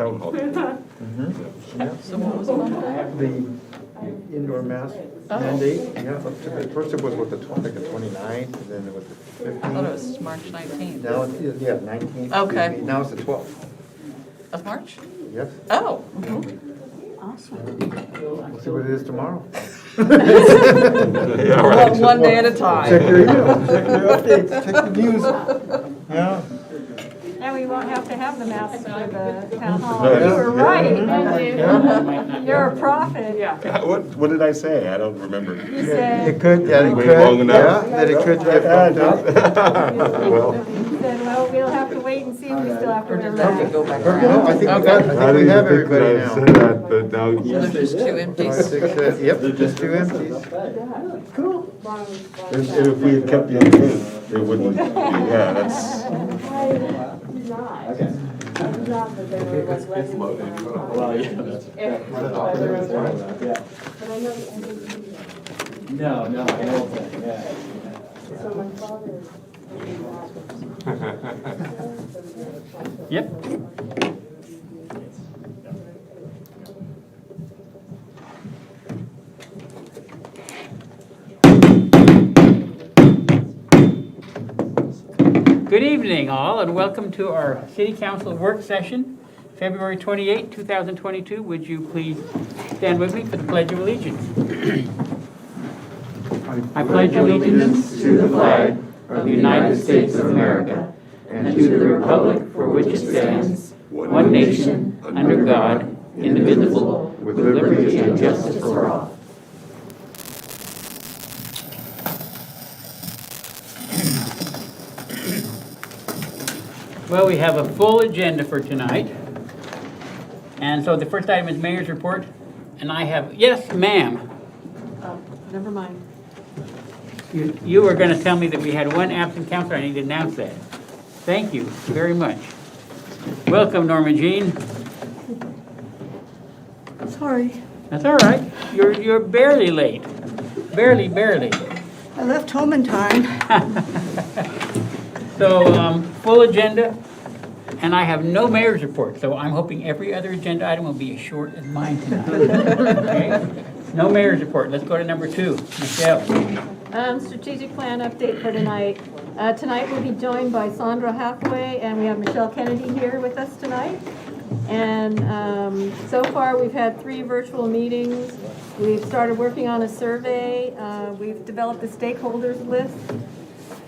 town hall. So what was about that? The indoor mask mandate, yeah, up to, at first it was with the like the 29th, and then it was the I thought it 15th. was March 19th. Now, it's, yeah, 19th. Okay. excuse me. Now it's the 12th, Of March? yes. Oh. We'll see what it is tomorrow. Yeah, right. One day at a Check time. your email, check your updates, check the news. Yeah. And we won't have to have the masks for the town hall. Yeah. You were right. Yeah. You're a prophet. What did I say? I don't remember. You It said, could, yeah, it Wait could, long enough. yeah, that it could get bumped up. Well, you said, well, we'll have to wait and see. We still have to Or wear did that masks. go back No, around? I think we got, Okay. I I think we didn't have think that everybody I now. said that, but now. So there's just two 5, empties. 6, 7, yep, just two empties. And if we had kept the other one, it wouldn't, yeah, that's, No, I don't think, yeah. Yep. Good evening, all, and welcome to our City Council work session, February 28, 2022. Would you please stand with me for the Pledge of Allegiance? I pledge allegiance to the flag of the United States of America and to the republic for which it stands, one nation, under God, indivisible, with liberty and justice for all. Well, we have a full agenda for tonight. And so the first item is mayor's report. And I have, yes, ma'am. Never mind. You were going to tell me that we had one absent counselor. I need to announce that. Thank you very much. Welcome, Norma Jean. Sorry, That's all right. You're barely late. Barely. I left home in time. So, full agenda, and I have no mayor's report, so I'm hoping every other agenda item will be as short as mine tonight. Okay? No mayor's report. Let's go to number 2. Michelle. Strategic plan update for tonight. Tonight we'll be joined by Sandra Hathaway, and we have Michelle Kennedy here with us tonight. And so far, we've had 3 virtual meetings. We've started working on a survey. We've developed a stakeholders list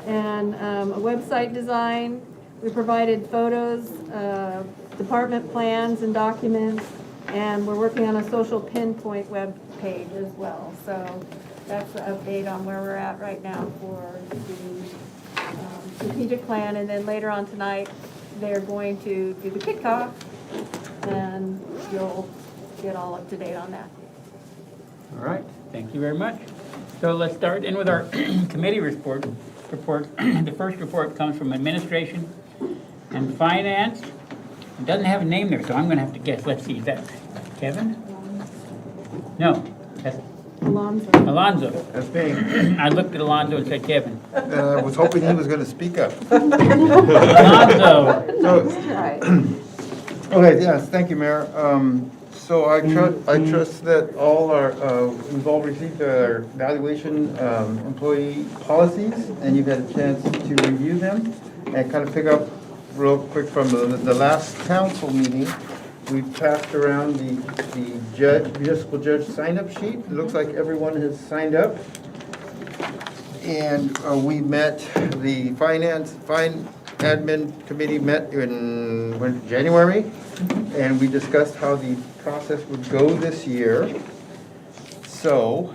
and a website design. We provided photos, department plans and documents, and we're working on a social pinpoint web page as well. So that's the update on where we're at right now for the strategic plan. And then later on tonight, they're going to do the kickoff, and you'll get all up to date on that. All right, thank you very much. So let's start in with our committee report. The first report comes from administration and finance. It doesn't have a name there, so I'm going to have to guess. Let's see, is that Kevin? No, that's Alonzo. Alonzo. That's me. I looked at Alonzo and said Kevin. I was hoping he was gonna speak up. Alonzo, So, okay, yes, thank you, Mayor. So I trust that all our, we've all received our evaluation employee policies, and you've had a chance to review them and kind of pick up real quick from the last council meeting. We passed around the municipal judge sign-up sheet. It looks like everyone has signed up. And we met, the admin committee met in January, and we discussed how the process would go this year. So,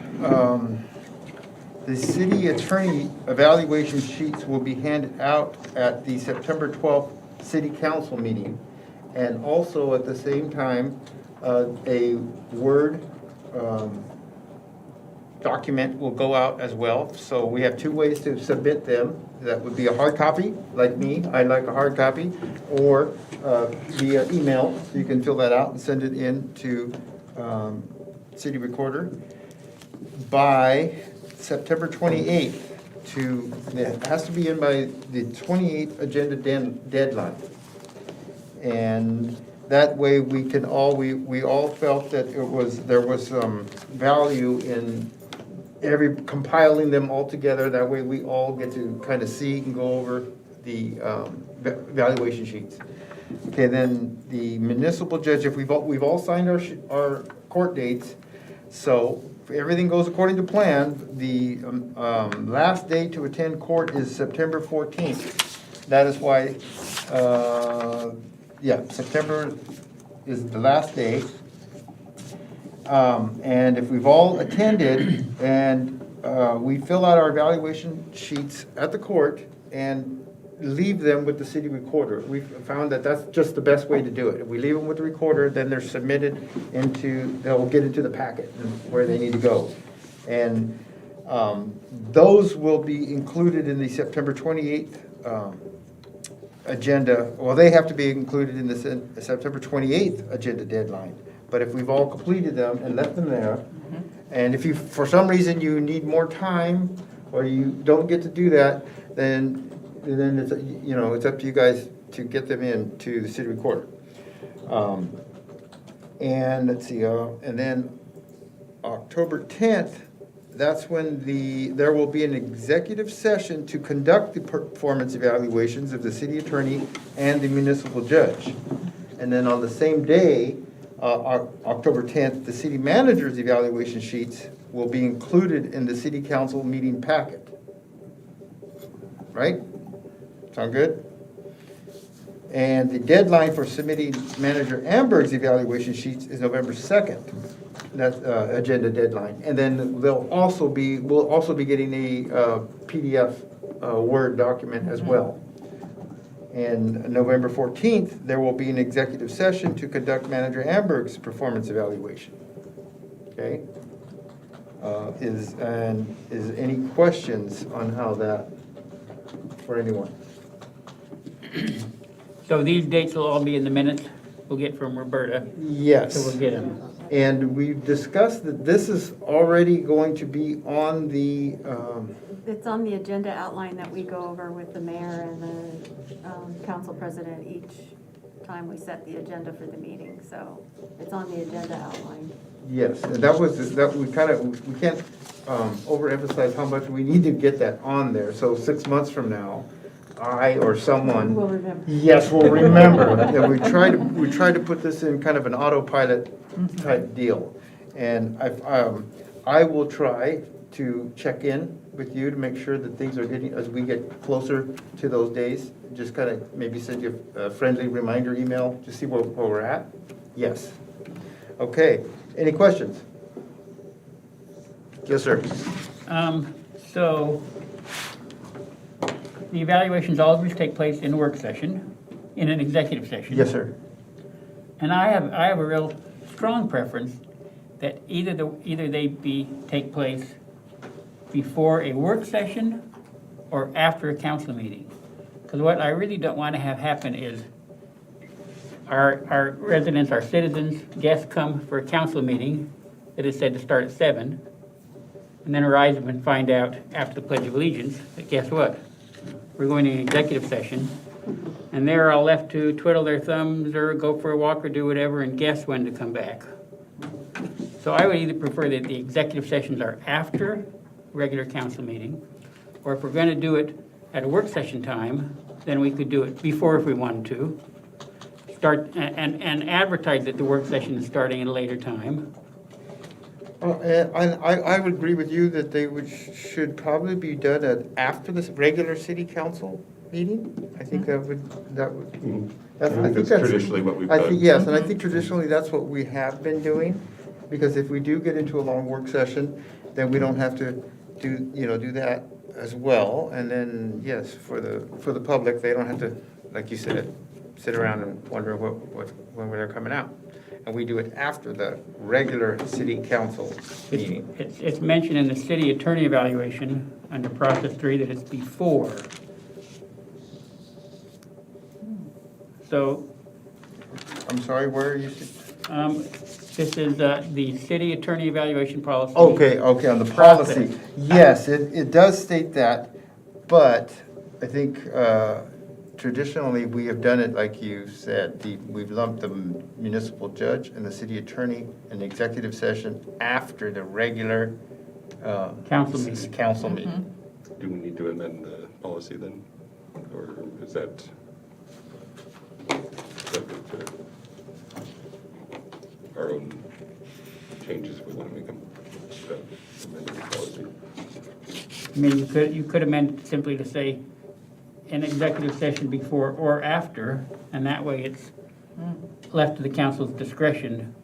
the city attorney evaluation sheets will be handed out at the September 12th city council meeting. And also at the same time, a Word document will go out as well. So we have 2 ways to submit them. That would be a hard copy, like me, I like a hard copy, or via email. So you can fill that out and send it in to city recorder by September 28th. It has to be in by the 28th agenda deadline. And That way we can all, we all felt that there was some value in compiling them all together. That way we all get to kind of see and go over the valuation sheets. Okay, then the municipal judge, if we've all signed our court dates, so if everything goes according to plan, the last day to attend court is September 14th. That is why, September is the last day. And if we've all attended and we fill out our evaluation sheets at the court and leave them with the city recorder. We've found that that's just the best way to do it. If we leave them with the recorder, then they're submitted they'll get into the packet where they need to go. And those will be included in the September 28th agenda. Well, they have to be included in the September 28th agenda deadline. But if we've all completed them and left them there, and if you, for some reason, you need more time or you don't get to do that, then it's, it's up to you guys to get them in to the city recorder. And let's see, and then October 10th, that's when there will be an executive session to conduct the performance evaluations of the city attorney and the municipal judge. And then on the same day, October 10th, the city manager's evaluation sheets will be included in the city council meeting packet. Right? Sound good? And the deadline for submitting Manager Amberg's evaluation sheets is November 2nd. That's agenda deadline. And then we'll also be getting a PDF Word document as well. And November 14th, there will be an executive session to conduct Manager Amberg's performance evaluation. Okay? Is any questions on how that, for anyone? So these dates will all be in the minutes we'll get from Roberta, so Yes. we'll get them. And we've discussed that this is already going to be on the, It's on the agenda outline that we go over with the mayor and the council president each time we set the agenda for the meeting. So it's on the agenda outline. yes, and we can't overemphasize how much we need to get that on there. So 6 months from now, I or someone. We'll remember. Yes, we'll remember that we try to put this in kind of an autopilot type deal. And I will try to check in with you to make sure that things are getting, as we get closer to those days, just kind of maybe send you a friendly reminder email to see where we're at. Yes. Okay, any questions? Yes, sir. So the evaluations always take place in a work session, in an executive session. Yes, sir. And I have a real strong preference that either they take place before a work session or after a council meeting. Because what I really don't want to have happen is our residents, our citizens, guests come for a council meeting that is said to start at 7, and then rise up and find out after the Pledge of Allegiance that guess what? We're going to an executive session, and they're all left to twiddle their thumbs or go for a walk or do whatever and guess when to come back. So I would either prefer that the executive sessions are after regular council meeting, or if we're going to do it at a work session time, then we could do it before if we wanted to. Start and advertise that the work session is starting at a later time. And I would agree with you that they should probably be done after this regular city council meeting. I think that would. I think that's traditionally what we've I done. think, yes, and I think traditionally that's what we have been doing, because if we do get into a long work session, then we don't have to do that as well. And then, yes, for the public, they don't have to, like you said, sit around and wonder when they're coming out. And we do it after the regular city council meeting. It's mentioned in the city attorney evaluation under process 3 that it's before. So, I'm sorry, where are you? this is the city attorney evaluation policy. Okay, on the policy. Yes, it does state that, but I think traditionally, we have done it like you said. We've lumped the municipal judge and the city attorney in the executive session after the regular Council meeting. council meeting. Do we need to amend the policy then? Or is that subject to our own changes if we want to make them amended policy? I mean, you could amend simply to say an executive session before or after, and that way it's left to the council's discretion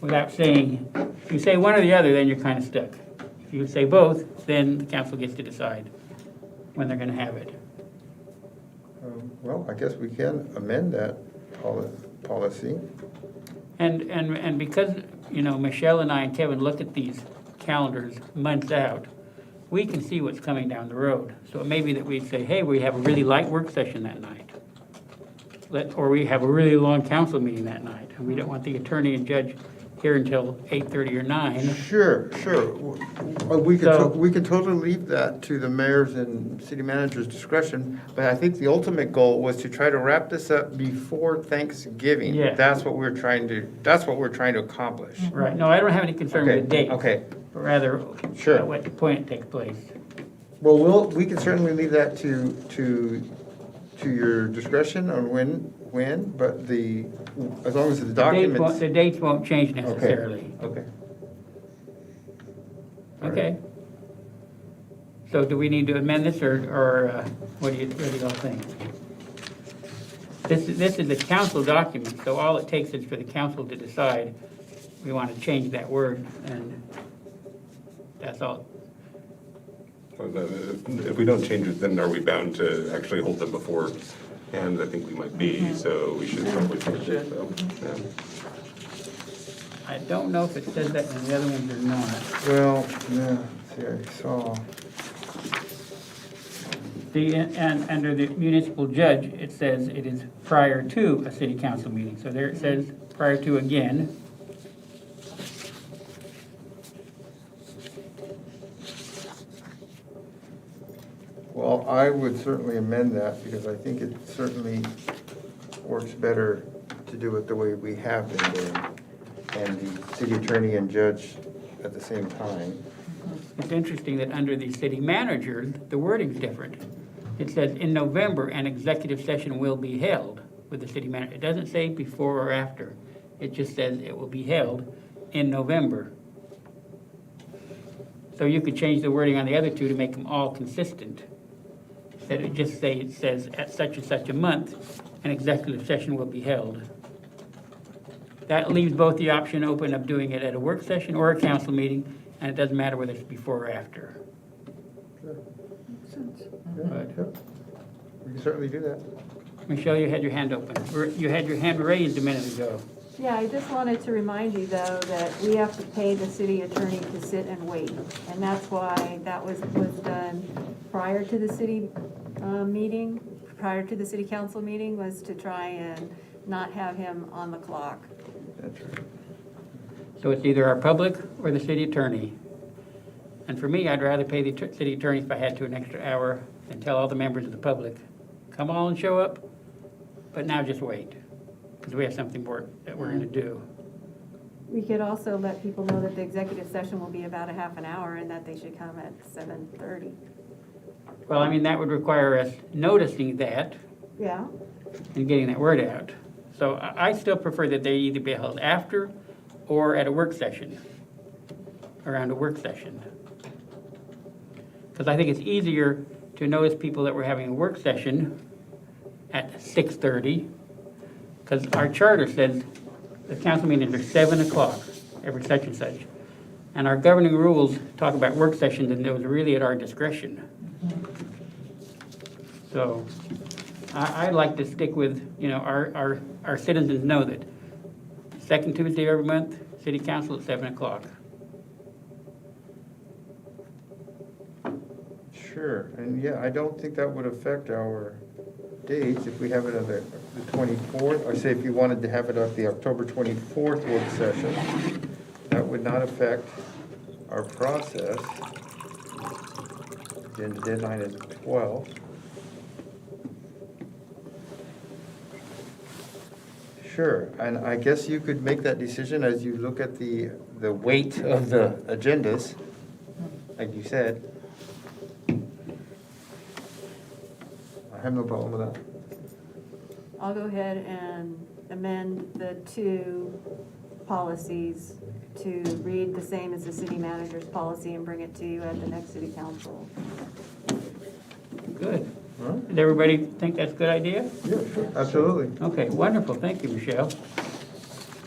without saying, if you say one or the other, then you're kind of stuck. If you say both, then the council gets to decide when they're gonna have it. Well, I guess we can amend that policy. And because, you know, Michelle and I and Kevin look at these calendars months out, we can see what's coming down the road. So it may be that we say, hey, we have a really light work session that night. Or we have a really long council meeting that night, and we don't want the attorney and judge here until 8:30 or 9. Sure. We So- could totally leave that to the mayor's and city manager's discretion, but I think the ultimate goal was to try to wrap this up before Thanksgiving. Yeah. That's what we're trying to accomplish. Right, no, I don't have any concern with the date. Okay, But rather, Sure. at what point it takes place. well, we can certainly leave that to your discretion on when, but as long as the documents. The dates won't change necessarily. Okay. Okay. So do we need to amend this, or what do you all think? This is a council document, so all it takes is for the council to decide we want to change that word, and that's all. If we don't change it, then are we bound to actually hold them before? And I think we might be, so we should probably change it. So, yeah. I don't know if it says that in the other ones or not. Well, yeah, see, I saw. And under the municipal judge, it says it is prior to a city council meeting. So there it says prior to again. Well, I would certainly amend that because I think it certainly works better to do it the way we have been doing. And the city attorney and judge at the same time. It's interesting that under the city manager, the wording's different. It says, in November, an executive session will be held with the city manager. It doesn't say before or after. It just says it will be held in November. So you could change the wording on the other two to make them all consistent. That it just say, it says at such and such a month, an executive session will be held. That leaves both the option open of doing it at a work session or a council meeting, and it doesn't matter whether it's before or after. But- We can certainly do that. Michelle, you had your hand open. You had your hand raised a minute ago. Yeah, I just wanted to remind you, though, that we have to pay the city attorney to sit and wait. And that's why that was done prior to the city meeting, prior to the city council meeting, was to try and not have him on the clock. That's right. So it's either our public or the city attorney. And for me, I'd rather pay the city attorney if I had to an extra hour than tell all the members of the public, come on and show up, but now just wait, because we have something more that we're gonna do. We could also let people know that the executive session will be about a half an hour and that they should come at 7:30. Well, I mean, that would require us noticing that Yeah, and getting that word out. So I still prefer that they either be held after or at a work session, around a work session. Because I think it's easier to notice people that we're having a work session at 6:30, because our charter says the council meetings are 7 o'clock, every such and such. And our governing rules talk about work sessions, and those are really at our discretion. So I'd like to stick with, you know, our citizens know that second Tuesday of every month, city council at 7 o'clock. Sure, and yeah, I don't think that would affect our dates if we have it on the 24th, or say if you wanted to have it at the October 24th work session, that would not affect our process. Then the deadline is 12. Sure, and I guess you could make that decision as you look at the weight of the agendas, like you said. I have no problem with that. I'll go ahead and amend the two policies to read the same as the city manager's policy and bring it to you at the next city council. Good. Does everybody think that's a good idea? Yeah, sure. Absolutely. Okay, wonderful, thank you, Michelle.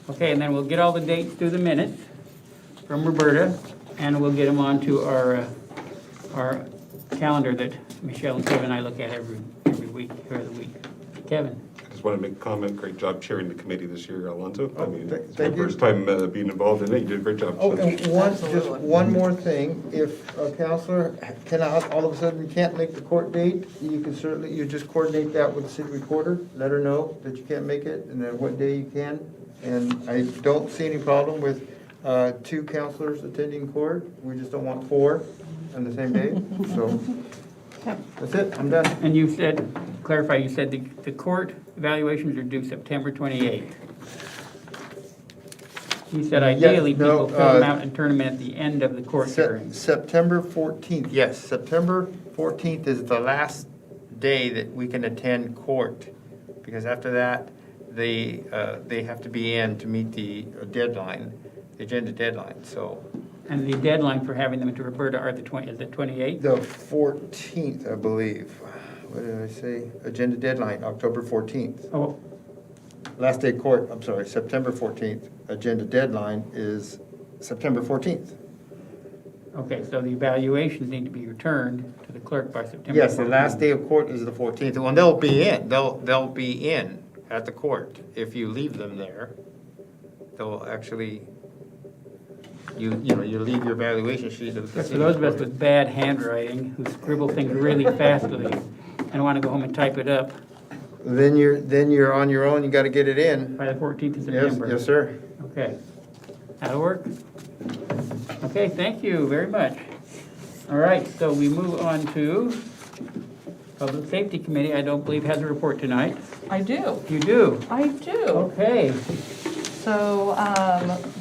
Okay, and then we'll get all the dates through the minutes from Roberta, and we'll get them onto our calendar that Michelle and Kevin and I look at every week, or the week. Kevin? I just want to make a comment, great job chairing the committee this year, Alonso. I mean, it's my thank you. first time being involved in it, you did a great job. Oh, and just Absolutely. one more thing, if a counselor cannot, all of a sudden can't make the court date, you can certainly, you just coordinate that with the city recorder, let her know that you can't make it, and then what day you can. And I don't see any problem with two counselors attending court, we just don't want four on the same day, so. That's it, I'm done. And you said, clarify, you said the court evaluations are due September 28th. You said ideally no, people fill them out and turn them in at the end of the court hearing. September 14th, yes, September 14th is the last day that we can attend court, because after that, they have to be in to meet the deadline, the agenda deadline, so. And the deadline for having them to Roberta are is the 28th? The 14th, I believe. What did I say? Agenda deadline, October 14th. Oh, Last day court, I'm sorry, September 14th. Agenda deadline is September 14th. okay, so the evaluations need to be returned to the clerk by September 14th. Yes, the last day of court is the 14th. Well, they'll be in, they'll be in at the court. If you leave them there, they'll actually, you leave your evaluation sheet of the For city. those of us with bad handwriting, who scribble things really fastly and want to go home and type it up Then you're on your own, you gotta get it in. by the 14th of Yes, September. yes, sir. Okay. That'll work? Okay, thank you very much. All right, so we move on to Public Safety Committee. I don't believe has a report tonight. I do. You do? I do. Okay. So,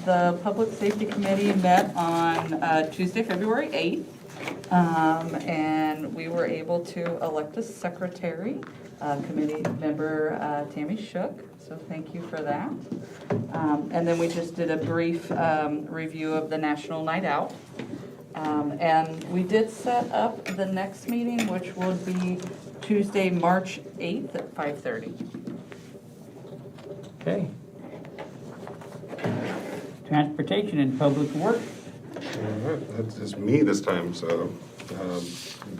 the Public Safety Committee met on Tuesday, February 8th. And we were able to elect a secretary, committee member Tammy Shook, so thank you for that. And then we just did a brief review of the National Night Out. And we did set up the next meeting, which will be Tuesday, March 8th at 5:30. Okay. Transportation and Public Works. All right, that's just me this time, so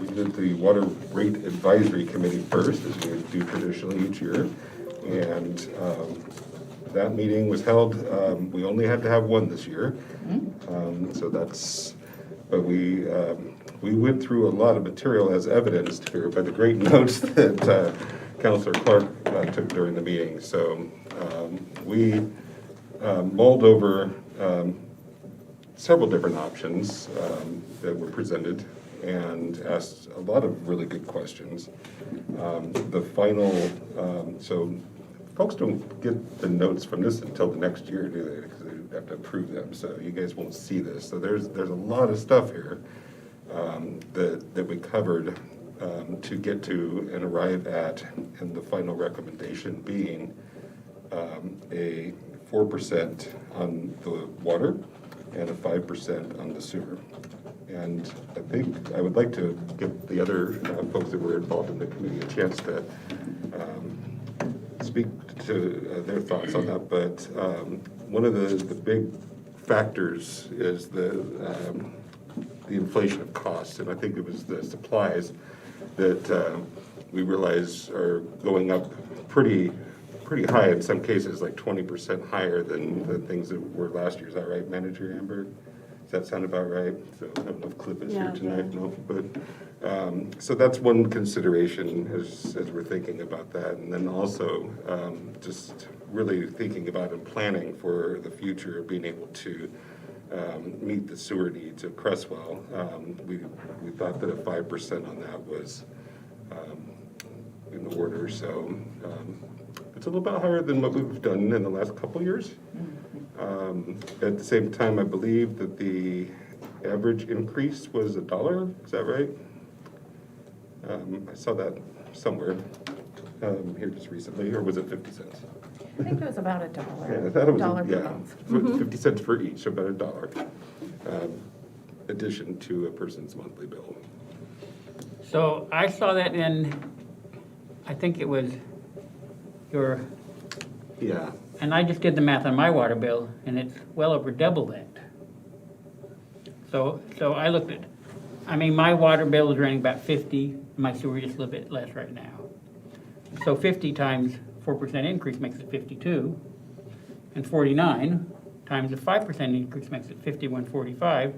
we did the Water Rate Advisory Committee first, as we do traditionally each year. And that meeting was held, we only had to have one this year. So that's, but we went through a lot of material as evidenced here by the great notes that Councilor Clark took during the meeting. So we mulled over several different options that were presented and asked a lot of really good questions. The final, so folks don't get the notes from this until the next year, do they? Because they have to approve them, so you guys won't see this. So there's a lot of stuff here that we covered to get to and arrive at, and the final recommendation being a 4% on the water and a 5% on the sewer. And I think I would like to give the other folks that were involved in the committee a chance to speak to their thoughts on that. But one of the big factors is the inflation of costs, and I think it was the supplies that we realize are going up pretty high in some cases, like 20% higher than the things that were last year. Is that right, Manager Amber? Does that sound about right? So I don't know if Cliff is here Yeah, tonight, no, but, so that's one consideration as we're thinking about that. And then also, just really thinking about and planning for the future of being able to meet the sewer needs of Crestwell. We thought that a 5% on that was in the order, so it's a little bit higher than what we've done in the last couple of years. At the same time, I believe that the average increase was $1, is that right? I saw that somewhere here just recently, or was it 50 cents? I think it was about Yeah, I $1, thought it was, dollar per yeah, month. 50 cents for each, so about $1 addition to a person's monthly bill. So I saw that in, I think it was your, Yeah, and I just did the math on my water bill, and it's well over double that. So I looked at, I mean, my water bill is running about 50, my sewer just a little bit less right now. So 50 times 4% increase makes it 52, and 49 times a 5% increase makes it 51.45,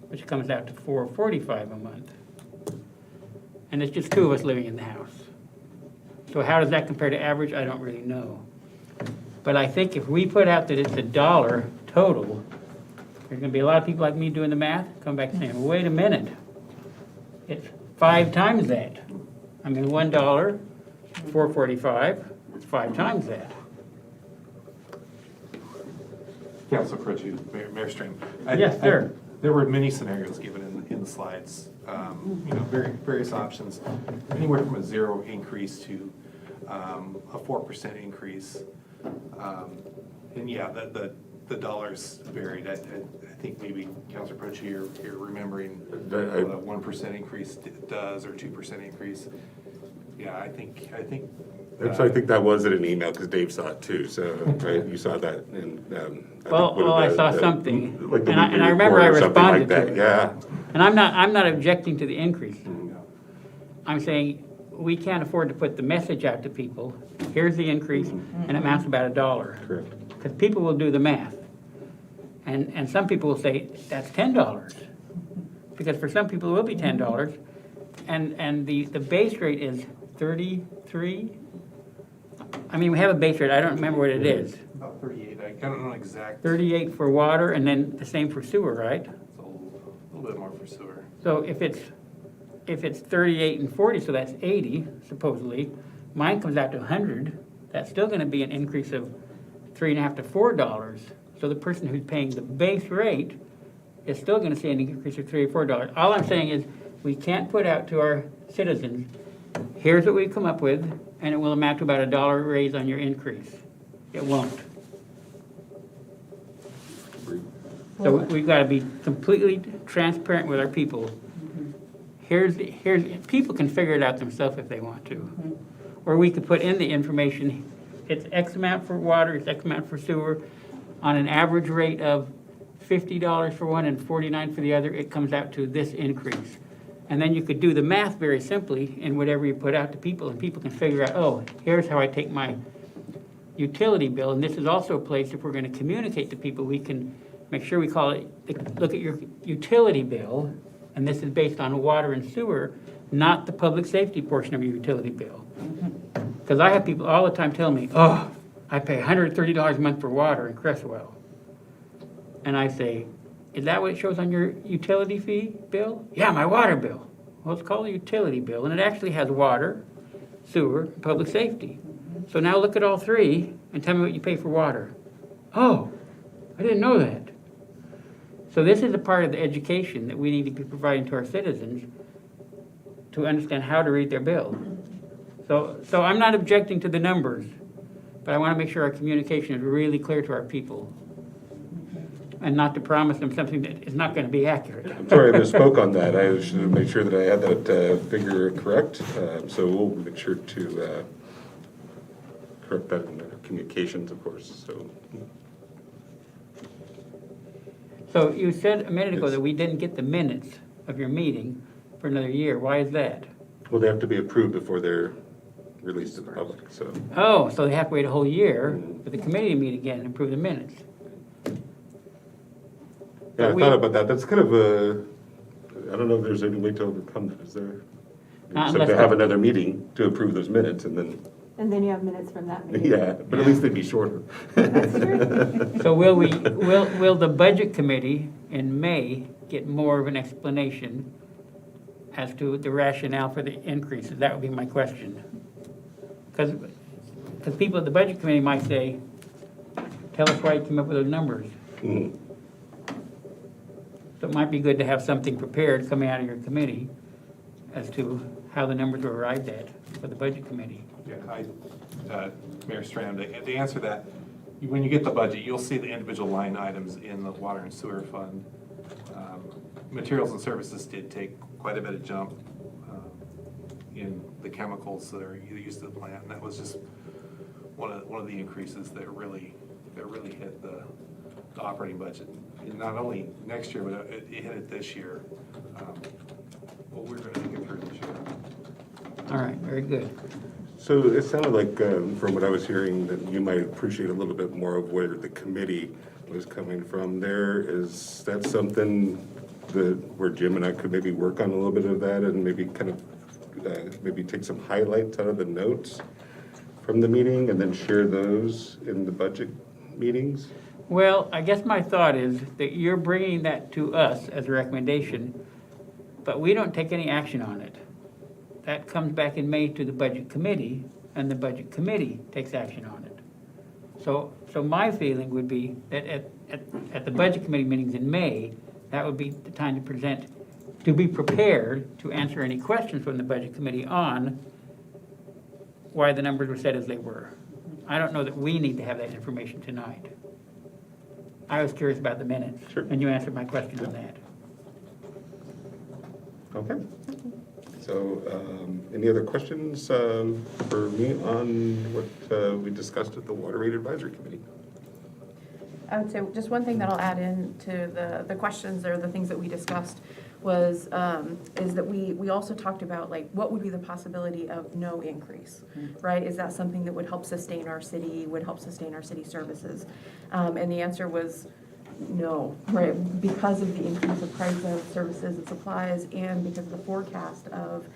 which comes out to $4.45 a month. And it's just two of us living in the house. So how does that compare to average? I don't really know. But I think if we put out that it's $1 total, there's gonna be a lot of people like me doing the math, come back saying, well, wait a minute. It's 5 times that. I mean, $1, $4.45, it's 5 times that. Councilor Pritchett, Mayor Strain. Yes, sir. There were many scenarios given in the slides, various options, anywhere from a 0 increase to a 4% increase. And yeah, the dollars varied. I think maybe Councilor Pritchett, you're remembering what a 1% increase does, or 2% increase. Yeah, I think. so I think that was in an email, because Dave saw it too, so, right, you saw that in. Well, I saw something, like the and I weekly remember I report or something like responded to that, it. Yeah. And I'm not objecting to the increase. I'm saying we can't afford to put the message out to people, here's the increase, and it amounts to about $1. Correct. Because people will do the math. And some people will say, that's $10. Because for some people it will be $10. And the base rate is 33. I mean, we have a base rate, I don't remember what it is. About 38, I don't know exact. 38 for water, and then the same for sewer, right? It's a little bit more for sewer. So if it's 38 and 40, so that's 80 supposedly, mine comes out to 100, that's still gonna be an increase of $3.50 to $4. So the person who's paying the base rate is still gonna see an increase of $3 or $4. All I'm saying is, we can't put out to our citizens, here's what we've come up with, and it will amount to about $1 raise on your increase. It won't. So we've got to be completely transparent with our people. People can figure it out themselves if they want to. Or we could put in the information, it's X amount for water, it's X amount for sewer, on an average rate of $50 for one and $49 for the other, it comes out to this increase. And then you could do the math very simply in whatever you put out to people, and people can figure out, oh, here's how I take my utility bill. And this is also a place, if we're going to communicate to people, we can make sure we call it, look at your utility bill, and this is based on water and sewer, not the public safety portion of your utility bill. Because I have people all the time telling me, oh, I pay $130 a month for water in Cresswell. And I say, is that what it shows on your utility fee bill? Yeah, my water bill. Well, it's called a utility bill, and it actually has water, sewer, and public safety. So now look at all three and tell me what you pay for water. Oh, I didn't know that. So this is a part of the education that we need to be providing to our citizens to understand how to read their bill. So I'm not objecting to the numbers, but I want to make sure our communication is really clear to our people and not to promise them something that is not going to be accurate. I'm sorry I misspoke on that. I should make sure that I had that figure correct. So we'll make sure to correct that in our communications, of course, so. So you said a minute ago Yes. that we didn't get the minutes of your meeting for another year. Why is that? Well, they have to be approved before they're released to the public, so. Oh, so they have to wait a whole year for the committee to meet again and approve the minutes. Yeah, I We- thought about that. That's kind of a, I don't know if there's any way to overcome that, is there? Not So unless to have the- another meeting to approve those minutes and then, And then you have minutes from that meeting. yeah, but at least they'd be shorter. So will the budget committee in May get more of an explanation as to the rationale for the increases? That would be my question. Because because people at the budget committee might say, tell us why you came up with those numbers. Mhm. So it might be good to have something prepared coming out of your committee as to how the numbers were arrived at for the budget committee. Yeah, Mayor Strand, to answer that, when you get the budget, you'll see the individual line items in the water and sewer fund. Materials and services did take quite a bit of jump in the chemicals that are used to the plant, and that was just one of the increases that really hit the operating budget. And not only next year, but it hit it this year. But we're going to get through this year. All right, very good. So it sounded like, from what I was hearing, that you might appreciate a little bit more of where the committee was coming from there. Is that something where Jim and I could maybe work on a little bit of that and maybe kind of, maybe take some highlights out of the notes from the meeting and then share those in the budget meetings? Well, I guess my thought is that you're bringing that to us as a recommendation, but we don't take any action on it. That comes back in May to the budget committee, and the budget committee takes action on it. So my feeling would be that at the budget committee meetings in May, that would be the time to be prepared to answer any questions from the budget committee on why the numbers were set as they were. I don't know that we need to have that information tonight. I was curious about the minutes. Sure. And you answered my question on that. Okay. So, any other questions for me on what we discussed at the Water Rate Advisory Committee? I would say just one thing that I'll add in to the questions or the things that we discussed was, is that we also talked about like, what would be the possibility of no increase, right? Is that something that would help sustain our city, would help sustain our city services? And the answer was no, right? Because of the increase of price of services and supplies and because of the forecast of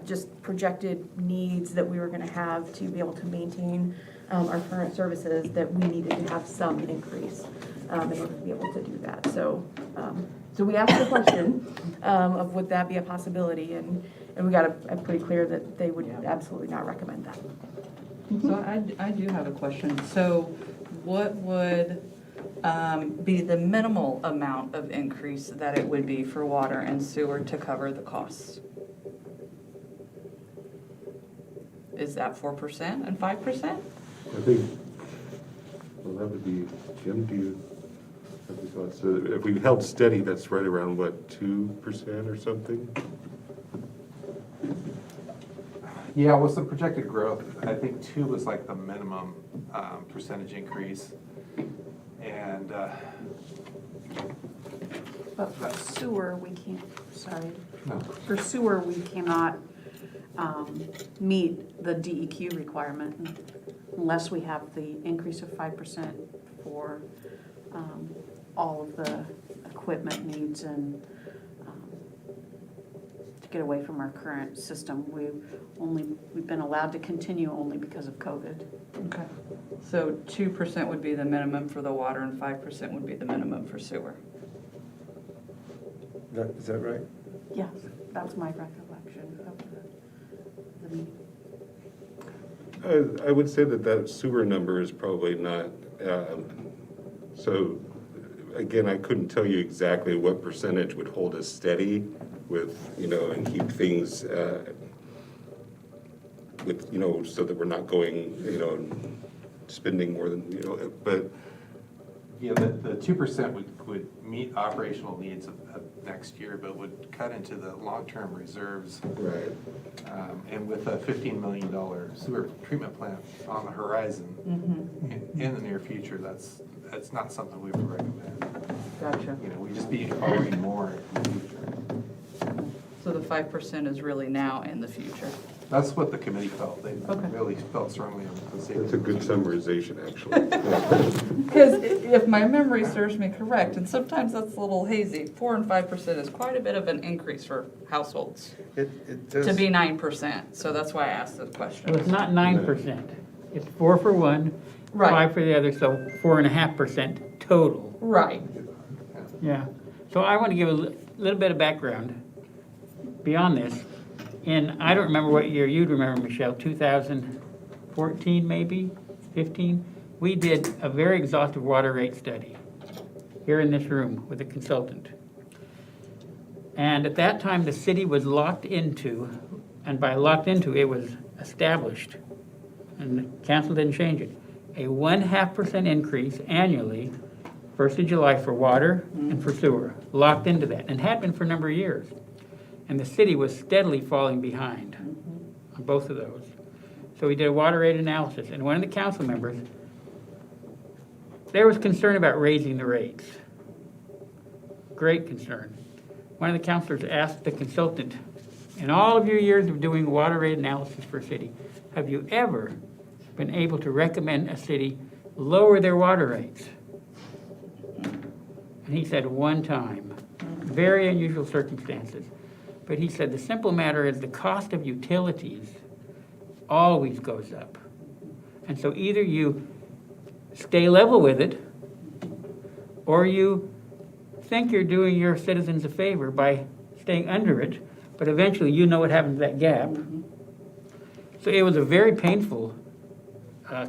just projected needs that we were gonna have to be able to maintain our current services, that we needed to have some increase in order to be able to do that. So we asked the question of would that be a possibility, and we got a pretty clear that they would absolutely not recommend that. So I do have a question. So what would be the minimal amount of increase that it would be for water and sewer to cover the costs? Is that 4% and 5%? I think, well, that would be, Jim, do you have any thoughts? So if we held steady, that's right around, what, 2% or something? Yeah, with some projected growth, I think 2 was like the minimum percentage increase. And But for sewer, we can't, sorry, no, for sewer, we cannot meet the DEQ requirement unless we have the increase of 5% for all of the equipment needs and to get away from our current system. We've been allowed to continue only because of COVID. Okay. So 2% would be the minimum for the water and 5% would be the minimum for sewer. Is that right? Yes, that's my recollection of the meeting. I would say that sewer number is probably not, so, again, I couldn't tell you exactly what percentage would hold us steady with, and keep things, with, so that we're not going, spending more than, but. yeah, the 2% would meet operational needs of next year, but would cut into the long-term reserves. Right. And with a $15 million sewer treatment plant on the horizon in the near future, that's not something we would recommend. Gotcha. We'd just be borrowing more in the future. So the 5% is really now in the future. That's what the committee felt. They Okay. really felt strongly on the safety. That's a good summarization, actually. Because if my memory serves me correct, and sometimes that's a little hazy, 4 and 5% is quite a bit of an increase for households It does. to be 9%. So that's why I asked the So question. it's not 9%. It's 4 for one, Right. 5 for the other, so 4.5% total. Right. Yeah. So I want to give a little bit of background beyond this. And I don't remember what year you'd remember, Michelle, 2000, 14 maybe, 15, we did a very exhaustive water rate study here in this room with a consultant. And at that time, the city was locked into, and by locked into, it was established, and the council didn't change it, a 0.5% increase annually, 1st of July for water and for sewer, locked into that, and had been for a number of years. And the city was steadily falling behind on both of those. So we did a water rate analysis, and one of the council members, there was concern about raising the rates. Great concern. One of the councilors asked the consultant, in all of your years of doing water rate analysis for a city, have you ever been able to recommend a city lower their water rates? And he said, one time. Very unusual circumstances. But he said, the simple matter is the cost of utilities always goes up. And so either you stay level with it, or you think you're doing your citizens a favor by staying under it, but eventually you know what happens to that gap. So it was a very painful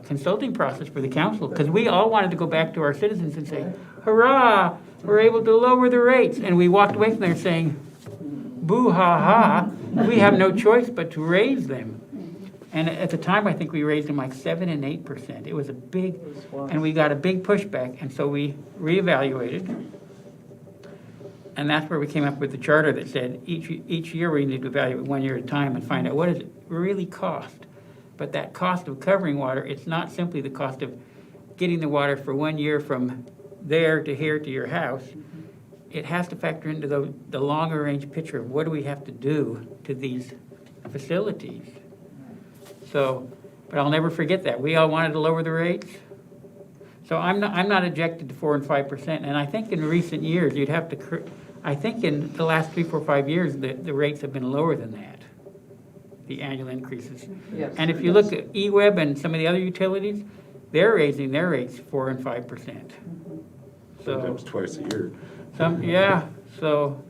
consulting process for the council, because we all wanted to go back to our citizens and say, hurrah, we're able to lower the rates. And we walked away from there saying, boo-ha-ha, we have no choice but to raise them. And at the time, I think we raised them like 7 and 8%. It was a big, and we got a big pushback, and so we reevaluated. And that's where we came up with the charter that said each year we need to evaluate 1 year at a time and find out what does it really cost. But that cost of covering water, it's not simply the cost of getting the water for 1 year from there to here to your house. It has to factor into the longer range picture of what do we have to do to these facilities. So, but I'll never forget that. We all wanted to lower the rates. So I'm not objected to 4 and 5%. And I think in recent years, you'd have to, I think in the last 3, 4, 5 years, the rates have been lower than that, the annual increases. Yes. And if you look at eWeb and some of the other utilities, they're raising their rates 4 and 5%. So, Sometimes twice a year. yeah, so,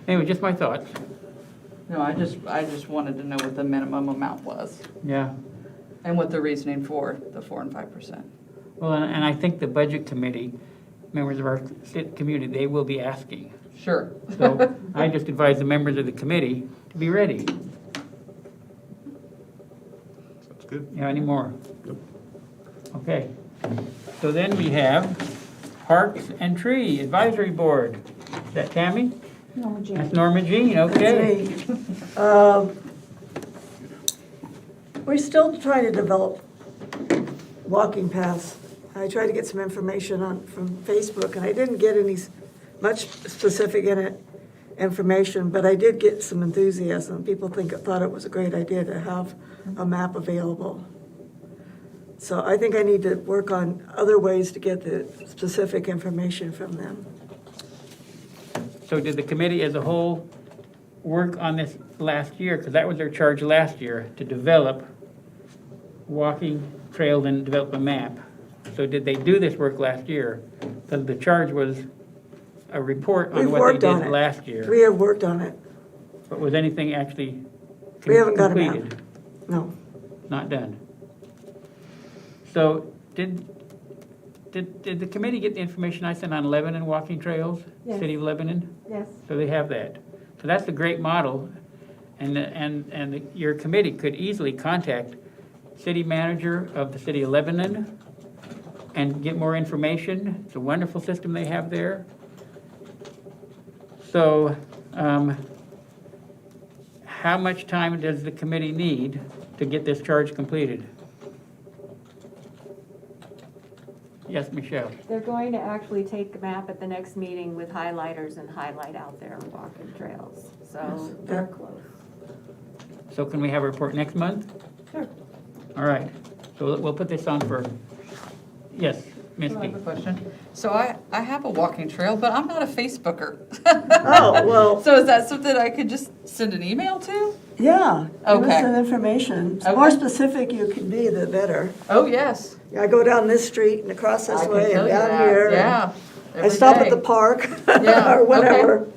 anyway, just my thoughts. No, I just wanted to know what the minimum amount was Yeah. and what the reasoning for the 4 and 5%. Well, and I think the budget committee, members of our community, they will be asking. Sure. So I just advise the members of the committee to be ready. Sounds good. Yeah, any more? Nope. Okay. So then we have Parks and Tree Advisory Board. Is that Tammy? Norma Jean. That's Norma Jean, okay. That's me. We're still trying to develop walking paths. I tried to get some information from Facebook, and I didn't get much specific information, but I did get some enthusiasm. People thought it was a great idea to have a map available. So I think I need to work on other ways to get the specific information from them. So did the committee as a whole work on this last year? Because that was their charge last year, to develop walking trails and develop a map. So did they do this work last year? Because the charge was a report on We've what worked they on did it. last year. We have worked on it. But was anything actually We haven't got a map. completed? No. Not done. So did the committee get the information I sent on Lebanon walking trails? Yes. City of Lebanon? Yes. So they have that. So that's a great model, and your committee could easily contact city manager of the city of Lebanon and get more information. It's a wonderful system they have there. So, how much time does the committee need to get this charge completed? Yes, Michelle? They're going to actually take a map at the next meeting with highlighters and highlight out their walking trails. So they're close. So can we have a report next month? Sure. All right, so we'll put this on for, yes, I have Misty. a question. So I have a walking trail, but I'm not a Facebooker. Oh, well, So is that something I could just send an email to? yeah. Give Okay. us some information. The Okay. more specific you can be, the better. Oh, yes. I go down this street and across this I can way tell and you down that. here. Yeah. I every stop at day. the park Yeah, or whatever.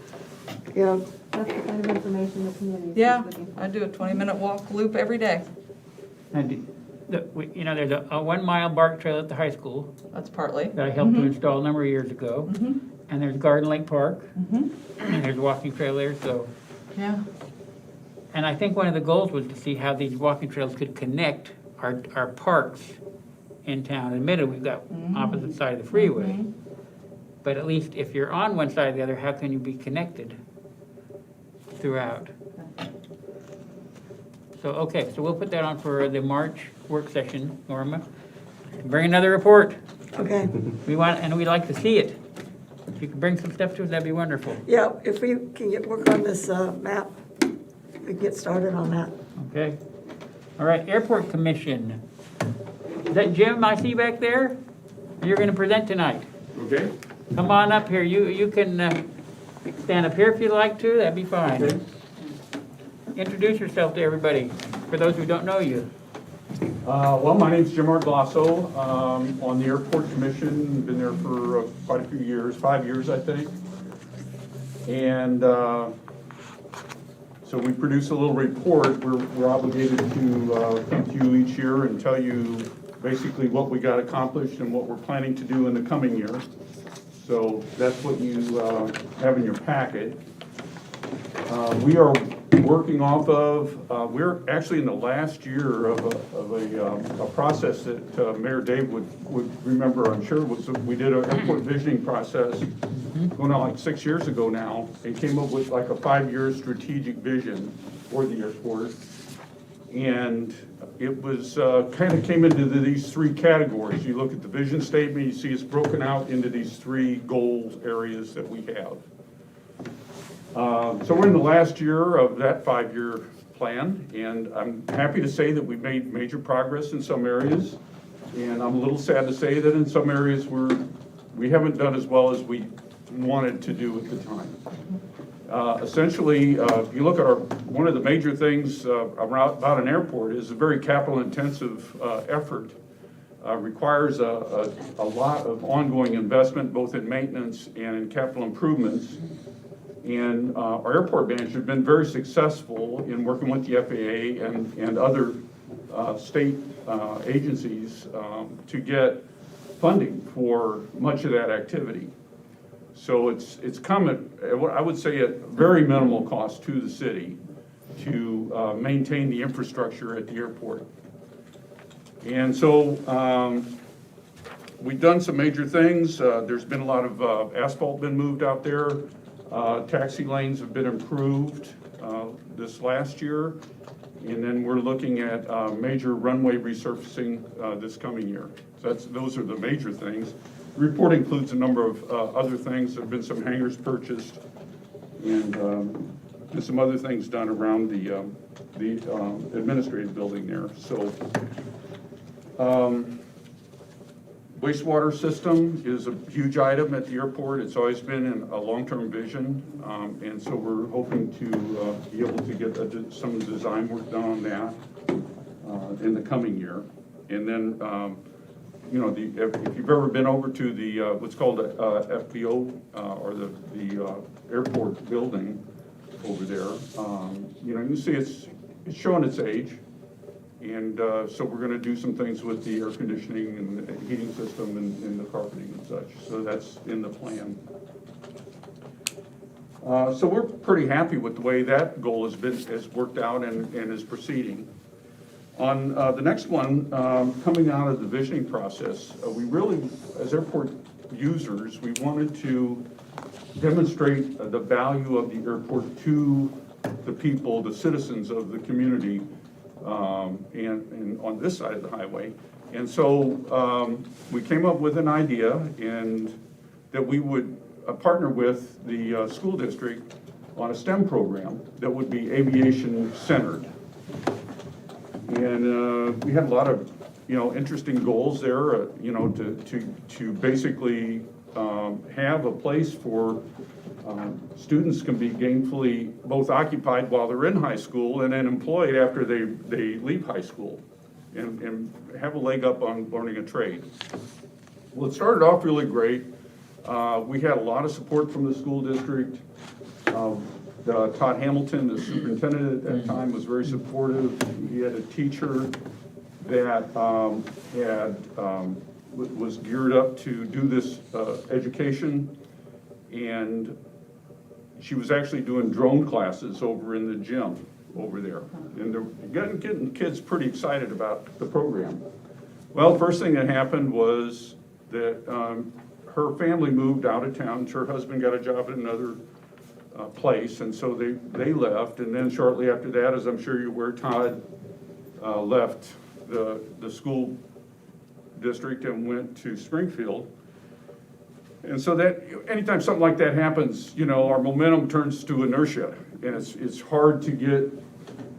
You know, That's the kind of information the committee is Yeah, looking for. I do a 20-minute walk loop every day. And you know, there's a 1 mile BART trail at the high school That's partly. that I helped to install a number of years ago. And there's Garden Lake Park, and there's a walking trail there, so. Yeah. And I think one of the goals was to see how these walking trails could connect our parks in town. Admittedly, we've got opposite side of the freeway. But at least if you're on one side or the other, how can you be connected throughout? So, okay, so we'll put that on for the March work session, Norma. Bring another report. Okay, We'd like to see it. If you could bring some stuff to us, that'd be wonderful. yeah, if we can work on this map, we can get started on that. Okay? All right, Airport Commission. Is that Jim I see back there? You're gonna present tonight. Okay. Come on up here. You can stand up here if you'd like to. That'd be fine. Introduce yourself to everybody, for those who don't know you. Well, my name's Jim Arglasso, on the Airport Commission, been there for quite a few years, 5 years, I think. And so we produce a little report. We're obligated to come to you each year and tell you basically what we got accomplished and what we're planning to do in the coming year. So that's what you have in your packet. We are working off of, we're actually in the last year of a process that Mayor Dave would remember, I'm sure, was we did an airport visioning process going on like 6 years ago now, and came up with like a 5-year strategic vision for the airport. And it was kind of came into these 3 categories. You look at the vision statement, you see it's broken out into these 3 goal areas that we have. So we're in the last year of that 5-year plan, and I'm happy to say that we've made major progress in some areas. And I'm a little sad to say that in some areas we haven't done as well as we wanted to do at the time. Essentially, if you look at one of the major things about an airport is a very capital-intensive effort. Requires a lot of ongoing investment, both in maintenance and in capital improvements. And our airport manager has been very successful in working with the FAA and other state agencies to get funding for much of that activity. So it's come at, I would say, at very minimal cost to the city to maintain the infrastructure at the airport. And so we've done some major things. There's been a lot of asphalt been moved out there. Taxi lanes have been improved this last year. And then we're looking at major runway resurfacing this coming year. So those are the major things. The report includes a number of other things. There have been some hangars purchased and some other things done around the administrative building there. So wastewater system is a huge item at the airport. It's always been in a long-term vision. And so we're hoping to be able to get some design work done on that in the coming year. And then you know, if you've ever been over to the what's called the FBO or the airport building over there, you know, you can see it's showing its age, and so we're going to do some things with the air conditioning and the heating system and the carpeting and such. So that's in the plan. So we're pretty happy with the way that goal has worked out and is proceeding. On the next one, coming out of the visioning process, we really, as airport users, we wanted to demonstrate the value of the airport to the people, the citizens of the community, and on this side of the highway. And so we came up with an idea and that we would partner with the school district on a STEM program that would be aviation centered. And we had a lot of, you know, interesting goals there, you know, to basically have a place for students can be gainfully both occupied while they're in high school and then employed after they leave high school and have a leg up on learning a trade. Well, it started off really great. We had a lot of support from the school district. Todd Hamilton, the superintendent at that time, was very supportive. He had a teacher that was geared up to do this education, and she was actually doing drone classes over in the gym over there. And they're getting kids pretty excited about the program. Well, first thing that happened was that her family moved out of town. Her husband got a job at another place, and so they left. And then shortly after that, as I'm sure you're aware, Todd left the school district and went to Springfield. And so that, anytime something like that happens, you know, our momentum turns to inertia, and it's hard to get,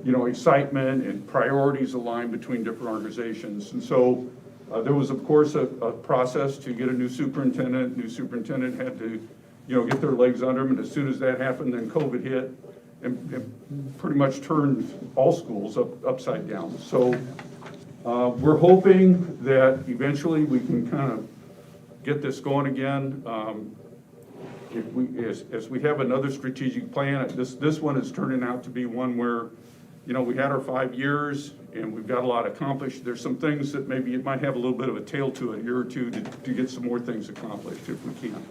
you know, excitement and priorities aligned between different organizations. And so there was, of course, a process to get a new superintendent. New superintendent had to, you know, get their legs under them, and as soon as that happened, then COVID hit and pretty much turned all schools upside down. So we're hoping that eventually we can kind of get this going again. As we have another strategic plan, this one is turning out to be one where, you know, we had our 5 years and we've got a lot accomplished. There's some things that maybe it might have a little bit of a tail to it, a year or two, to get some more things accomplished if we can.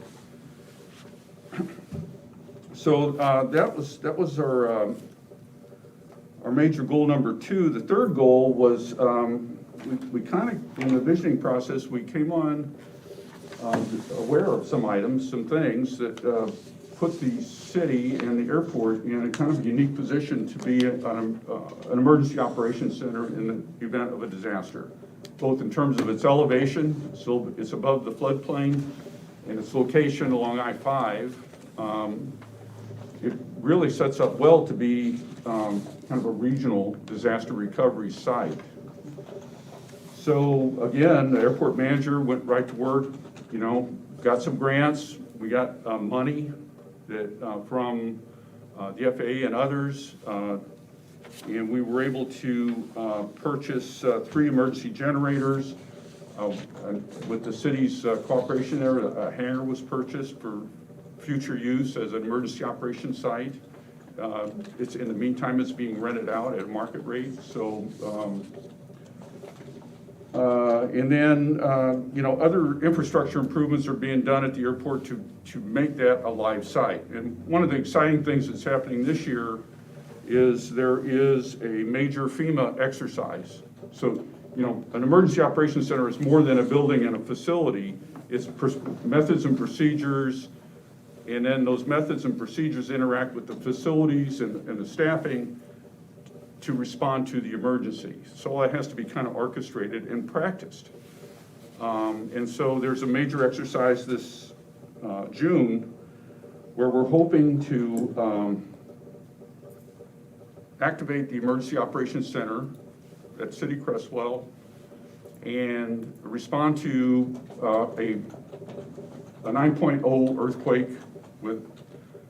So that was our major goal number 2. The third goal was we kind of, in the visioning process, we came on aware of some items, some things that put the city and the airport in a kind of unique position to be an emergency operations center in the event of a disaster, both in terms of its elevation, so it's above the floodplain, and its location along I-5. It really sets up well to be kind of a regional disaster recovery site. So again, the airport manager went right to work, you know, got some grants. We got money that from the FAA and others, and we were able to purchase 3 emergency generators. With the city's cooperation there, a hangar was purchased for future use as an emergency operations site. It's, in the meantime, it's being rented out at a market rate. So, and then, you know, other infrastructure improvements are being done at the airport to make that a live site. And one of the exciting things that's happening this year is there is a major FEMA exercise. So, you know, an emergency operations center is more than a building and a facility. It's methods and procedures, and then those methods and procedures interact with the facilities and the staffing to respond to the emergency. So all that has to be kind of orchestrated and practiced. And so there's a major exercise this June where we're hoping to activate the Emergency Operations Center at City Crestwell and respond to a 9.0 earthquake with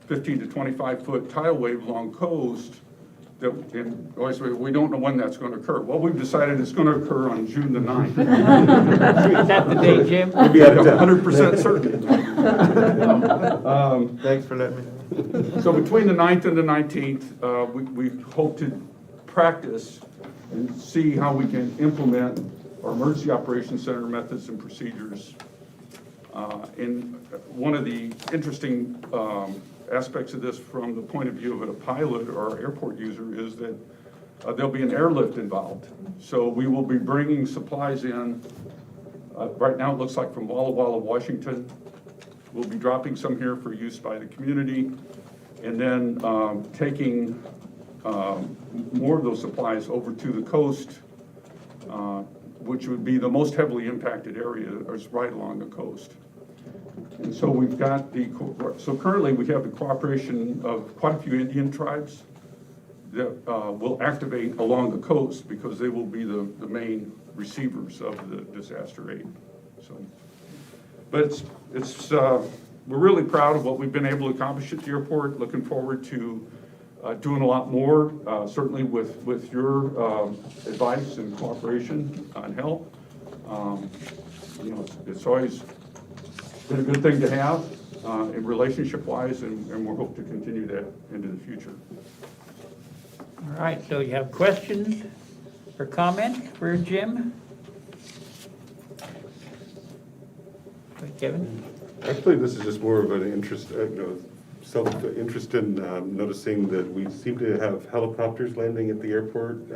15 to 25 foot tidal wave along coast. And we don't know when that's going to occur. Well, we've decided it's going to occur on June the 9th. Is that the date, Jim? We'll be out of town. 100% certain. Thanks for letting me know. So between the 9th and the 19th, we hope to practice and see how we can implement our Emergency Operations Center methods and procedures. And one of the interesting aspects of this from the point of view of a pilot or airport user is that there'll be an airlift involved. So we will be bringing supplies in. Right now it looks like from Walla Walla, Washington. We'll be dropping some here for use by the community, and then taking more of those supplies over to the coast, which would be the most heavily impacted area, is right along the coast. And so we've got so currently we have the cooperation of quite a few Indian tribes that will activate along the coast because they will be the main receivers of the disaster aid. So, but we're really proud of what we've been able to accomplish at the airport. Looking forward to doing a lot more, certainly with your advice and cooperation and help. You know, it's always been a good thing to have in relationship-wise, and we'll hope to continue that into the future. All right, so you have questions or comments for Jim? Kevin? Actually, this is just more of an interest, self-interest in noticing that we seem to have helicopters landing at the airport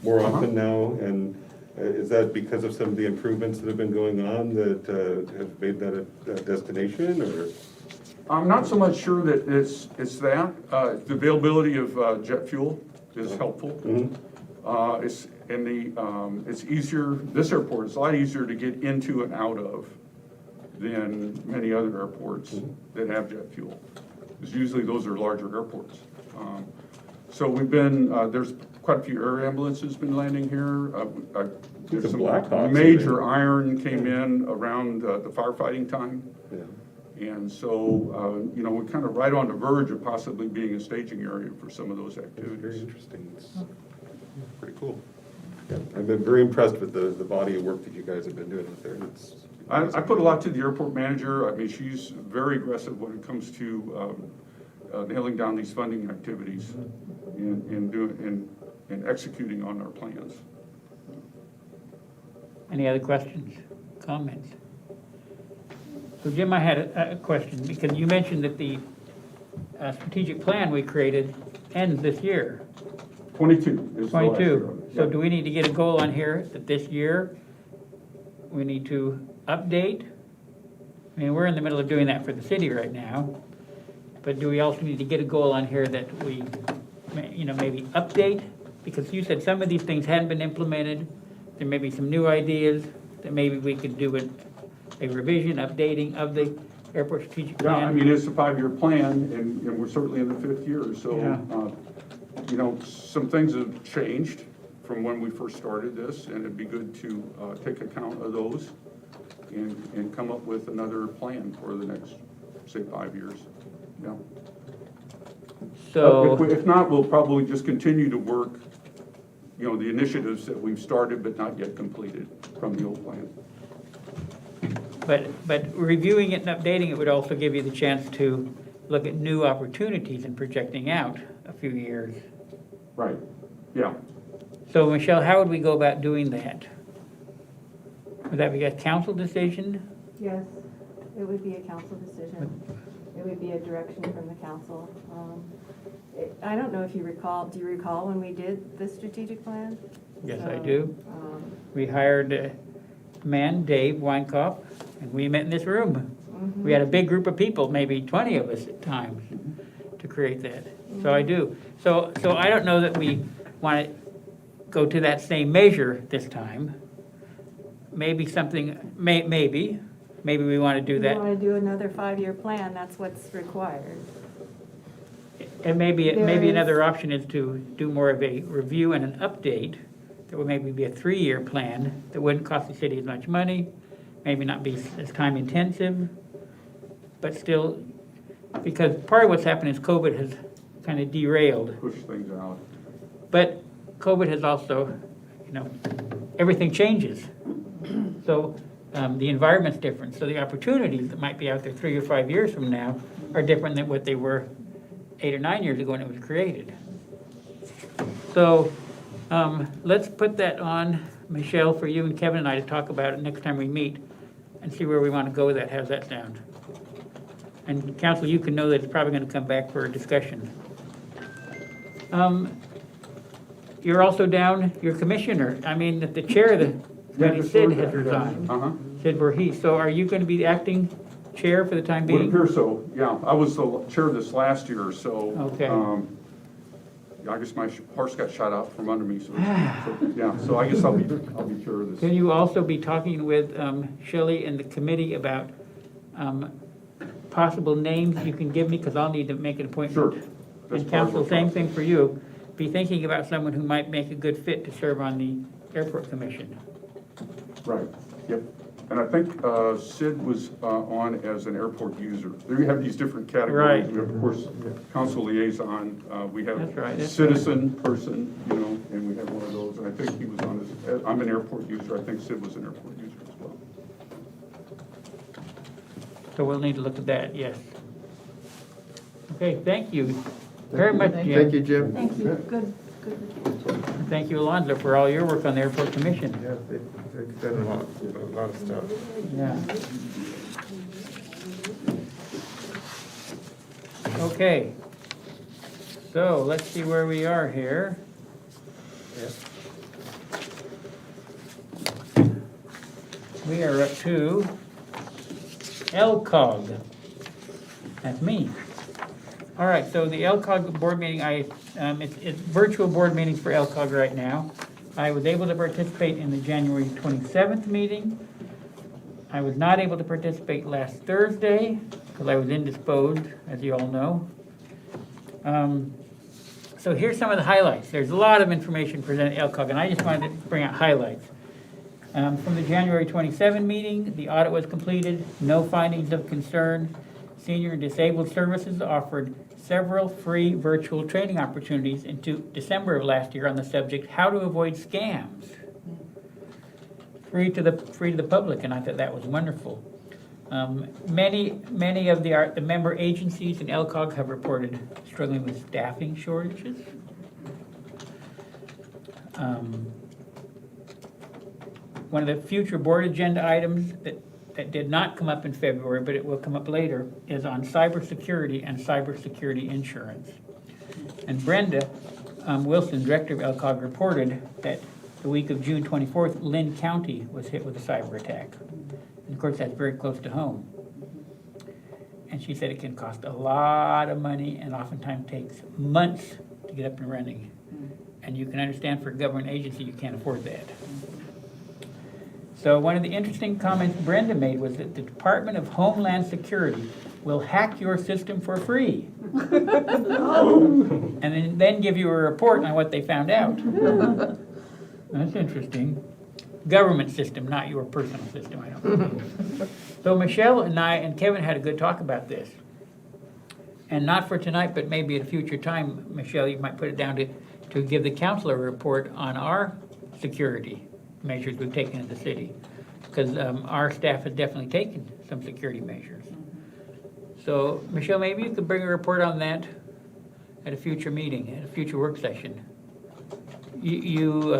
more often now. And is that because of some of the improvements that have been going on that have made that a destination, or? I'm not so much sure that it's that. The availability of jet fuel is helpful. It's easier, this airport is a lot easier to get into and out of than many other airports that have jet fuel. Because usually those are larger airports. So we've been, there's quite a few air ambulances been landing here. There's some Blackhawks, major iron came in around the firefighting time. Yeah. And so, we're kind of right on the verge of possibly being a staging area for some of those Very activities. interesting. It's pretty cool. Yeah, I've been very impressed with the body of work that you guys have been doing out there. I put a lot to the airport manager. I mean, she's very aggressive when it comes to nailing down these funding activities and executing on our plans. Any other questions, comments? So Jim, I had a question, because you mentioned that the strategic plan we created ends this year. 22 is the last year. 22. So do we need to get a goal on here that this year we need to update? I mean, we're in the middle of doing that for the city right now, but do we also need to get a goal on here that we, maybe update? Because you said some of these things hadn't been implemented. There may be some new ideas that maybe we could do a revision, updating of the airport strategic Yeah, plan. I mean, it's a 5-year plan, and we're certainly in the 5th year, so, some things have changed from when we first started this, and it'd be good to take account of those and come up with another plan for the next, say, 5 years. Yeah. So, If not, we'll probably just continue to work, the initiatives that we've started but not yet completed from the old plan. but reviewing it and updating it would also give you the chance to look at new opportunities and projecting out a few years. Right, yeah. So Michelle, how would we go about doing that? Would that be a council decision? Yes, it would be a council decision. It would be a direction from the council. I don't know if you recall, do you recall when we did the strategic plan? Yes, I So, do. We hired a man, Dave Weinkauf, and we met in this room. We had a big group of people, maybe 20 of us at times, to create that. So I do. So I don't know that we want to go to that same measure this time. Maybe something, maybe we want to do You that. want to do another 5-year plan, that's what's required. And maybe There is- another option is to do more of a review and an update. That would maybe be a 3-year plan that wouldn't cost the city as much money, maybe not be as time intensive, but still, because part of what's happened is COVID has kind of derailed. Push things out. But COVID has also, everything changes. So the environment's different. So the opportunities that might be out there 3 or 5 years from now are different than what they were 8 or 9 years ago when it was created. So let's put that on, Michelle, for you and Kevin and I to talk about it next time we meet and see where we want to go with that. How's that sound? And council, you can know that it's probably going to come back for a discussion. You're also down, your commissioner, the chair of the committee, Sid, has resigned. Sid Voorhees. So are you going to be the acting chair for the time Would being? appear so, yeah. I was the chair of this last year, so. Okay. I guess my horse got shot out from under me, so I guess I'll be chair of this. Can you also be talking with Shelley and the committee about possible names you can give me, because I'll need to make an appointment. Sure. That's And part of council, our same process. thing for you. Be thinking about someone who might make a good fit to serve on the airport commission. Right, yep. And I think Sid was on as an airport user. There you have these different categories. Right. We have, of course, council liaison, we have That's right, that's citizen person, and we have one of those. And I think he was on as, I'm an airport user. I think Sid was an airport user as well. So we'll need to look at that, yes. Okay, thank you very much, Jim. Thank you, Jim. Thank you, good report. thank you, Alonzo, for all your work on the airport commission. Yeah, they've done a lot of stuff. Yeah. Okay. So let's see where we are here. We are up to LCOG. That's me. All right, so the LCOG board meeting, it's virtual board meetings for LCOG right now. I was able to participate in the January 27th meeting. I was not able to participate last Thursday because I was indisposed, as you all know. So here's some of the highlights. There's a lot of information presented at LCOG, and I just wanted to bring out highlights. From the January 27 meeting, the audit was completed, no findings of concern. Senior and Disabled Services offered several free virtual training opportunities into December of last year on the subject, how to avoid scams. Free to the public, and I thought that was wonderful. Many of the member agencies in LCOG have reported struggling with staffing shortages. One of the future board agenda items that did not come up in February, but it will come up later, is on cybersecurity and cybersecurity insurance. And Brenda Wilson, director of LCOG, reported that the week of June 24th, Lynn County was hit with a cyber attack. And of course, that's very close to home. And she said it can cost a lot of money and oftentimes takes months to get up and running. And you can understand for a government agency, you can't afford that. So one of the interesting comments Brenda made was that the Department of Homeland Security will hack your system for free. And then give you a report on what they found out. That's interesting. Government system, not your personal system, I don't think. So Michelle and I and Kevin had a good talk about this. And not for tonight, but maybe at a future time, Michelle, you might put it down to give the council a report on our security measures we've taken in the city. Because our staff has definitely taken some security measures. So Michelle, maybe you could bring a report on that at a future meeting, at a future work session. You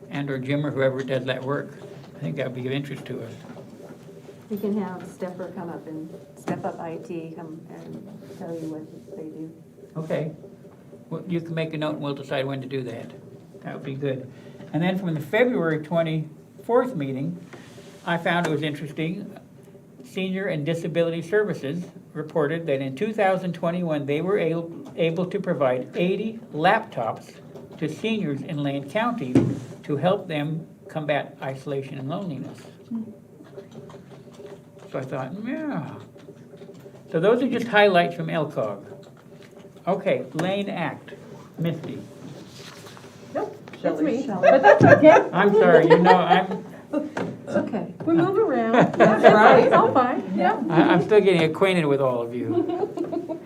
and or Jim or whoever does that work, I think that would be of interest to us. We can have Stepper come up and Step Up IT come and tell you what they do. Okay. Well, you can make a note and we'll decide when to do that. That would be good. And then from the February 24th meeting, I found it was interesting. Senior and Disability Services reported that in 2021, they were able to provide 80 laptops to seniors in Lane County to help them combat isolation and loneliness. So I thought, yeah. So those are just highlights from LCOG. Okay, Lane Act. Misty. Nope, that's me, but that's okay. I'm sorry, I'm It's okay. We move around. That's right. It's all fine, yeah. I'm still getting acquainted with all of you.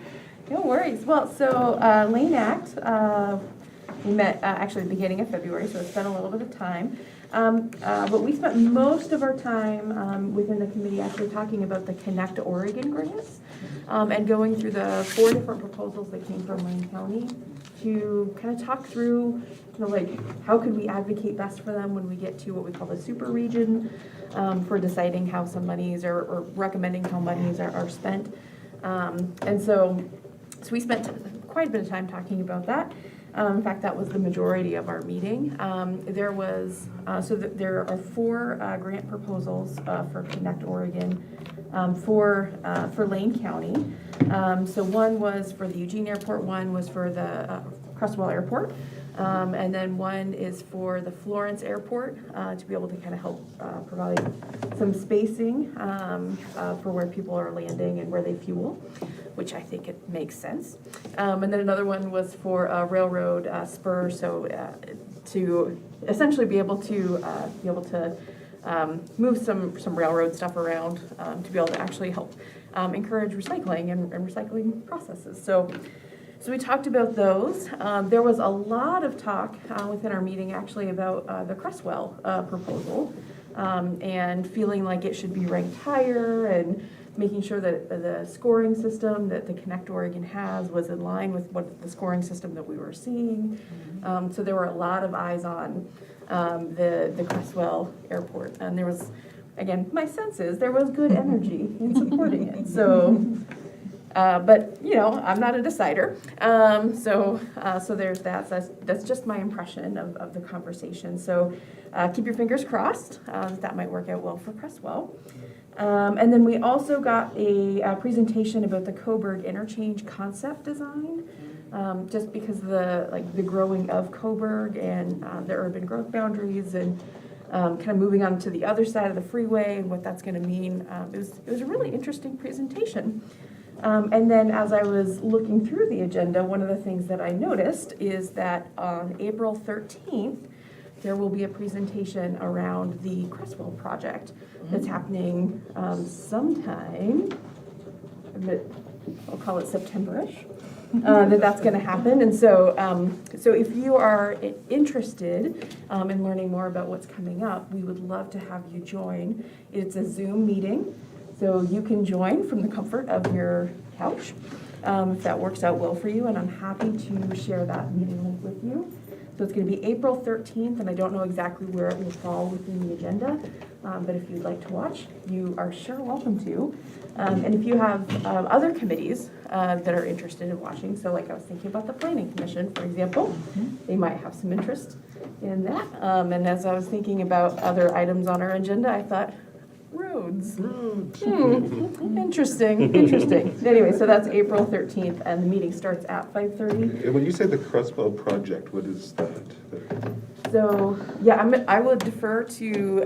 No worries. Well, so Lane Act, we met actually at the beginning of February, so it's been a little bit of time. But we spent most of our time within the committee actually talking about the Connect Oregon grants and going through the 4 different proposals that came from Lane County to kind of talk through, like how could we advocate best for them when we get to what we call the super region for deciding how some monies or recommending how monies are spent. And so we spent quite a bit of time talking about that. In fact, that was the majority of our meeting. There are 4 grant proposals for Connect Oregon for Lane County. So one was for the Eugene Airport, one was for the Crestwell Airport, and then one is for the Florence Airport to be able to kind of help provide some spacing for where people are landing and where they fuel, which I think it makes sense. And then another one was for a railroad spur, so to essentially be able to move some railroad stuff around to be able to actually help encourage recycling and recycling processes. So we talked about those. There was a lot of talk within our meeting actually about the Crestwell proposal and feeling like it should be ranked higher, and making sure that the scoring system that the Connect Oregon has was in line with what the scoring system that we were seeing. So there were a lot of eyes on the Crestwell Airport. And there was, again, my sense is there was good energy in supporting it. So, but, you know, I'm not a decider. So there's that. So that's just my impression of the conversation. So keep your fingers crossed. That might work out well for Crestwell. And then we also got a presentation about the Coburg interchange concept design, just because the growing of Coburg and the urban growth boundaries and kind of moving on to the other side of the freeway and what that's going to mean. It was a really interesting presentation. And then as I was looking through the agenda, one of the things that I noticed is that on April 13th, there will be a presentation around the Crestwell project that's happening sometime, I'll call it September-ish, that's going to happen. And so, so if you are interested in learning more about what's coming up, we would love to have you join. It's a Zoom meeting, so you can join from the comfort of your couch if that works out well for you, and I'm happy to share that meeting link with you. So it's going to be April 13th, and I don't know exactly where it will fall within the agenda, but if you'd like to watch, you are sure welcome to. And if you have other committees that are interested in watching, so like I was thinking about the Planning Commission, for example, they might have some interest in that. And as I was thinking about other items on our agenda, I thought, roads. Interesting. Anyway, so that's April 13th, and the meeting starts at 5:30. And when you say the Crestwell project, what is that? So, yeah, I will defer to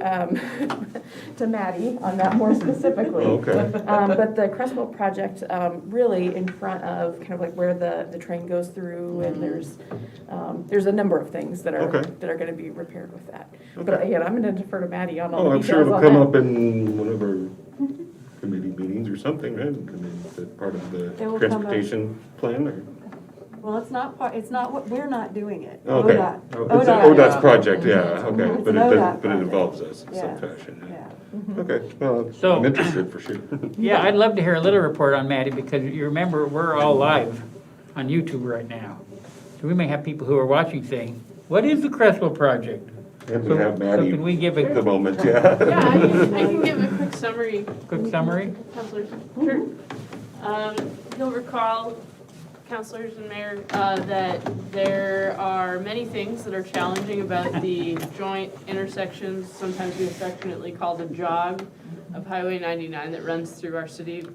to Maddie on that more specifically. Okay. But the Crestwell project, really in front of kind of like where the train goes through, and there's a number of things that are going to be repaired with that. But again, I'm going to defer to Maddie on all the I'm details sure it'll on come that. up in one of our committee meetings or something, right? I mean, is that part of the It will come up. transportation plan or? Well, it's not what, we're not doing it. Okay. ODOT. It's an ODOT's project, yeah, okay, It's but an ODOT but it involves project. us in Yeah. some fashion, yeah. Yeah. Okay, well, So- I'm interested for sure. Yeah, I'd love to hear a little report on Maddie, because you remember, we're all live on YouTube right now. So we may have people who are watching saying, what is the Crestwell project? And So we have Maddie can we give at the a moment, yeah. Yeah, I can give a quick summary. quick summary? Councilors, sure. You'll recall, councilors and mayor, that there are many things that are challenging about the joint intersections, sometimes we affectionately call the jog of Highway 99 that runs through our city,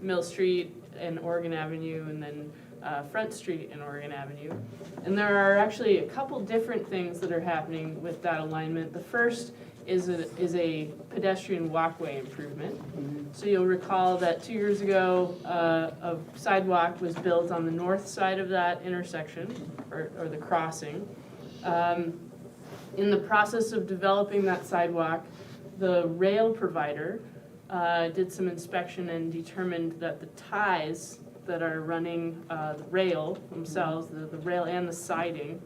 Mill Street and Oregon Avenue, and then Front Street and Oregon Avenue. And there are actually a couple different things that are happening with that alignment. The first is a pedestrian walkway improvement. So you'll recall that 2 years ago, a sidewalk was built on the north side of that intersection, or the crossing. In the process of developing that sidewalk, the rail provider did some inspection and determined that the ties that are running the rail themselves, the rail and the siding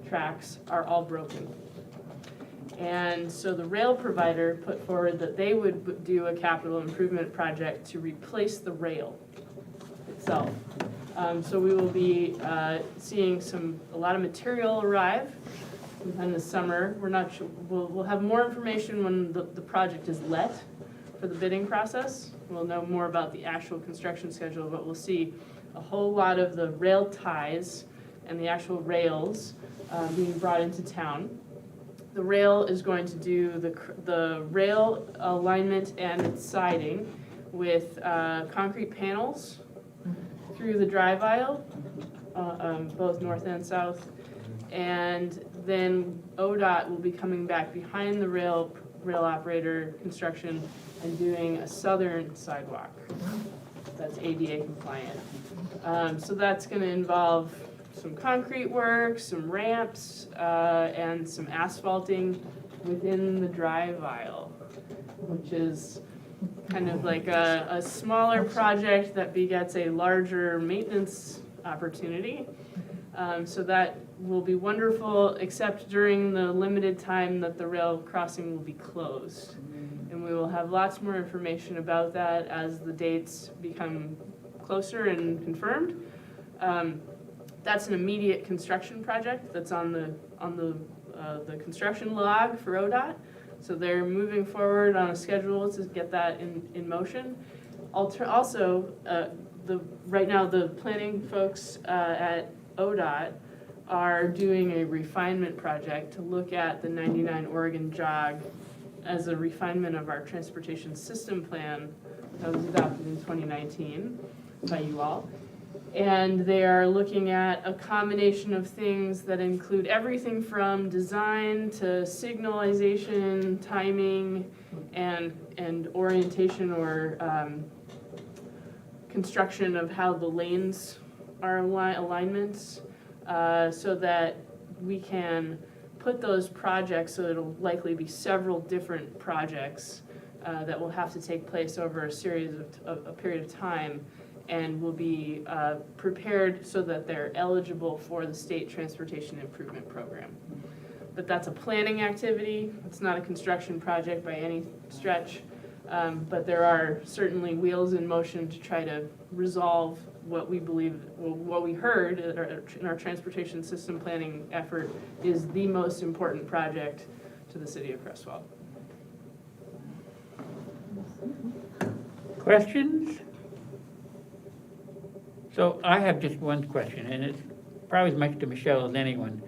tracks, are all broken. And so the rail provider put forward that they would do a capital improvement project to replace the rail itself. So we will be seeing a lot of material arrive sometime this summer. We're not sure, we'll have more information when the project is let for the bidding process. We'll know more about the actual construction schedule, but we'll see a whole lot of the rail ties and the actual rails being brought into town. The rail is going to do the rail alignment and its siding with concrete panels through the drive aisle, both north and south. And then ODOT will be coming back behind the rail operator construction and doing a southern sidewalk that's ADA compliant. So that's going to involve some concrete work, some ramps, and some asphalting within the drive aisle, which is kind of like a smaller project that begets a larger maintenance opportunity. So that will be wonderful, except during the limited time that the rail crossing will be closed. And we will have lots more information about that as the dates become closer and confirmed. That's an immediate construction project that's on the construction log for ODOT. So they're moving forward on a schedule to get that in motion. Also, right now the planning folks at ODOT are doing a refinement project to look at the 99 Oregon jog as a refinement of our transportation system plan that was adopted in 2019 by you all. And they are looking at a combination of things that include everything from design to signalization, timing, and orientation or construction of how the lanes are alignments, so that we can put those projects, so it'll likely be several different projects that will have to take place over a period of time, and will be prepared so that they're eligible for the state transportation improvement program. But that's a planning activity. It's not a construction project by any stretch, but there are certainly wheels in motion to try to resolve what we believe, what we heard in our transportation system planning effort is the most important project to the city of Crestwell. Questions? So I have just one question, and it's probably as much to Michelle as anyone.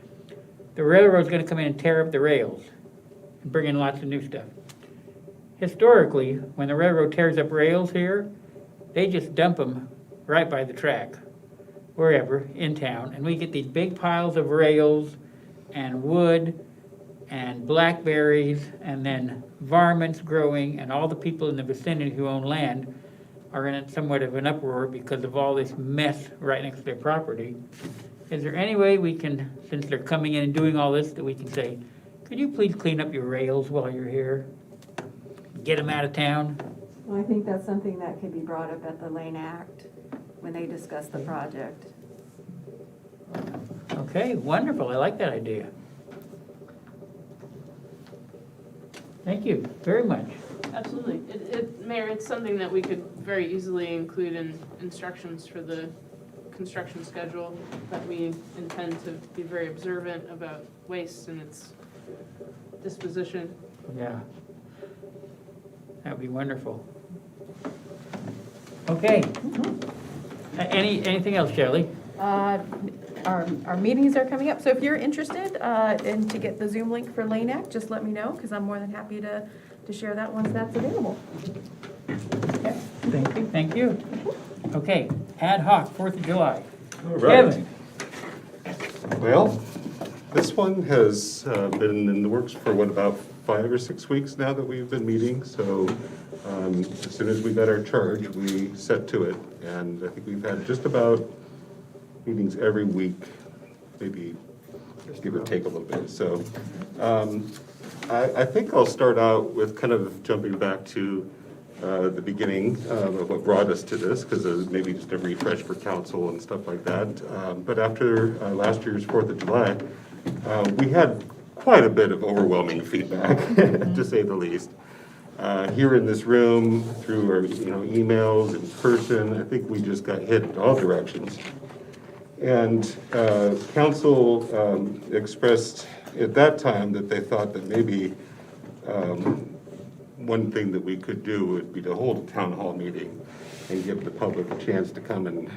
The railroad's gonna come in and tear up the rails and bring in lots of new stuff. Historically, when the railroad tears up rails here, they just dump them right by the track, wherever in town, and we get these big piles of rails and wood and blackberries and then varmints growing, and all the people in the vicinity who own land are in somewhat of an uproar because of all this mess right next to their property. Is there any way we can, since they're coming in and doing all this, that we can say, could you please clean up your rails while you're here? Get them out of town? Well, I think that's something that could be brought up at the Lane Act when they discuss the project. Okay, wonderful, I like that idea. Thank you very much. Absolutely. Mayor, it's something that we could very easily include in instructions for the construction schedule, that we intend to be very observant about waste and its disposition. Yeah. That'd be wonderful. Okay. Anything else, Shelley? Our meetings are coming up, so if you're interested and to get the Zoom link for Lane Act, just let me know, because I'm more than happy to share that once that's available. Yeah. Thank you. Okay, ad hoc, 4th of July. All right. Kevin. Well, this one has been in the works for about 5 or 6 weeks now that we've been meeting. So as soon as we got our charge, we set to it. And I think we've had just about meetings every week, maybe give or take a little bit. So I think I'll start out with kind of jumping back to the beginning of what brought us to this, because maybe just a refresh for council and stuff like that. But after last year's 4th of July, we had quite a bit of overwhelming feedback, to say the least. Here in this room, through our emails, in person, I think we just got hit in all directions. And council expressed at that time that they thought that maybe one thing that we could do would be to hold a town hall meeting and give the public a chance to come and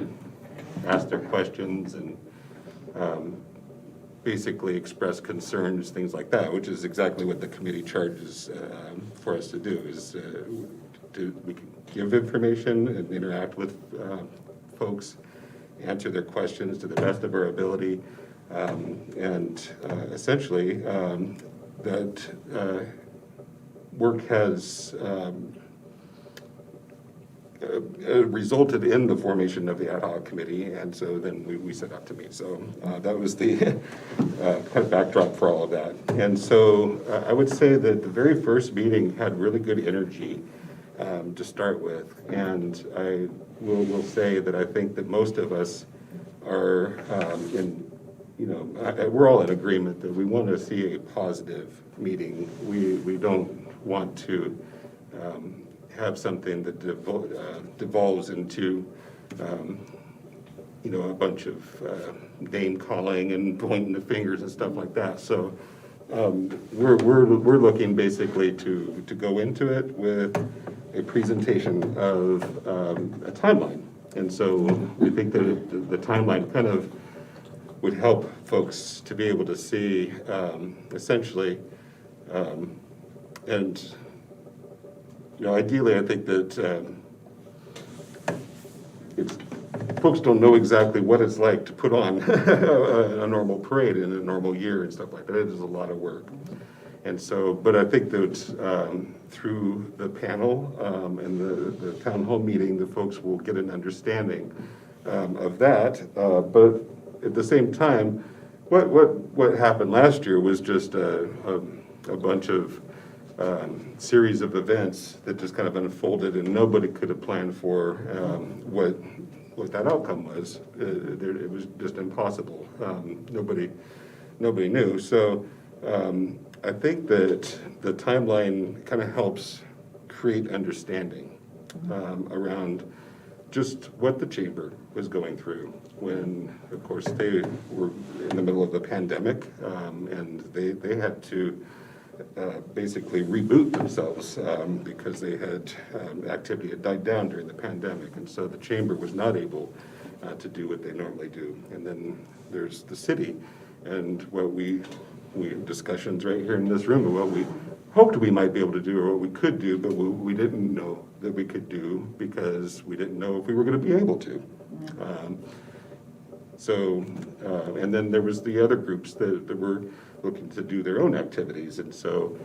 ask their questions and basically express concerns, things like that, which is exactly what the committee charges for us to do, is we can give information and interact with folks, answer their questions to the best of our ability, and essentially that work has resulted in the formation of the ad hoc committee, and so then we set out to meet. So that was the kind of backdrop for all of that. And so I would say that the very first meeting had really good energy to start with, and I will say that I think that most of us are we're all in agreement that we want to see a positive meeting. We don't want to have something that devolves into, a bunch of name calling and pointing the fingers and stuff like that. So we're looking basically to go into it with a presentation of a timeline. And so we think that the timeline kind of would help folks to be able to see essentially, and ideally I think that folks don't know exactly what it's like to put on a normal parade in a normal year and stuff like that. It is a lot of work. And so, but I think that through the panel and the town hall meeting, the folks will get an understanding of that. But at the same time, what happened last year was just a bunch of series of events that just kind of unfolded, and nobody could have planned for what that outcome was. It was just impossible. Nobody knew. So I think that the timeline kind of helps create understanding around just what the chamber was going through when, of course, they were in the middle of the pandemic, and they had to basically reboot themselves because they had activity had died down during the pandemic, and so the chamber was not able to do what they normally do. And then there's the city, and what we had discussions right here in this room of what we hoped we might be able to do or what we could do, but we didn't know that we could do because we didn't know if we were going to be able to. And then there was the other groups that were looking to do their own activities. And so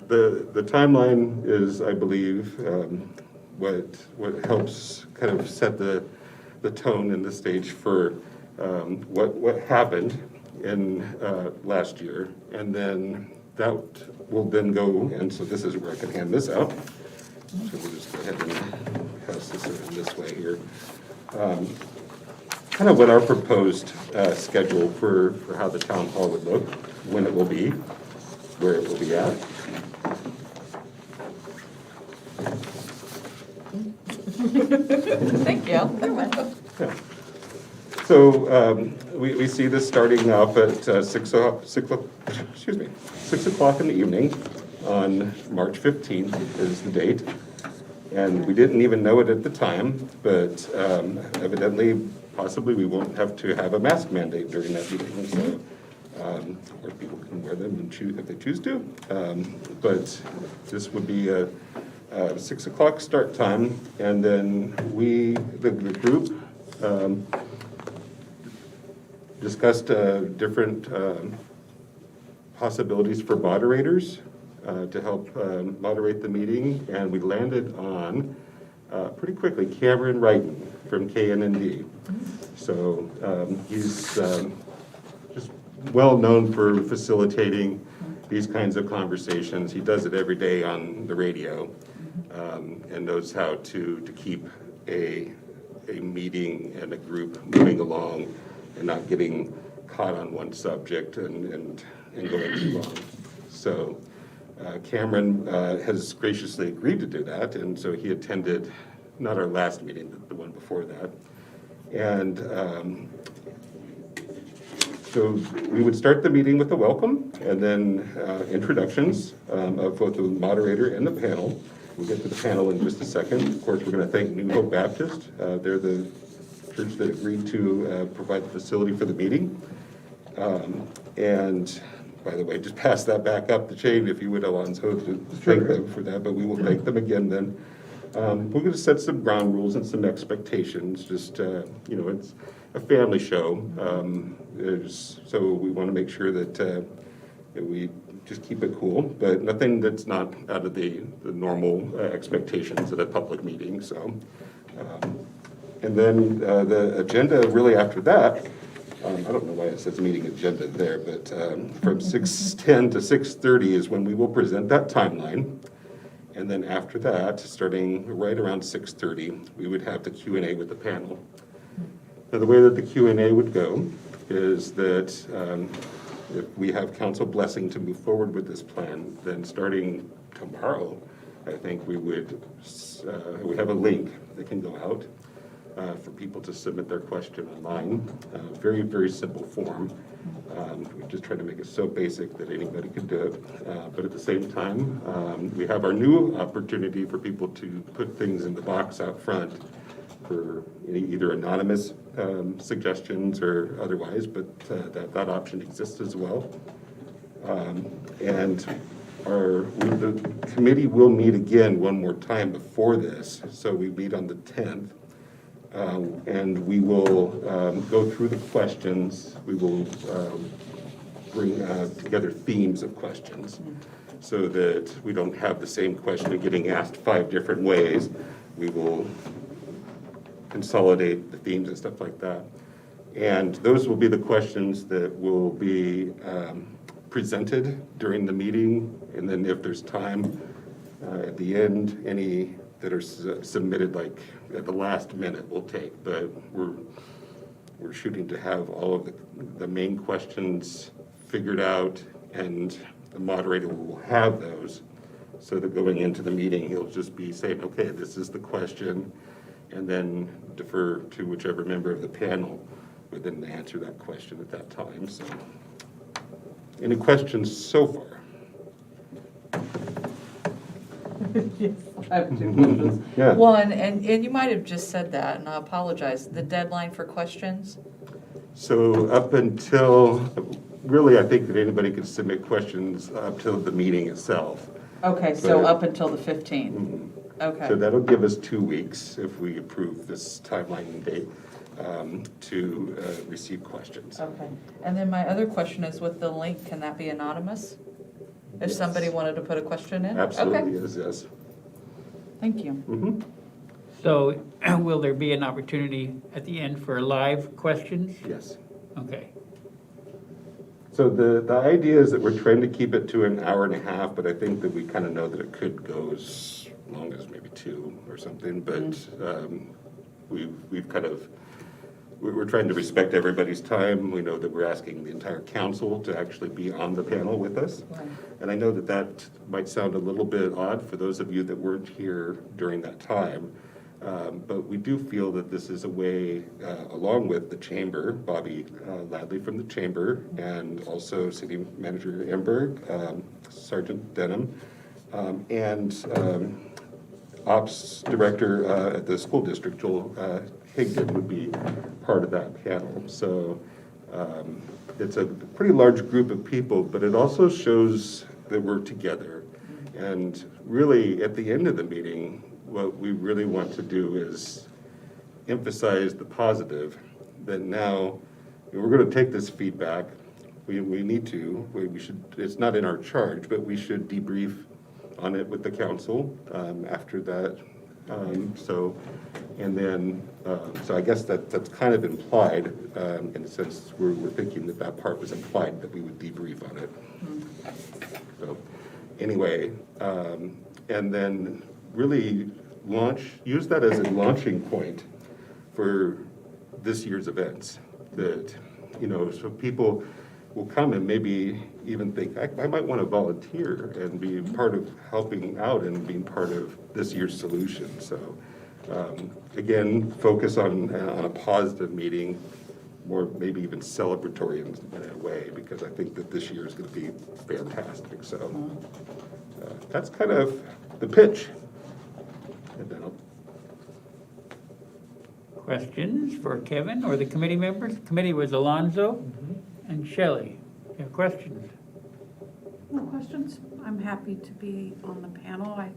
the timeline is, I believe, what helps kind of set the tone and the stage for what happened in last year. And then that will then go, and so this is where I can hand this out. So we'll just go ahead and pass this around this way here. Kind of what our proposed schedule for how the town hall would look, when it will be, where it will be at. Thank you. Yeah. So we see this starting off at 6 o'clock in the evening on March 15th is the date. And we didn't even know it at the time, but evidently, possibly we won't have to have a mask mandate during that meeting. So, or people can wear them and choose if they choose to. But this would be a 6 o'clock start time, and then the group discussed different possibilities for moderators to help moderate the meeting, and we landed on pretty quickly Cameron Wrighton from KNND. So he's just well known for facilitating these kinds of conversations. He does it every day on the radio, and knows how to keep a meeting and a group moving along and not getting caught on one subject and going too long. So Cameron has graciously agreed to do that, and so he attended not our last meeting, but the one before that. And so we would start the meeting with a welcome and then introductions of both the moderator and the panel. We'll get to the panel in just a second. Of course, we're going to thank New Hope Baptist. They're the church that agreed to provide the facility for the meeting. And by the way, just pass that back up the chain if you would, Alonzo, to thank them for that, but we will thank them again then. We're going to set some ground rules and some expectations. Just, it's a family show. So we want to make sure that we just keep it cool, but nothing that's not out of the normal expectations at a public meeting. So, and then the agenda really after that, I don't know why it says meeting agenda there, but from 6:10 to 6:30 is when we will present that timeline. And then after that, starting right around 6:30, we would have the Q&A with the panel. Now, the way that the Q&A would go is that if we have council blessing to move forward with this plan, then starting tomorrow, I think we have a link that can go out for people to submit their question online. Very, very simple form. We're just trying to make it so basic that anybody can do it. But at the same time, we have our new opportunity for people to put things in the box out front for either anonymous suggestions or otherwise, but that option exists as well. And the committee will meet again one more time before this, so we meet on the 10th. And we will go through the questions. We will bring together themes of questions so that we don't have the same question getting asked 5 different ways. We will consolidate the themes and stuff like that. And those will be the questions that will be presented during the meeting. And then if there's time at the end, any that are submitted like at the last minute we'll take. But we're shooting to have all of the main questions figured out, and the moderator will have those so that going into the meeting he'll just be saying, okay, this is the question, and then defer to whichever member of the panel would then answer that question at that time. So, any questions so far? Yes, I have 2 questions. Yeah. One, and you might have just said that, and I apologize, the deadline for questions? So up until, really, I think that anybody can submit questions up till the meeting itself. Okay, so But- up until the 15th? Okay. So that'll give us 2 weeks if we approve this timeline and date to receive questions. Okay, and then my other question is with the link, can that be anonymous? If Yes. somebody wanted to put a question in? Absolutely, Okay, yes. thank you. Mhm. So will there be an opportunity at the end for live questions? Yes. Okay. So the idea is that we're trying to keep it to an hour and a half, but I think that we kind of know that it could go as long as maybe 2 or something. But we've kind of, we're trying to respect everybody's time. We know that we're asking the entire council to actually be on the panel with us. Right. And I know that that might sound a little bit odd for those of you that weren't here during that time. But we do feel that this is a way, along with the chamber, Bobby Ladley from the chamber, and also City Manager Emberg, Sergeant Denham, and Ops Director at the school district, Joel Higdon, would be part of that panel. So it's a pretty large group of people, but it also shows that we're together. And really, at the end of the meeting, what we really want to do is emphasize the positive, that now we're going to take this feedback. We need to, we should, it's not in our charge, but we should debrief on it with the council after that. So I guess that's kind of implied, in a sense, we're thinking that part was implied, that we would debrief on it. So anyway, and then really use that as a launching point for this year's events. That, so people will come and maybe even think, I might want to volunteer and be part of helping out and being part of this year's solution. So again, focus on a positive meeting, more maybe even celebratory in a way, because I think that this year is going to be fantastic. So that's kind of the pitch. And then Questions for Kevin or the committee members? Committee was Alonzo and Shelley. You have questions? No questions. I'm happy to be on the panel. I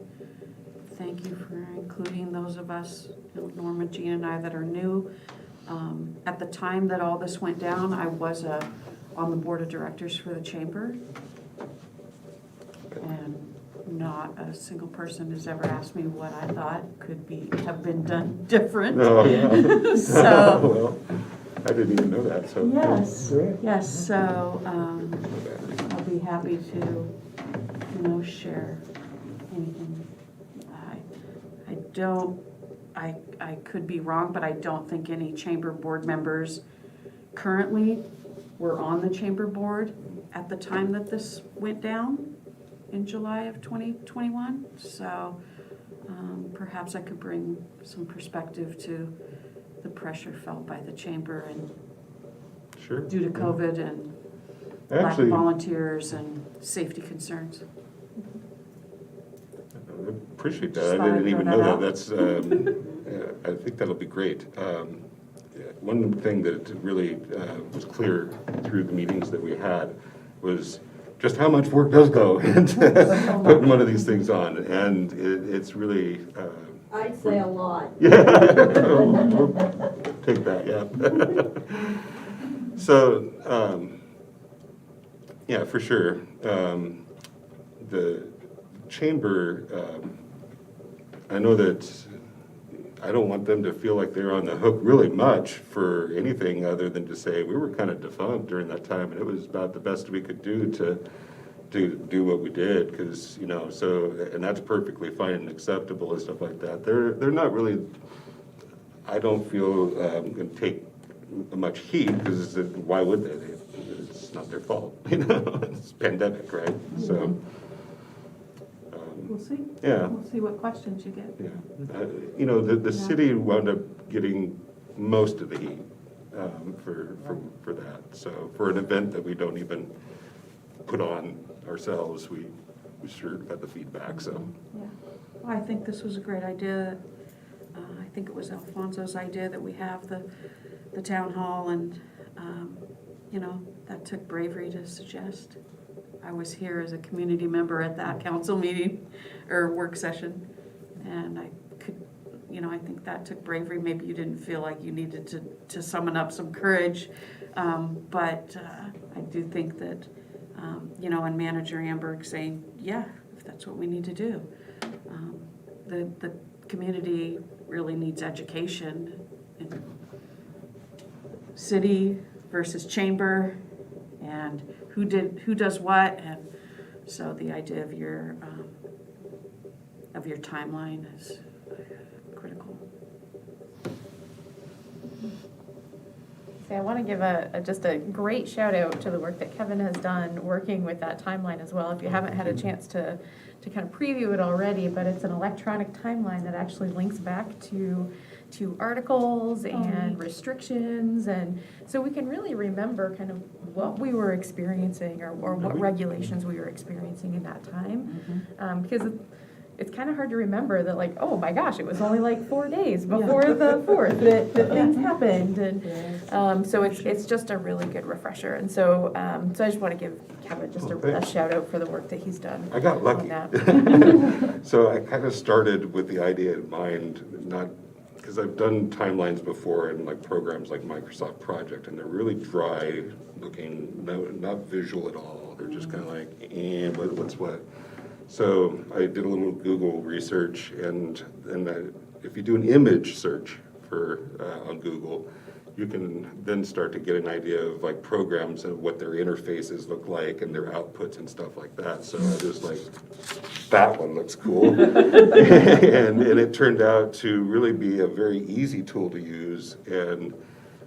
thank you for including those of us, Norma, Jean, and I that are new. At the time that all this went down, I was on the board of directors for the chamber. And not a single person has ever asked me what I thought could have been done different. No. So, well, I didn't even know that. So yes. So I'll be happy to, share anything. I could be wrong, but I don't think any chamber board members currently were on the chamber board at the time that this went down. in July of 2021. So perhaps I could bring some perspective to the pressure felt by the chamber and Sure. due to COVID and lack of Actually, volunteers and safety concerns. I appreciate Just that. thought I I'd didn't even throw know that that. That's, I think that'll be great. One thing that really was clear through the meetings that we had was just how much work does go into putting one of these things on. And it's really... I'd say a lot. Yeah. We'll take that, yeah. So, yeah, for sure. The chamber, I know that I don't want them to feel like they're on the hook really much for anything other than to say we were kind of defunct during that time, and it was about the best we could do to do what we did, because, you know, so, and that's perfectly fine and acceptable and stuff like that. They're not really, I don't feel gonna take much heat, because why would they? It's not their fault, you know, it's pandemic, right? So, We'll see. yeah. We'll see what questions you get. Yeah, you know, the city wound up getting most of the heat for that. So for an event that we don't even put on ourselves, we sure got the feedback, so. Yeah, well, I think this was a great idea. I think it was Alfonso's idea that we have the town hall, and, you know, that took bravery to suggest. I was here as a community member at that council meeting or work session, and I could, you know, I think that took bravery. Maybe you didn't feel like you needed to summon up some courage, but I do think that, you know, and Manager Amberg saying, yeah, if that's what we need to do. The community really needs education in city versus chamber, and who does what, and so the idea of your timeline is critical. Okay, I want to give just a great shout out to the work that Kevin has done working with that timeline as well. If you haven't had a chance to kind of preview it already, but it's an electronic timeline that actually links back to articles and restrictions, and so we can really remember kind of what we were experiencing or what regulations we were experiencing in that time, because it's kind of hard to remember that, like, oh my gosh, it was only like 4 days before the 4th that things happened, and so it's just a really good refresher, and so so I just want to give Kevin just a shout out for the work that he's done. I got lucky. on that. So I kind of started with the idea in mind, not, because I've done timelines before in like programs like Microsoft Project, and they're really dry looking, not visual at all. They're just kind of like, what's what? So I did a little Google research, and if you do an image search on Google, you can then start to get an idea of like programs and what their interfaces look like and their outputs and stuff like that. So I was like, that one looks cool. and it turned out to really be a very easy tool to use, and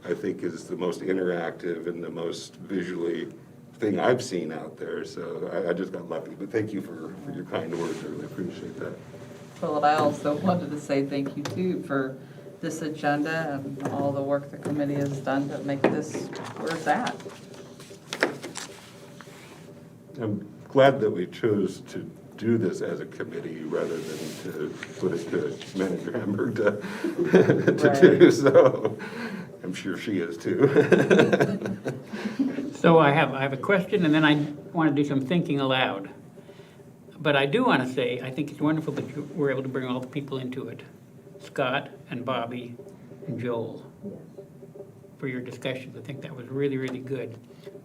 I think is the most interactive and the most visually thing I've seen out there. So I just got lucky. But thank you for your kind words. I really appreciate that. Well, and I also wanted to say thank you too for this agenda and all the work the committee has done to make this where it's at. I'm glad that we chose to do this as a committee rather than to put it to Manager Hamburg to do, so I'm sure she is too. So I have a question, and then I want to do some thinking aloud. But I do want to say, I think it's wonderful that you were able to bring all the people into it. Scott and Bobby and Joel, for your discussions. I think that was really, really good.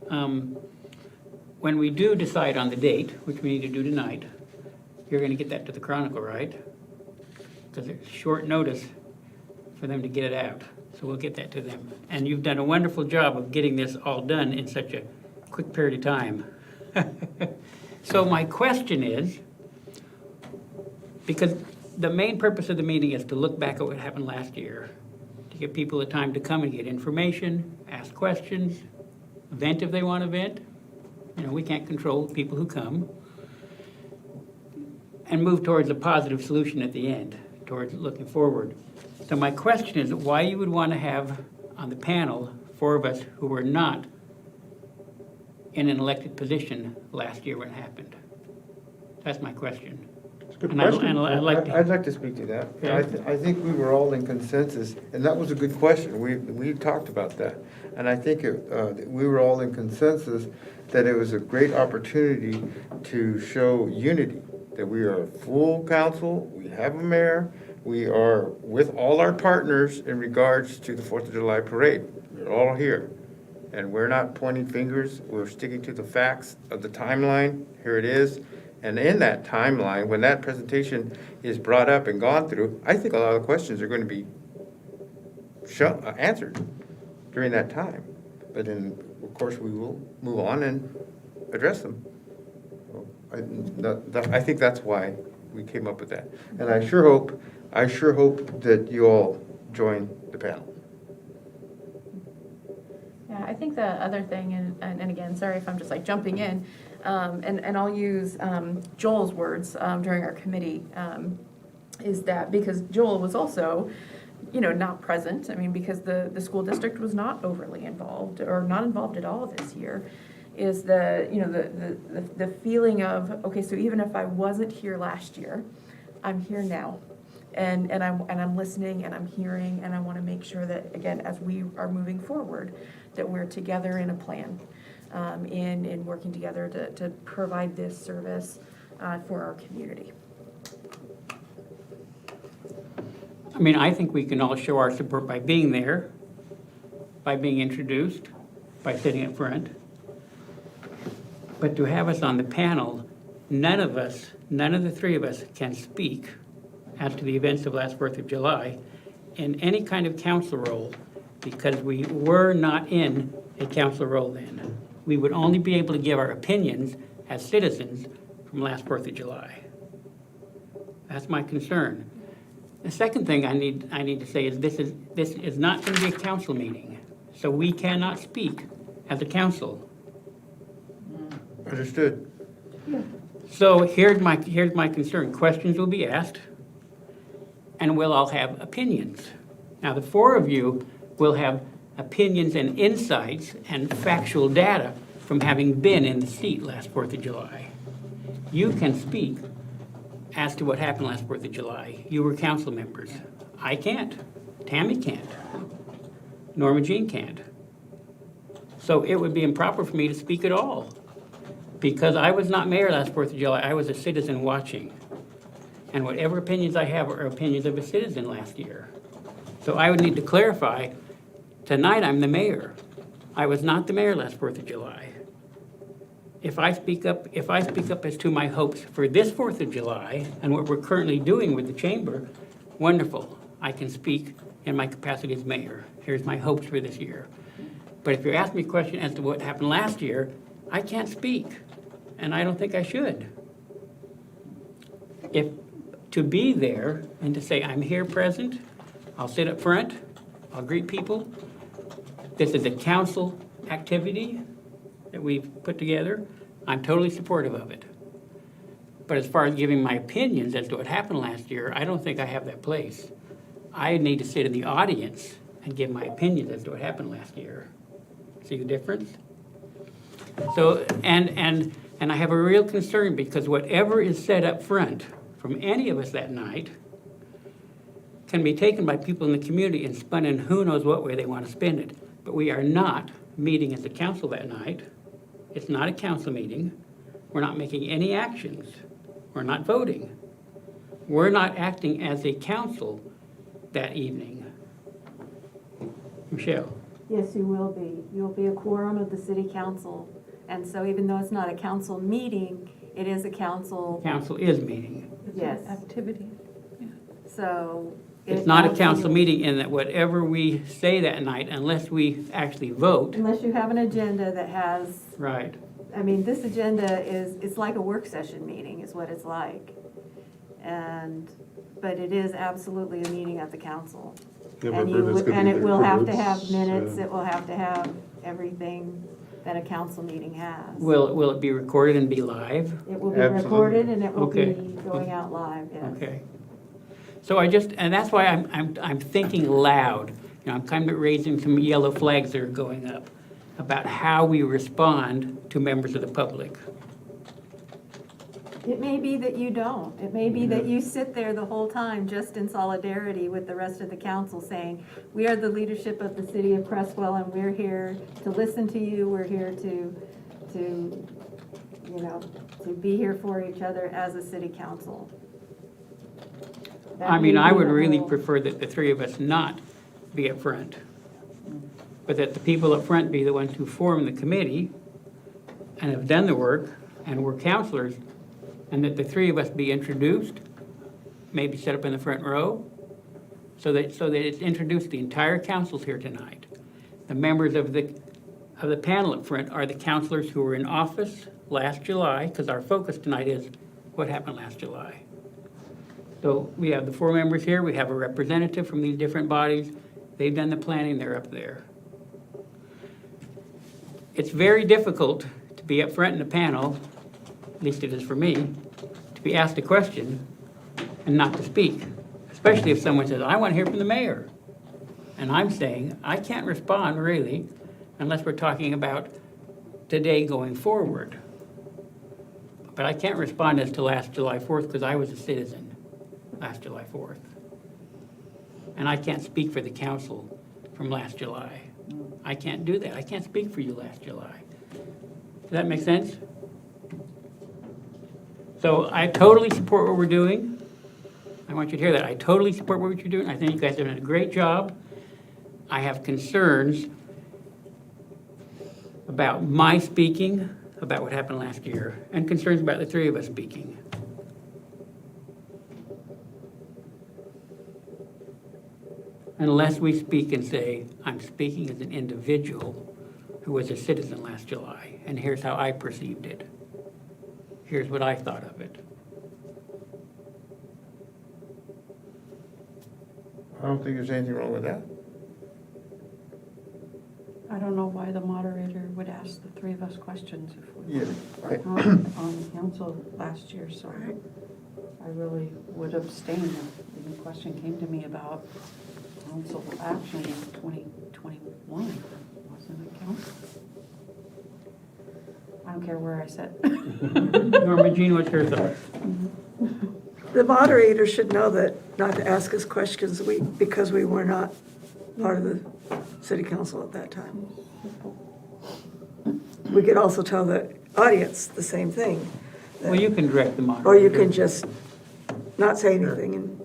When we do decide on the date, which we need to do tonight, you're going to get that to the Chronicle, right? Because it's short notice for them to get it out. So we'll get that to them. And you've done a wonderful job of getting this all done in such a quick period of time. So my question is, because the main purpose of the meeting is to look back at what happened last year, to give people the time to come and get information, ask questions, vent if they want to vent. You know, we can't control people who come. and move towards a positive solution at the end, towards looking forward. So my question is why you would want to have on the panel 4 of us who were not in an elected position last year when it happened? That's my question. It's a good And question. I'd like to, I'd like to speak to that. Okay. I think we were all in consensus, and that was a good question. We talked about that. And I think we were all in consensus that it was a great opportunity to show unity, that we are a full council, we have a mayor, we are with all our partners in regards to the 4th of July parade. We're all here. And we're not pointing fingers, we're sticking to the facts of the timeline. Here it is. And in that timeline, when that presentation is brought up and gone through, I think a lot of the questions are going to be answered during that time. But then, of course, we will move on and address them. So I think that's why we came up with that. And I sure hope that you all join the panel. Yeah, I think the other thing, and again, sorry if I'm just like jumping in, and I'll use Joel's words during our committee, is that because Joel was also, not present, I mean, because the school district was not overly involved, or not involved at all this year, is the feeling of, okay, so even if I wasn't here last year, I'm here now. And I'm listening and I'm hearing, and I want to make sure that, again, as we are moving forward, that we're together in a plan, in working together to provide this service for our community. I mean, I think we can all show our support by being there, by being introduced, by sitting up front. But to have us on the panel, none of the 3 of us can speak as to the events of last 4th of July in any kind of council role, because we were not in a council role then. We would only be able to give our opinions as citizens from last 4th of July. That's my concern. The second thing I need to say is this is not going to be a council meeting, so we cannot speak as a council. Understood. So here's my concern. Questions will be asked, and we'll all have opinions. Now, the 4 of you will have opinions and insights and factual data from having been in the seat last 4th of July. You can speak as to what happened last 4th of July. You were council members. I can't. Tammy can't. Norma Jean can't. So it would be improper for me to speak at all, because I was not mayor last 4th of July. I was a citizen watching. And whatever opinions I have are opinions of a citizen last year. So I would need to clarify, tonight I'm the mayor. I was not the mayor last 4th of July. If I speak up as to my hopes for this 4th of July and what we're currently doing with the chamber, wonderful. I can speak in my capacity as mayor. Here's my hopes for this year. But if you ask me a question as to what happened last year, I can't speak, and I don't think I should. If to be there and to say, I'm here present, I'll sit up front, I'll greet people. This is a council activity that we've put together. I'm totally supportive of it. But as far as giving my opinions as to what happened last year, I don't think I have that place. I need to sit in the audience and give my opinions as to what happened last year. See the difference? So, and I have a real concern, because whatever is said up front from any of us that night can be taken by people in the community and spun in who knows what way they want to spend it. But we are not meeting as a council that night. It's not a council meeting. We're not making any actions. We're not voting. We're not acting as a council that evening. Michelle? Yes, you will be. You'll be a quorum of the city council. And so even though it's not a council meeting, it is a council. Council is meeting. Yes. Activity. So. It's not a council meeting in that whatever we say that night, unless we actually vote. Unless you have an agenda that has. Right. I mean, this agenda it's like a work session meeting is what it's like. But it is absolutely a meeting of the council. Yeah, And but it's gonna and be it will have to minutes, have minutes, it will have to have everything. that a council meeting has. Will it be recorded and be live? It will be Absolutely. recorded and it will Okay. be going out live, yes. Okay. So and that's why I'm thinking loud. You know, I'm kind of raising some yellow flags that are going up about how we respond to members of the public. It may be that you don't. It may be that you sit there the whole time just in solidarity with the rest of the council saying, we are the leadership of the city of Crestwell and we're here to listen to you. We're here to be here for each other as a city council. That I mean, may I be would the really whole- prefer that the three of us not be up front, but that the people up front be the ones who form the committee and have done the work and were counselors, and that the three of us be introduced, maybe set up in the front row, so that it's introduced. The entire council's here tonight. The members of the panel up front are the counselors who were in office last July, because our focus tonight is what happened last July. So we have the four members here, we have a representative from these different bodies, they've done the planning, they're up there. It's very difficult to be up front in the panel, at least it is for me, to be asked a question and not to speak, especially if someone says, I want to hear from the mayor. And I'm saying, I can't respond really unless we're talking about today going forward. But I can't respond as to last July 4th because I was a citizen last July 4th. And I can't speak for the council from last July. I can't do that. I can't speak for you last July. Does that make sense? So I totally support what we're doing. I want you to hear that. I totally support what you're doing. I think you guys are doing a great job. I have concerns about my speaking, about what happened last year, and concerns about the three of us speaking. Unless we speak and say, I'm speaking as an individual who was a citizen last July, and here's how I perceived it. Here's what I thought of it. I don't think there's anything wrong with that. I don't know why the moderator would ask the three of us questions if we Yeah, were on the council last year, so I really would abstain if the question came to me about council action in 2021. Wasn't it council? I don't care where I sit. Norma Jean, what's your thoughts? The moderator should know that not to ask us questions because we were not part of the city council at that time. We could also tell the audience the same thing. Well, you can direct the moderator. Or you can just not say anything and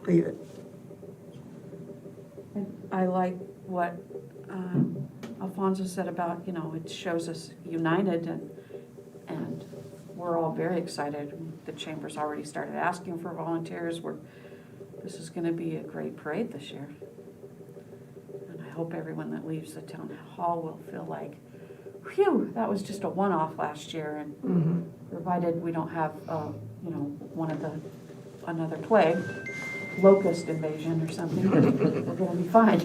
leave it. I like what Alfonso said about, it shows us united and we're all very excited. The chamber's already started asking for volunteers. This is going to be a great parade this year. And I hope everyone that leaves the town hall will feel like, whew, that was just a one-off last year. And provided we don't have, another plague, locust invasion or something, we're going to be fine.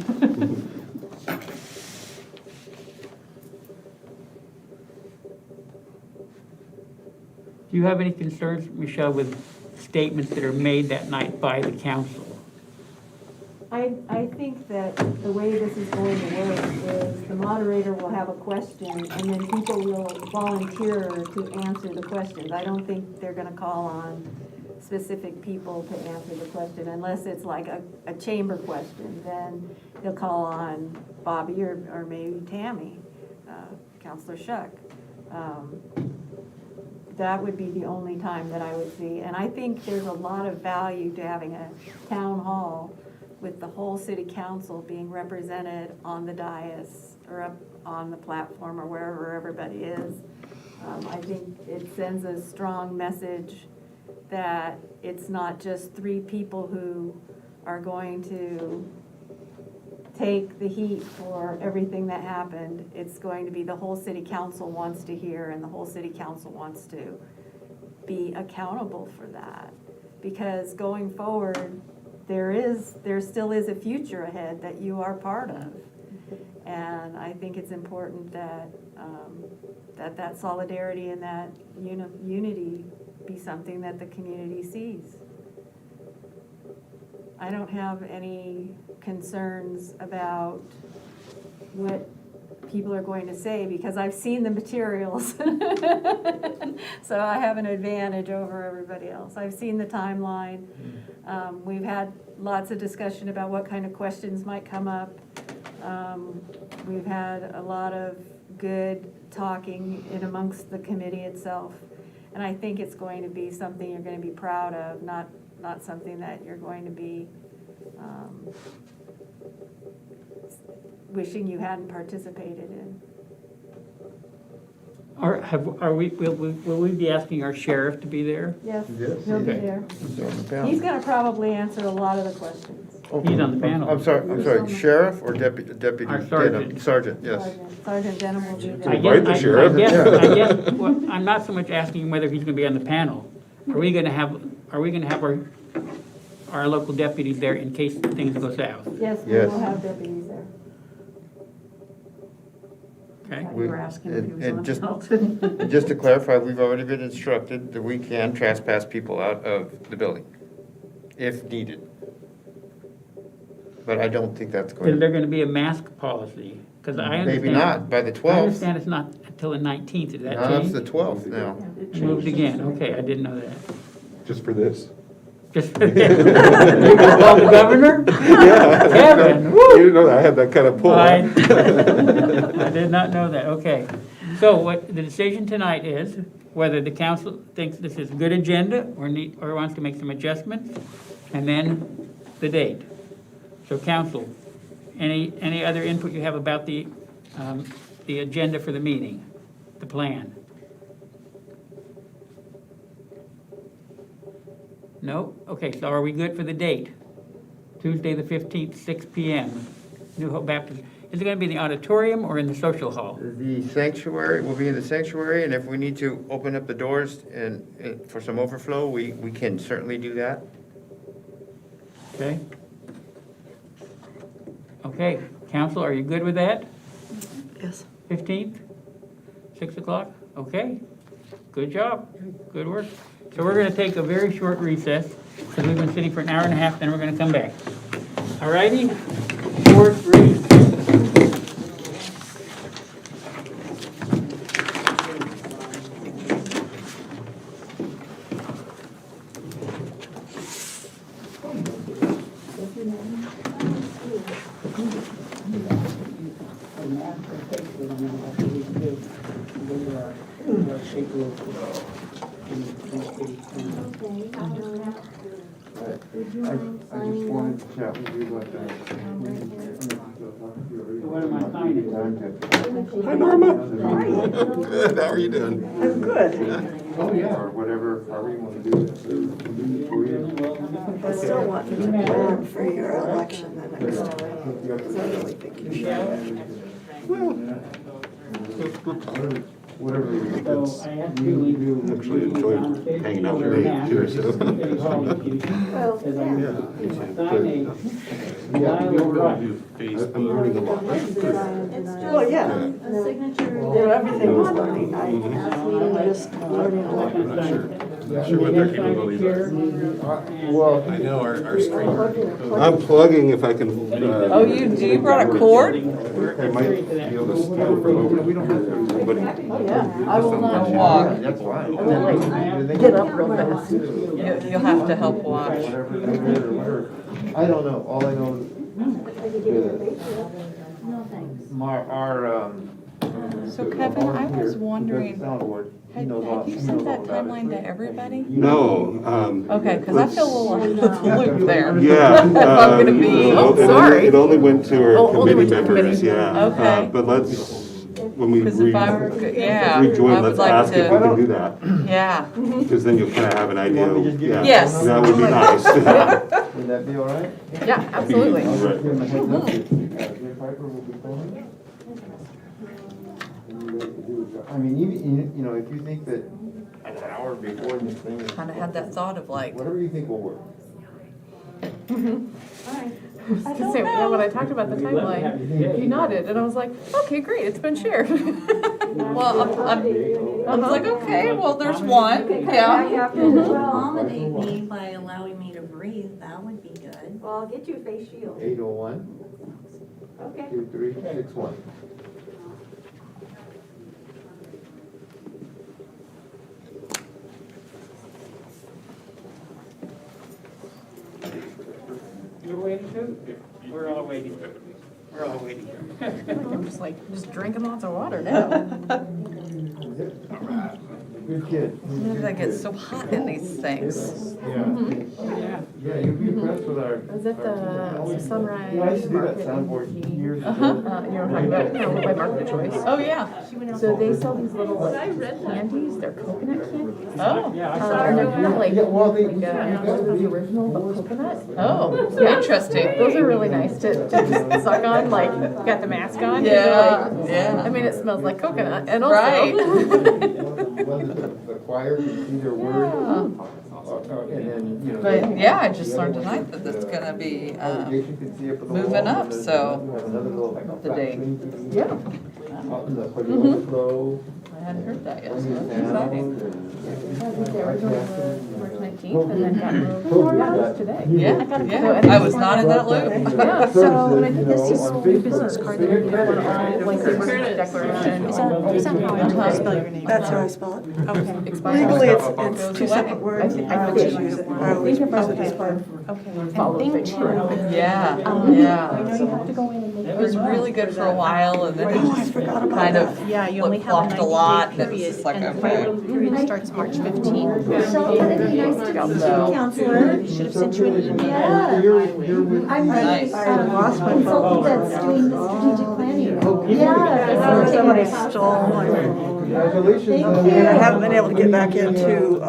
Do you have any concerns, Michelle, with statements that are made that night by the council? I think that the way this is going to work is the moderator will have a question and then people will volunteer to answer the questions. I don't think they're gonna call on specific people to answer the question unless it's like a chamber question. Then they'll call on Bobby or maybe Tammy, Councilor Shuck. That would be the only time that I would see. And I think there's a lot of value to having a town hall with the whole city council being represented on the dais or up on the platform or wherever everybody is. I think it sends a strong message that it's not just three people who are going to take the heat for everything that happened. It's going to be the whole city council wants to hear and the whole city council wants to be accountable for that. Because going forward, there still is a future ahead that you are part of. And I think it's important that, that solidarity and that unity be something that the community sees. I don't have any concerns about what people are going to say because I've seen the materials. So I have an advantage over everybody else. I've seen the timeline. We've had lots of discussion about what kind of questions might come up. We've had a lot of good talking in amongst the committee itself. And I think it's going to be something you're going to be proud of, not something that you're going to be wishing you hadn't participated in. Will we be asking our sheriff to be there? Yes, Yes. he'll be Okay. there. He's on the panel. He's gonna probably answer a lot of the questions. He's on the panel. I'm sorry, sheriff or deputy? Our sergeant. Sergeant, yes. Sergeant Denham will be there. Invite the sheriff. I guess, well, I'm not so much asking whether he's gonna be on the panel. Are we gonna have our local deputies there in case things go south? Yes, we Yes. will have deputies there. Okay? You were asking if he was on And just, the alternate. just to clarify, we've already been instructed that we can trespass people out of the building, if needed. But I don't think that's Is going there to, gonna be a mask policy? Because I understand. maybe not, by the I 12th. understand it's not until the 19th, is that No, it's the changed? 12th now. Moved again, okay, I didn't know that. Just for this. Just, you gonna call the governor? Yeah. Kevin, woo! You didn't know that I had that kind of pull. I did not know that, okay. So what the decision tonight is, whether the council thinks this is a good agenda or wants to make some adjustments, and then the date. So council, any other input you have about the agenda for the meeting, the plan? No? Okay, so are we good for the date? Tuesday, the 15th, 6 PM, New Hope Baptist. Is it going to be in the auditorium or in the social hall? The sanctuary, will be in the sanctuary, and if we need to open up the doors and for some overflow, we can certainly do that. Okay? Okay, council, are you good with that? Yes. 15th, 6 o'clock? Okay, good job, good work. So we're going to take a very short recess, because we've been sitting for an hour and a half, then we're going to come back. All righty? Short recess. I just wanted to chat with you about that. What am I signing? Hi, Norma. Good, how are you doing? I'm good. Oh, yeah. Or whatever, however you want to do it. I still want you to plan for your election the next time. Because I really think you should. Whatever you do. So I have to Actually enjoy hanging out with Dave too, so. Well, I'm learning a lot. Well, yeah. Everything was learning. I'm just learning a lot. I'm not sure what their capabilities are. Well, I know our stream. I'm plugging if I can. Oh, you brought a cord? I might be able to steal from over here. But I will not walk. that's fine. get up real fast. You'll have to help watch. I don't know, all I know is our, So Kevin, I was wondering, soundboard, he had knows all. you sent that timeline to everybody? no. Okay, because I feel a little out of the loop there. Yeah. If I'm gonna be, It only went to our committee members, yeah. Okay. But let's, when we Because if I were, yeah, rejoin, I would let's like ask if we to, can do that. yeah. Because then you'll kind of have an idea. Want me to just give Yeah. you- Yes. That would be nice. Would that be all right? Yeah, absolutely. Give him a heads up. Jay Piper will be calling. I mean, even, you know, if you think that an hour before this thing is. Kind of had that thought of like, Whatever you think will work. I was gonna say, yeah, when I talked about the timeline, you nodded, and I was like, okay, great, it's been shared. Well, I was like, okay, well, there's one, yeah. You have to Accommodate me by allowing me to breathe, that would be good. Well, I'll get you a face shield. 801, Okay. 2361. You're waiting too? We're all waiting. We're all waiting. I'm just like, just drinking lots of water now. Good kid. Sometimes I get so hot in these things. Yeah. Yeah, you'd be impressed with our. I was at the Sunrise Yeah, I used to do that Market. soundboard years ago. You know what I'm talking about, you know, by Market Choice. Oh, yeah. So they sell these little like candies, they're coconut candies. Oh, Yeah, I saw And they're kind of like, Yeah, well, they- the original, but coconut. oh, Yeah. interesting. Those are really nice to just suck on, like, you got the mask on. and you're Yeah, like- yeah. I mean, it smells like coconut, and also. Right. The choir can see their words, and then, you know. But yeah, I just learned tonight that it's gonna be, Congregation can see it from the moving wall, up, and then so you have another little the day. Yeah. Out in the overflow. I hadn't heard that yet, so Bring it that's down, exciting. and- They were doing March 19th and then got moved. Yeah, that's today. Yeah, yeah, I was not in that loop. Yeah, so when I did this, Services, he sold you me know, business on card Facebook, that you Facebook, want like the emergency declaration. Is that how I spell your name? That's how I spell it. Okay. Legally, it's two separate words. I would just use it. I always use it as part of. Okay, and thing two. Yeah, I yeah. know you have to go in and make. It was really good for a while and then it just kind of Yeah, you only have a flip-flopped a lot 90-day and it was period, just like, and the okay. final period starts March 15th. Michelle Kennedy, nice to meet you, Counselor. Should have sent you an email. Yeah. You're with. I'm the Nice. lost my phone. consultant that's doing the strategic planning. Yeah. Somebody stole my phone. Congratulations. And I haven't been able to get back into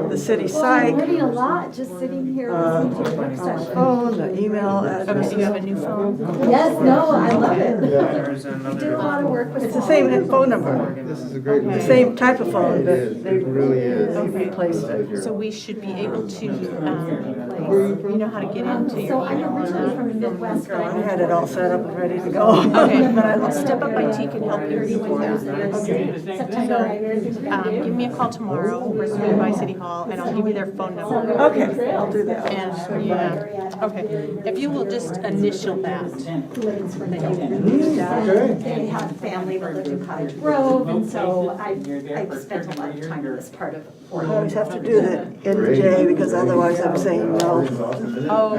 the city Well, I'm site. learning a lot just sitting here listening to your work session. Phone, the email address. So you have a new phone? Yes, no, I love it. There's We do a lot of work with. It's the same phone number, This is a great. the same type of phone, It but is, they it really is. replaced it. So we should be able to, you know how to get into So your I'm email? originally from the Midwest, but I had it all set up and ready to go. Okay, I'll step up my tea and help you. 31 years in New York City. September, I married. Give me a call tomorrow, we're swinging by City Hall, and I'll give you their phone number. Okay, I'll do that. And, yeah, okay, if you will just initial that. They have family that lived in Cottage Grove, and so I've spent a lot of time in this part of I Portland. always have to do the NJ because otherwise I'm saying no. Oh,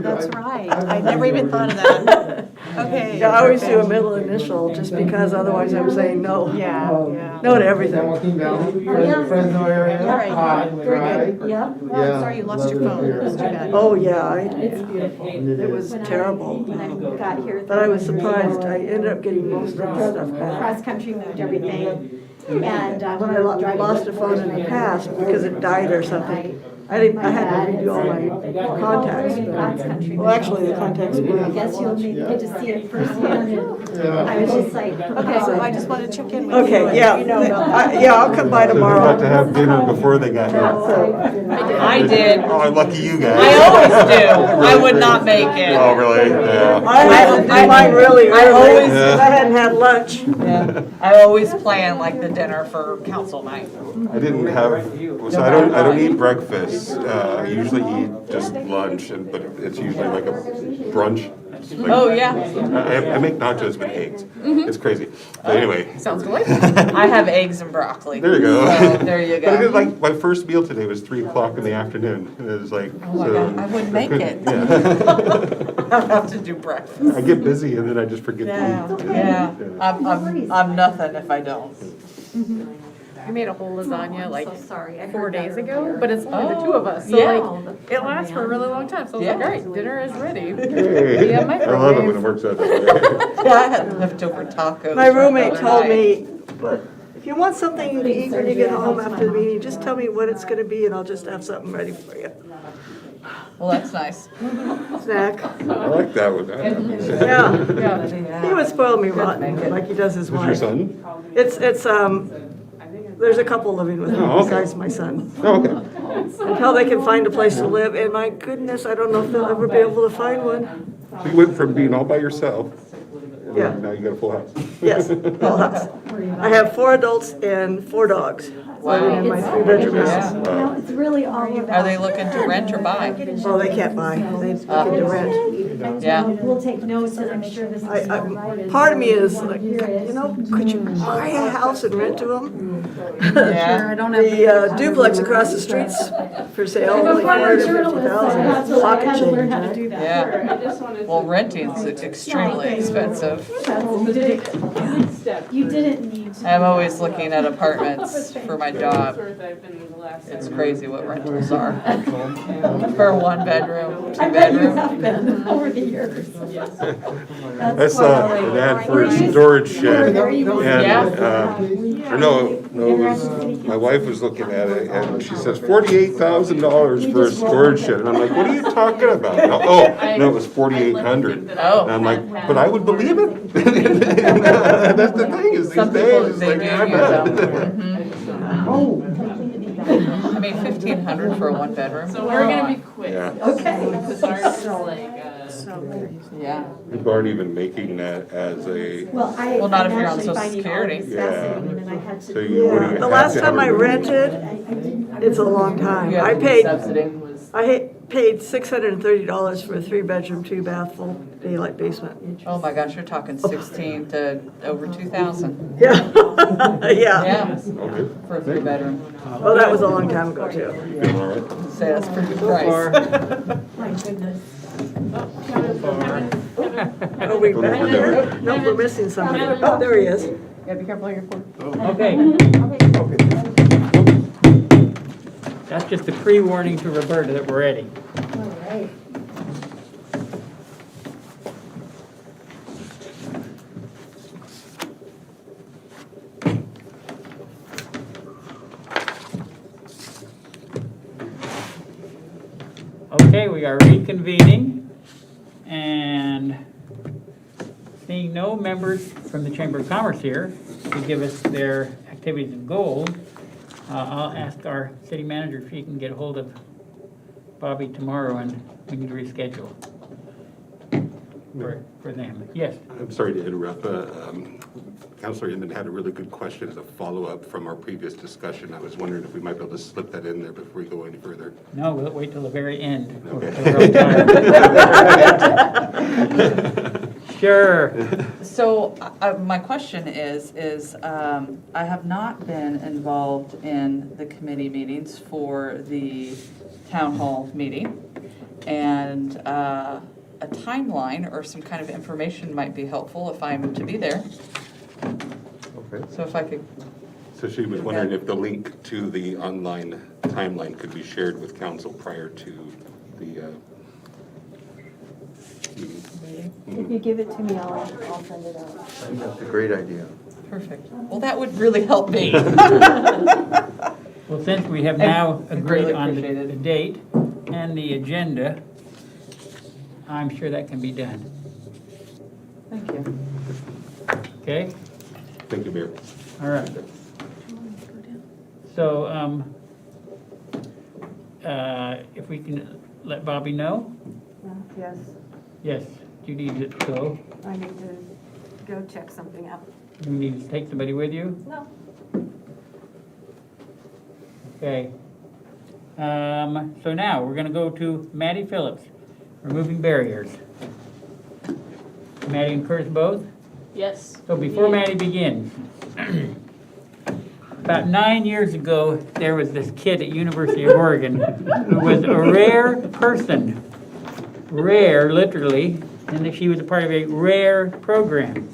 that's right, I never even thought of that. Okay. Yeah, I always do a middle initial just because otherwise I'm saying no. Yeah, yeah. No to San everything. Joaquin Valley, Fresno area. All right. Hot, dry. Yep. Well, I'm sorry you lost your phone, that's too bad. Oh, yeah, It's beautiful. it was terrible. When I got here. But I was surprised. I ended up getting most of the stuff back. Cross-country moved everything, and When I lost a phone in the past because it died or something, I had to redo all my contacts. but- Well, actually, the contacts I were. guess you'll get to see it firsthand, and I was just like. Okay, so I just wanted to check in with you. Okay, yeah, You know, yeah, I'll come by We got to tomorrow. have dinner before they got here. I did. Oh, lucky you guys. I always do. I would not make it. Oh, really? Yeah. I had to do mine really I early. always- I hadn't had lunch. Yeah. I always plan like the dinner for council night. I didn't have, so I don't eat breakfast. I usually eat just lunch, but it's usually like a brunch. Like, Oh, yeah. I make nachos with eggs. It's crazy. But anyway. Sounds delicious. I have eggs and broccoli. There you go. So, there you But I did go. like, my first meal today was 3 o'clock in the afternoon. And it was like, Oh my so. God, I wouldn't make it. Yeah. I have to do breakfast. I get busy and then I just forget Yeah, to eat. yeah. I'm nothing if I don't. I made a whole lasagna like So sorry. I heard 4 that days earlier. ago, but it's only the two of us, so Yeah. like, it lasts for a really long time, so I was like, Yeah. all right, dinner is ready. Hey, Yeah, I love it when microwave. it works out that way. Yeah, I had leftover tacos. My from the roommate other told night. me, but if you want something to eat when you get home after the meeting, just tell me what it's gonna be and I'll just have something ready for you. Well, that's nice. Snack. I like that one. Yeah, Yeah. he would spoil me rotten like he does his Who's your wife. son? It's, there's a couple living with me Oh, okay. besides my son. Oh, okay. until they can find a place to live, and my goodness, I don't know if they'll ever be able to find one. So you went from being all by yourself, Yeah. now you got a full house. Yes, full house. I have 4 adults and 4 dogs living in my 3-bedroom house. No, it's really all about. Are they looking to rent or buy? Oh, they can't buy, they can to rent. Yeah. We'll take notes, and I'm sure this is. Part of me is like, could you buy a house and rent to them? Yeah. The duplex across the street's for sale, only $450,000, pocket change. Yeah. Well, renting's extremely expensive. You didn't need to. I'm always looking at apartments for my job. It's crazy what rentals are. For 1 bedroom, 2 I bet you bedroom. have been over the years. I saw an ad for a storage shed, and, Yeah. or no, it was, my wife was looking at it, and she says $48,000 for a storage shed, and I'm like, what are you talking about? Oh, no, it was 4,800. Oh. And I'm like, but I would believe it. That's the thing, is these Some people, days, it's they like, do I'm use not. them. I mean, 1,500 for a 1 bedroom. So we're gonna be quick. Yeah. Okay. Because ours is like, Yeah. People aren't even making that as a, Well, Well, not if you're on Social Security. Yeah. And I had so to. you, what do you The have last to time have I a- rented, it's a long time. Yeah, I the paid subsidy was, paid $630 for a 3-bedroom, 2-bath, full daylight basement. oh my gosh, you're talking 16 to over 2,000. Yeah, yeah. Yeah, Okay, for a 3-bedroom. Oh, that was a long time ago too. feeling all right? Say that's a pretty good price. My goodness. Are we back there? No, we're missing something. Oh, there he is. Yeah, be careful on your phone. Okay, that's just a pre-warning to Roberta that we're ready. All right. Okay, we are reconvening, and seeing no members from the Chamber of Commerce here to give us their activities and goals, I'll ask our city manager if he can get a hold of Bobby tomorrow, and we can reschedule for them. Yes? I'm sorry to interrupt, but Councilor Inman had a really good question as a follow-up from our previous discussion. I was wondering if we might be able to slip that in there before we go any further. No, we'll wait till the very end. Okay. Sure. So my question is I have not been involved in the committee meetings for the town hall meeting. And a timeline or some kind of information might be helpful if I'm to be there. Okay. So if I could, So she was wondering if the link to the online timeline could be shared with council prior to the meeting. If you give it to me, I'll send it out. That's a great idea. perfect. Well, that would really help me. Well, since we have now I agreed greatly on the appreciate it. the date and the agenda, I'm sure that can be done. Thank you. Okay? Thank you, Mayor. All right. So, if we can let Bobby know? Yes, Yes, you need to go. I need to go check something out. You need to take somebody with you? No. Okay. So now, we're gonna go to Maddie Phillips, removing barriers. Maddie and Curtis both? yes. So before Maddie begins, about 9 years ago, there was this kid at University of Oregon who was a rare person, rare literally, and that she was a part of a rare program.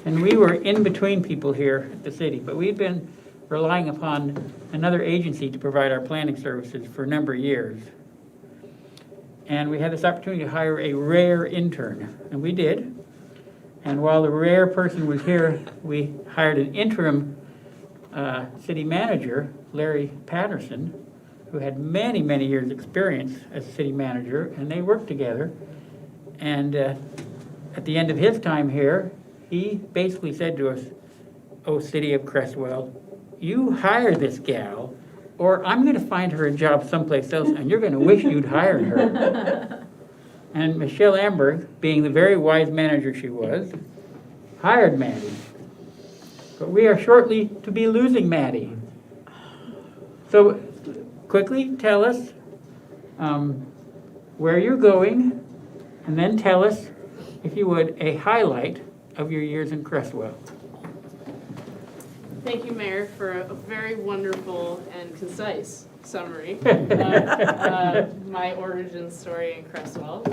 And we were in between people here at the city, but we'd been relying upon another agency to provide our planning services for a number of years. And we had this opportunity to hire a rare intern, and we did. And while the rare person was here, we hired an interim city manager, Larry Patterson, who had many, many years' experience as city manager, and they worked together. And at the end of his time here, he basically said to us, "Oh, City of Crestwell, you hire this gal or I'm gonna find her a job someplace else, and you're gonna wish you'd hired her. And Michelle Amberg, being the very wise manager she was, hired Maddie. But we are shortly to be losing Maddie. So quickly tell us where you're going, and then tell us, if you would, a highlight of your years in Crestwell. Thank you, Mayor, for a very wonderful and concise summary of my origin story in Crestwell.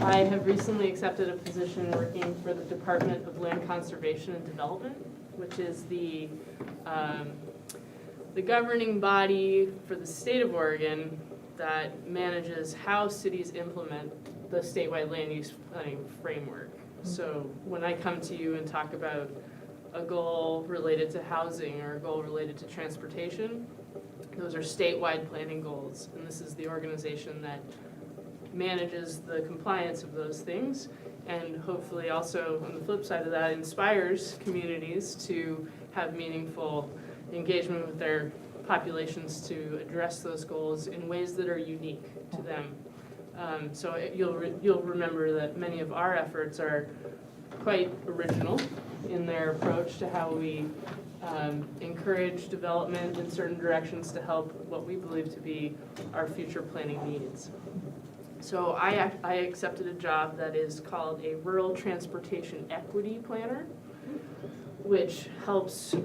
I have recently accepted a position working for the Department of Land Conservation and Development, which is the governing body for the state of Oregon that manages how cities implement the statewide land use planning framework. So when I come to you and talk about a goal related to housing or a goal related to transportation, those are statewide planning goals. And this is the organization that manages the compliance of those things, and hopefully also, on the flip side of that, inspires communities to have meaningful engagement with their populations to address those goals in ways that are unique to them. So you'll remember that many of our efforts are quite original in their approach to how we encourage development in certain directions to help what we believe to be our future planning needs. So I accepted a job that is called a Rural Transportation Equity Planner, which helps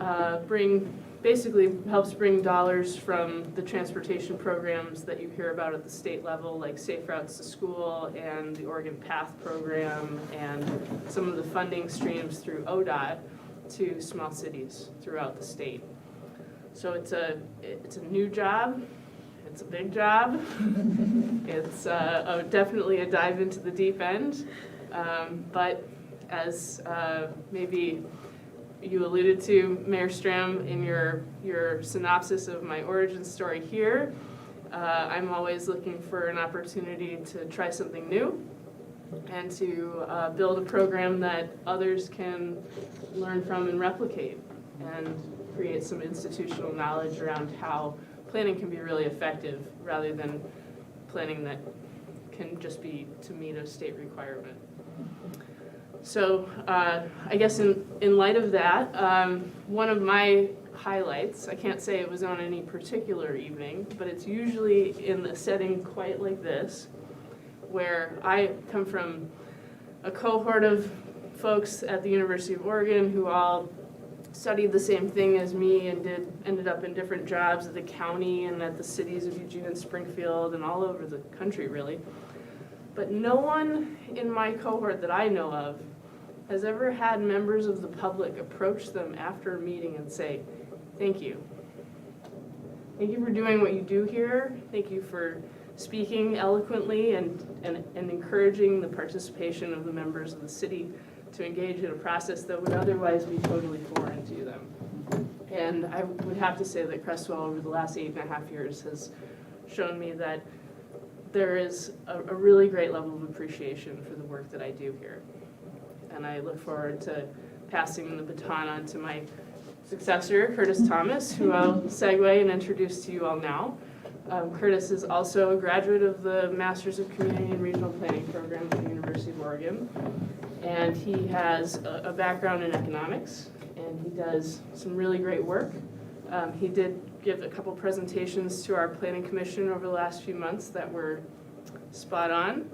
basically helps bring dollars from the transportation programs that you hear about at the state level, like Safe Routes to School and the Oregon Path Program and some of the funding streams through ODOT to small cities throughout the state. So it's a new job. It's a big job. It's definitely a dive into the deep end. But as maybe you alluded to, Mayor Stram, in your synopsis of my origin story here, I'm always looking for an opportunity to try something new and to build a program that others can learn from and replicate, and create some institutional knowledge around how planning can be really effective rather than planning that can just be to meet a state requirement. So I guess in light of that, one of my highlights, I can't say it was on any particular evening, but it's usually in a setting quite like this, where I come from a cohort of folks at the University of Oregon who all studied the same thing as me and ended up in different jobs at the county and at the cities of Eugene and Springfield and all over the country, really. But no one in my cohort that I know of has ever had members of the public approach them after a meeting and say, "Thank you. Thank you for doing what you do here. Thank you for speaking eloquently and encouraging the participation of the members of the city to engage in a process that would otherwise be totally foreign to them." And I would have to say that Crestwell over the last 8.5 years has shown me that there is a really great level of appreciation for the work that I do here. And I look forward to passing the baton on to my successor, Curtis Thomas, who I'll segue and introduce to you all now. Curtis is also a graduate of the Masters of Community and Regional Planning program at the University of Oregon. And he has a background in economics, and he does some really great work. He did give a couple presentations to our Planning Commission over the last few months that were spot on.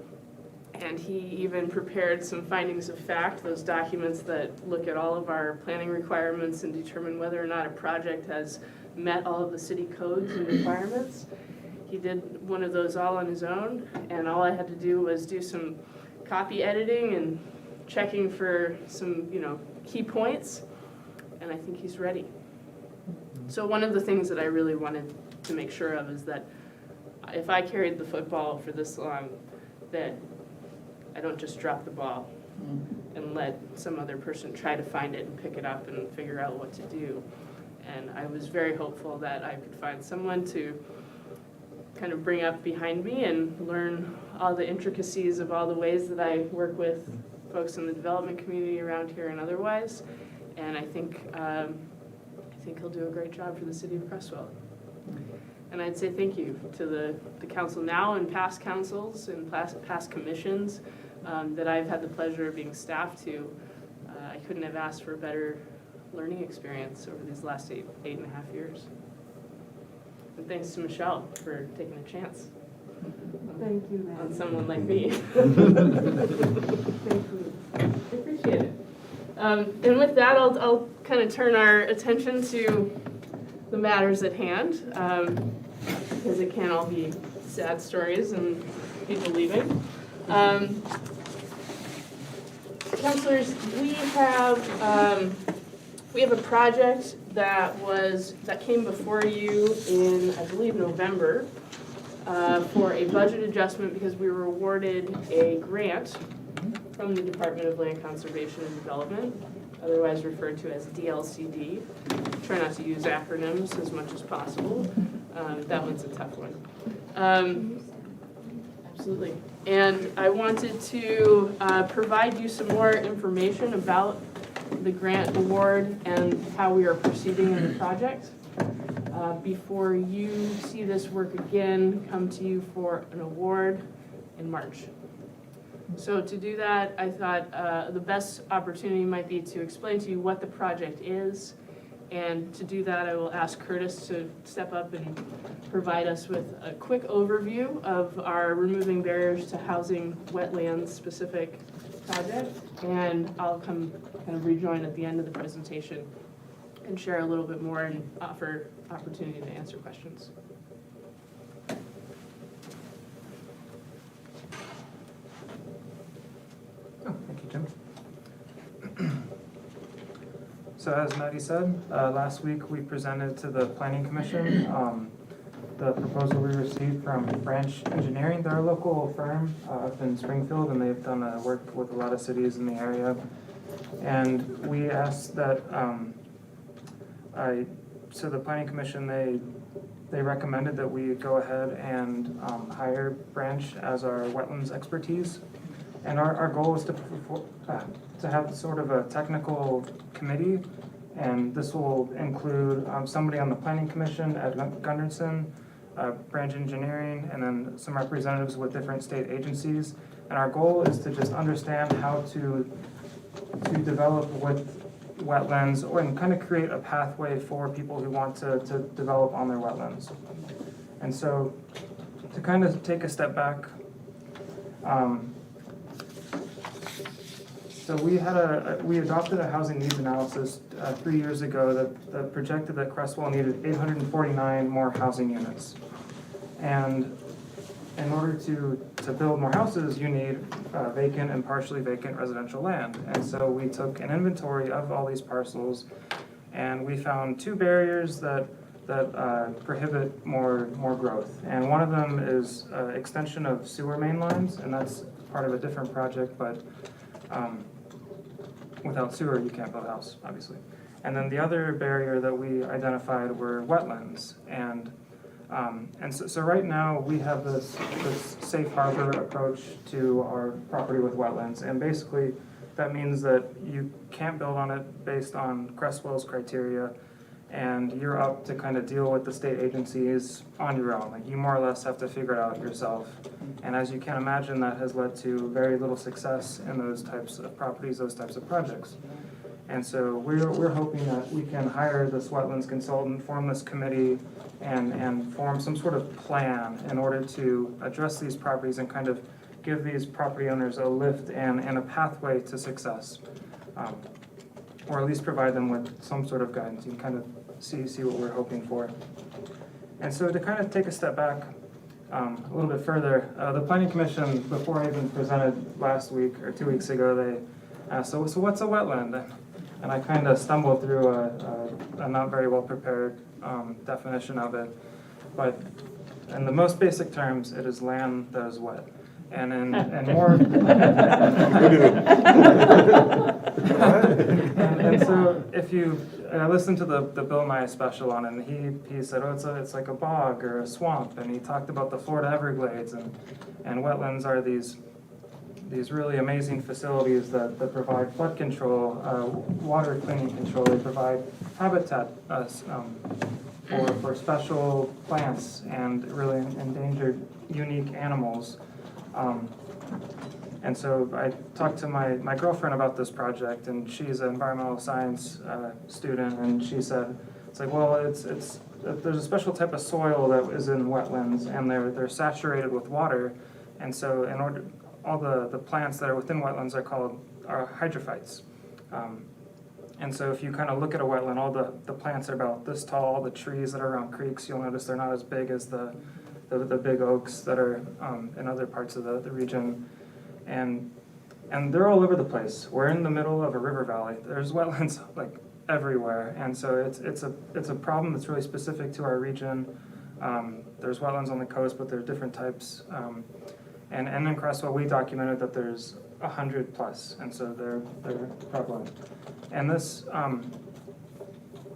And he even prepared some findings of fact, those documents that look at all of our planning requirements and determine whether or not a project has met all of the city codes and requirements. He did one of those all on his own, and all I had to do was do some copy editing and checking for some, key points, and I think he's ready. So one of the things that I really wanted to make sure of is that if I carried the football for this long, that I don't just drop the ball and let some other person try to find it and pick it up and figure out what to do. And I was very hopeful that I could find someone to kind of bring up behind me and learn all the intricacies of all the ways that I work with folks in the development community around here and otherwise. And I think he'll do a great job for the city of Crestwell. And I'd say thank you to the council now and past councils and past commissions that I've had the pleasure of being staff to. I couldn't have asked for a better learning experience over these last eight and a half years. And thanks to Michelle for taking a chance. Thank you, On someone like me. Thank you. I appreciate it. And with that, I'll kind of turn our attention to the matters at hand, because it can't all be sad stories and people leaving. Councilors, we have a project that came before you in, I believe, November, for a budget adjustment because we were awarded a grant from the Department of Land Conservation and Development, otherwise referred to as DLCD. Try not to use acronyms as much as possible. That one's a tough one. Absolutely. And I wanted to provide you some more information about the grant award and how we are proceeding in the project before you see this work again come to you for an award in March. So to do that, I thought the best opportunity might be to explain to you what the project is. And to do that, I will ask Curtis to step up and provide us with a quick overview of our Removing Barriers to Housing Wetlands specific project. And I'll come kind of rejoin at the end of the presentation and share a little bit more and offer opportunity to answer questions. Thank you, Jim. So as Maddie said, last week we presented to the Planning Commission the proposal we received from Branch Engineering. They're a local firm up in Springfield, and they've done work with a lot of cities in the area. And we asked that, so the Planning Commission, they recommended that we go ahead and hire Branch as our wetlands expertise. And our goal is to have sort of a technical committee, and this will include somebody on the Planning Commission, Ed Gunderson, Branch Engineering, and then some representatives with different state agencies. And our goal is to just understand how to develop with wetlands and kind of create a pathway for people who want to develop on their wetlands. And so to kind of take a step back, so we adopted a housing needs analysis 3 years ago that projected that Crestwell needed 849 more housing units. And in order to build more houses, you need vacant and partially vacant residential land. And so we took an inventory of all these parcels, and we found two barriers that prohibit more growth. And one of them is extension of sewer main lines, and that's part of a different project, but without sewer, you can't build a house, obviously. And then the other barrier that we identified were wetlands. And so right now, we have this safe harbor approach to our property with wetlands. And basically, that means that you can't build on it based on Crestwell's criteria, and you're up to kind of deal with the state agencies on your own. Like, you more or less have to figure it out yourself. And as you can imagine, that has led to very little success in those types of properties, those types of projects. And so we're hoping that we can hire this wetlands consultant, form this committee, and form some sort of plan in order to address these properties and kind of give these property owners a lift and a pathway to success. Or at least provide them with some sort of guidance. You can kind of see what we're hoping for. And so to kind of take a step back a little bit further, the Planning Commission, before I even presented last week or 2 weeks ago, they asked, so what's a wetland? And I kind of stumbled through a not very well prepared definition of it. But in the most basic terms, it is land that is wet. And in more and so if you listen to the Bill Nye special on it, and he said, oh, it's like a bog or a swamp, and he talked about the Florida Everglades, and wetlands are these really amazing facilities that provide flood control, water cleaning control. They provide habitat for special plants and really endangered, unique animals. And so I talked to my girlfriend about this project, and she's an environmental science student, and she said, it's like, well, there's a special type of soil that is in wetlands, and they're saturated with water, and so all the plants that are within wetlands are hydrophytes. And so if you kind of look at a wetland, all the plants are about this tall. The trees that are around creeks, you'll notice they're not as big as the big oaks that are in other parts of the region. And they're all over the place. We're in the middle of a river valley. There's wetlands like everywhere, and so it's a problem that's really specific to our region. There's wetlands on the coast, but there are different types. And in Cresswell, we documented that there's 100 plus, and so they're prevalent. And this, our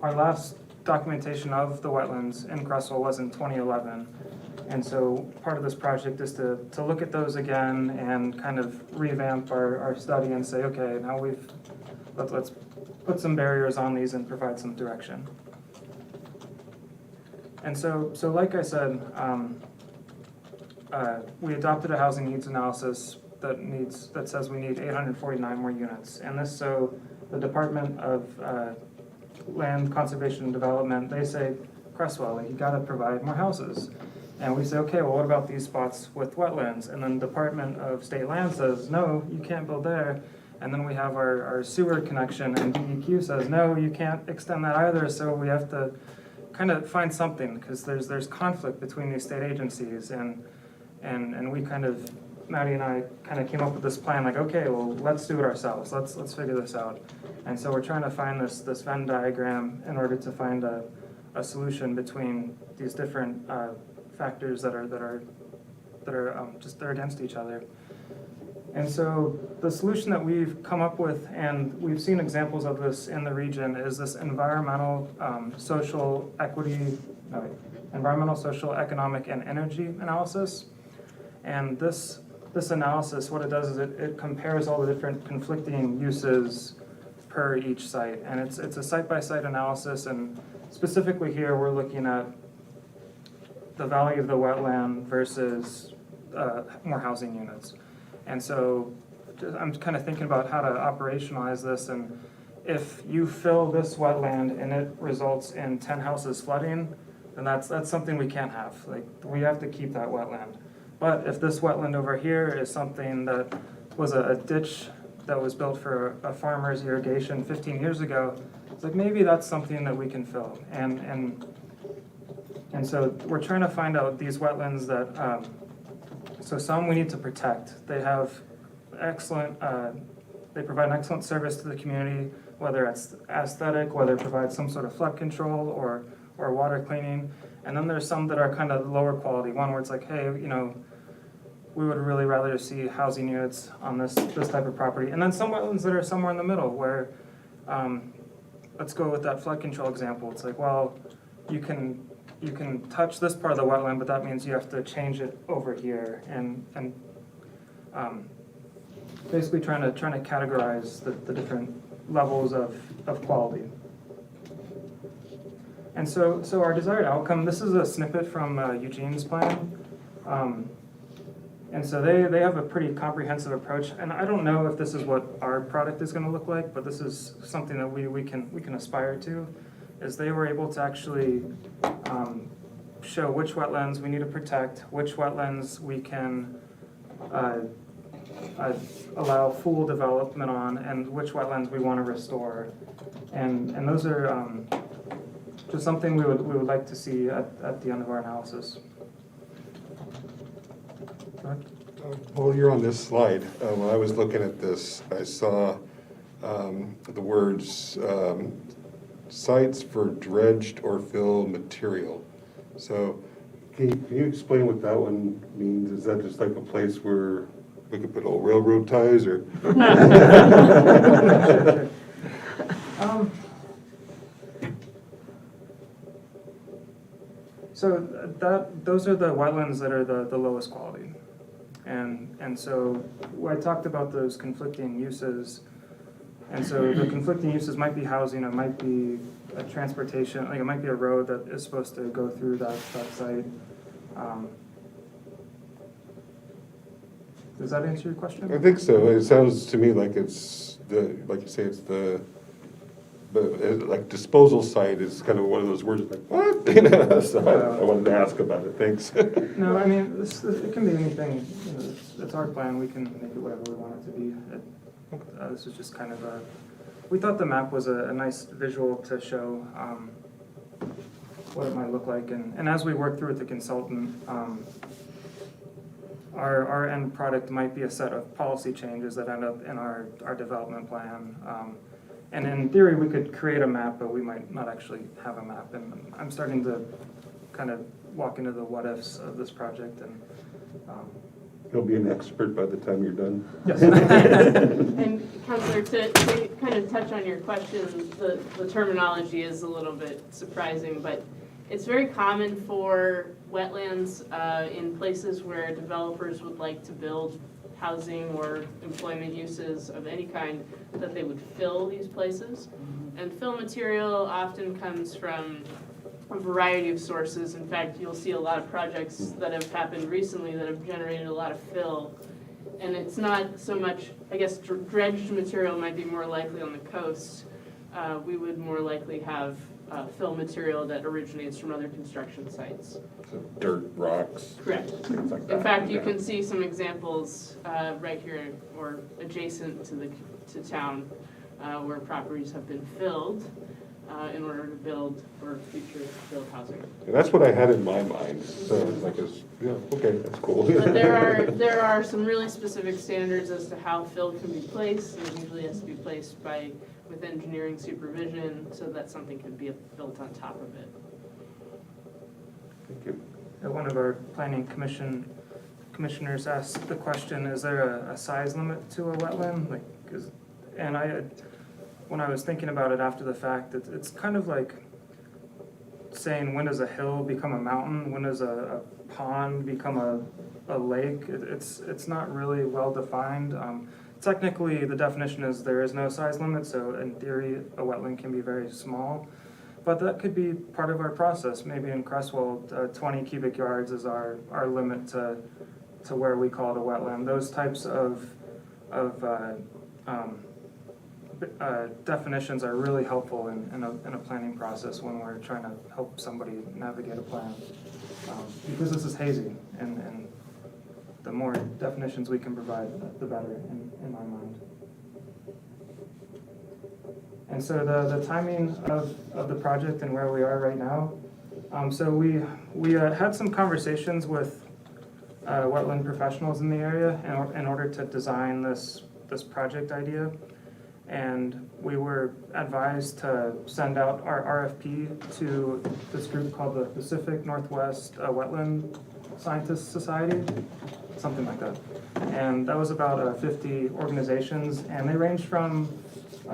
last documentation of the wetlands in Cresswell was in 2011. And so part of this project is to look at those again and kind of revamp our study and say, okay, now let's put some barriers on these and provide some direction. And so like I said, we adopted a housing needs analysis that says we need 849 more units. And this, so the Department of Land Conservation and Development, they say, Cresswell, you gotta provide more houses. And we say, okay, well, what about these spots with wetlands? And then the Department of State Land says, no, you can't build there. And then we have our sewer connection, and DEQ says, no, you can't extend that either. So we have to kind of find something, because there's conflict between these state agencies. And we kind of, Maddie and I kind of came up with this plan, like, okay, well, let's do it ourselves. Let's figure this out. And so we're trying to find this Venn diagram in order to find a solution between these different factors that are they're against each other. And so the solution that we've come up with, and we've seen examples of this in the region, is this environmental, social, economic, and energy analysis. And this analysis, what it does is it compares all the different conflicting uses per each site. And it's a site-by-site analysis, and specifically here we're looking at the value of the wetland versus more housing units. And so I'm kind of thinking about how to operationalize this, and if you fill this wetland and it results in 10 houses flooding, then that's something we can't have. Like, we have to keep that wetland. But if this wetland over here is something that was a ditch that was built for a farmer's irrigation 15 years ago, it's like maybe that's something that we can fill. And so we're trying to find out these wetlands that, so some we need to protect. They have excellent, they provide an excellent service to the community, whether it's aesthetic, whether it provides some sort of flood control or water cleaning. And then there's some that are kind of lower quality. One where it's like, hey, we would really rather see housing units on this type of property. And then some wetlands that are somewhere in the middle where, let's go with that flood control example. It's like, well, you can touch this part of the wetland, but that means you have to change it over here, and basically trying to categorize the different levels of quality. And so our desired outcome, this is a snippet from Eugene's plan. And so they have a pretty comprehensive approach, and I don't know if this is what our product is going to look like, but this is something that we can aspire to, is they were able to actually show which wetlands we need to protect, which wetlands we can allow full development on, and which wetlands we want to restore. And those are just something we would like to see at the end of our analysis. While you're on this slide, when I was looking at this, I saw the words sites for dredged or filled material. So can you explain what that one means? Is that just like a place where we could put old railroad ties, or? So those are the wetlands that are the lowest quality. And so I talked about those conflicting uses. And so the conflicting uses might be housing, it might be a transportation, like it might be a road that is supposed to go through that site. Does that answer your question? I think so. It sounds to me like it's like you say, it's like disposal site is kind of one of those words like, what? So I wanted to ask about it, thanks. No, I mean, it can be anything, you know, it's our plan, we can make it whatever we want it to be. This is just kind of we thought the map was a nice visual to show what it might look like, and as we work through with the consultant, our end product might be a set of policy changes that end up in our development plan. And in theory, we could create a map, but we might not actually have a map. And I'm starting to kind of walk into the what-ifs of this project. And You'll be an expert by the time you're done. yes. And Councilor, to kind of touch on your question, the terminology is a little bit surprising, but it's very common for wetlands in places where developers would like to build housing or employment uses of any kind, that they would fill these places. And fill material often comes from a variety of sources. In fact, you'll see a lot of projects that have happened recently that have generated a lot of fill. And it's not so much, I guess, dredged material might be more likely on the coast. We would more likely have fill material that originates from other construction sites. So dirt, rocks. Correct. Things like that. In fact, you can see some examples right here or adjacent to town where properties have been filled in order to build or future build housing. And that's what I had in my mind. So it's like, yeah, okay, that's cool. But there are some really specific standards as to how fill can be placed, and it usually has to be placed with engineering supervision so that something can be built on top of it. Thank you. One of our planning commissioners asked the question, is there a size limit to a wetland? When I was thinking about it after the fact, it's kind of like saying, when does a hill become a mountain? When does a pond become a lake? It's not really well defined. Technically, the definition is there is no size limit, so in theory, a wetland can be very small. But that could be part of our process. Maybe in Cresswell, 20 cubic yards is our limit to where we call it a wetland. Those types of definitions are really helpful in a planning process when we're trying to help somebody navigate a plan. Because this is hazy, and the more definitions we can provide, the better in my mind. And so the timing of the project and where we are right now, so we had some conversations with wetland professionals in the area in order to design this project idea. And we were advised to send out our RFP to this group called the Pacific Northwest Wetland Scientists Society, something like that. And that was about 50 organizations, and they ranged from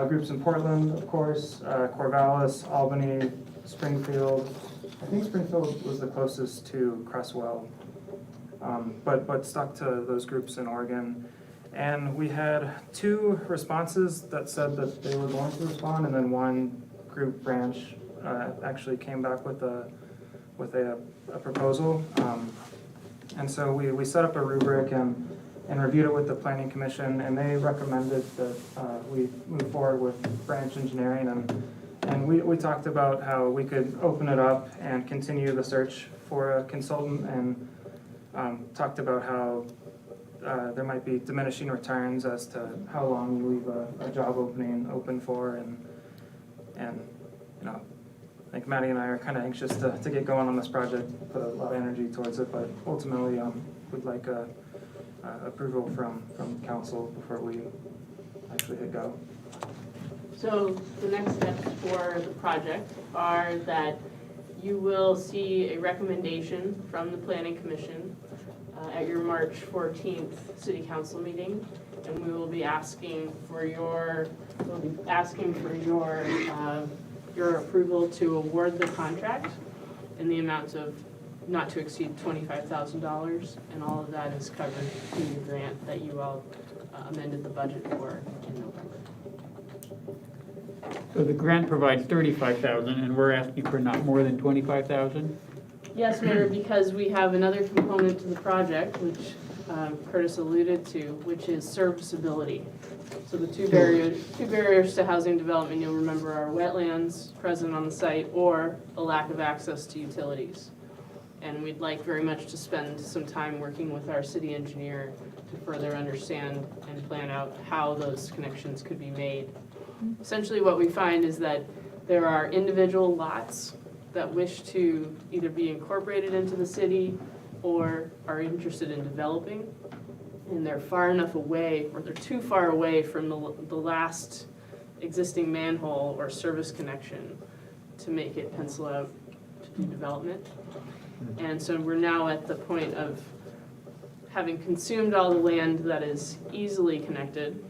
groups in Portland, of course, Corvallis, Albany, Springfield. I think Springfield was the closest to Cresswell, but stuck to those groups in Oregon. And we had 2 responses that said that they were going to respond, and then one group branch actually came back with a proposal. And so we set up a rubric and reviewed it with the Planning Commission, and they recommended that we move forward with branch engineering. And we talked about how we could open it up and continue the search for a consultant, and talked about how there might be diminishing returns as to how long you leave a job opening open for, and you know, I think Maddie and I are kind of anxious to get going on this project, put a lot of energy towards it, but ultimately we'd like approval from council before we actually hit go. So the next steps for the project are that you will see a recommendation from the Planning Commission at your March 14th City Council meeting, and we will be asking for your approval to award the contract in the amount of not to exceed $25,000, and all of that is covered through the grant that you all amended the budget for in November. So the grant provides 35,000 and we're asking for not more than 25,000? Yes, Mayor, because we have another component to the project, which Curtis alluded to, which is serviceability. So the two barriers to housing development, you'll remember, are wetlands present on the site or a lack of access to utilities. And we'd like very much to spend some time working with our city engineer to further understand and plan out how those connections could be made. Essentially what we find is that there are individual lots that wish to either be incorporated into the city or are interested in developing, and they're far enough away, or they're too far away from the last existing manhole or service connection to make it pencil out to do development. And so we're now at the point of having consumed all the land that is easily connected,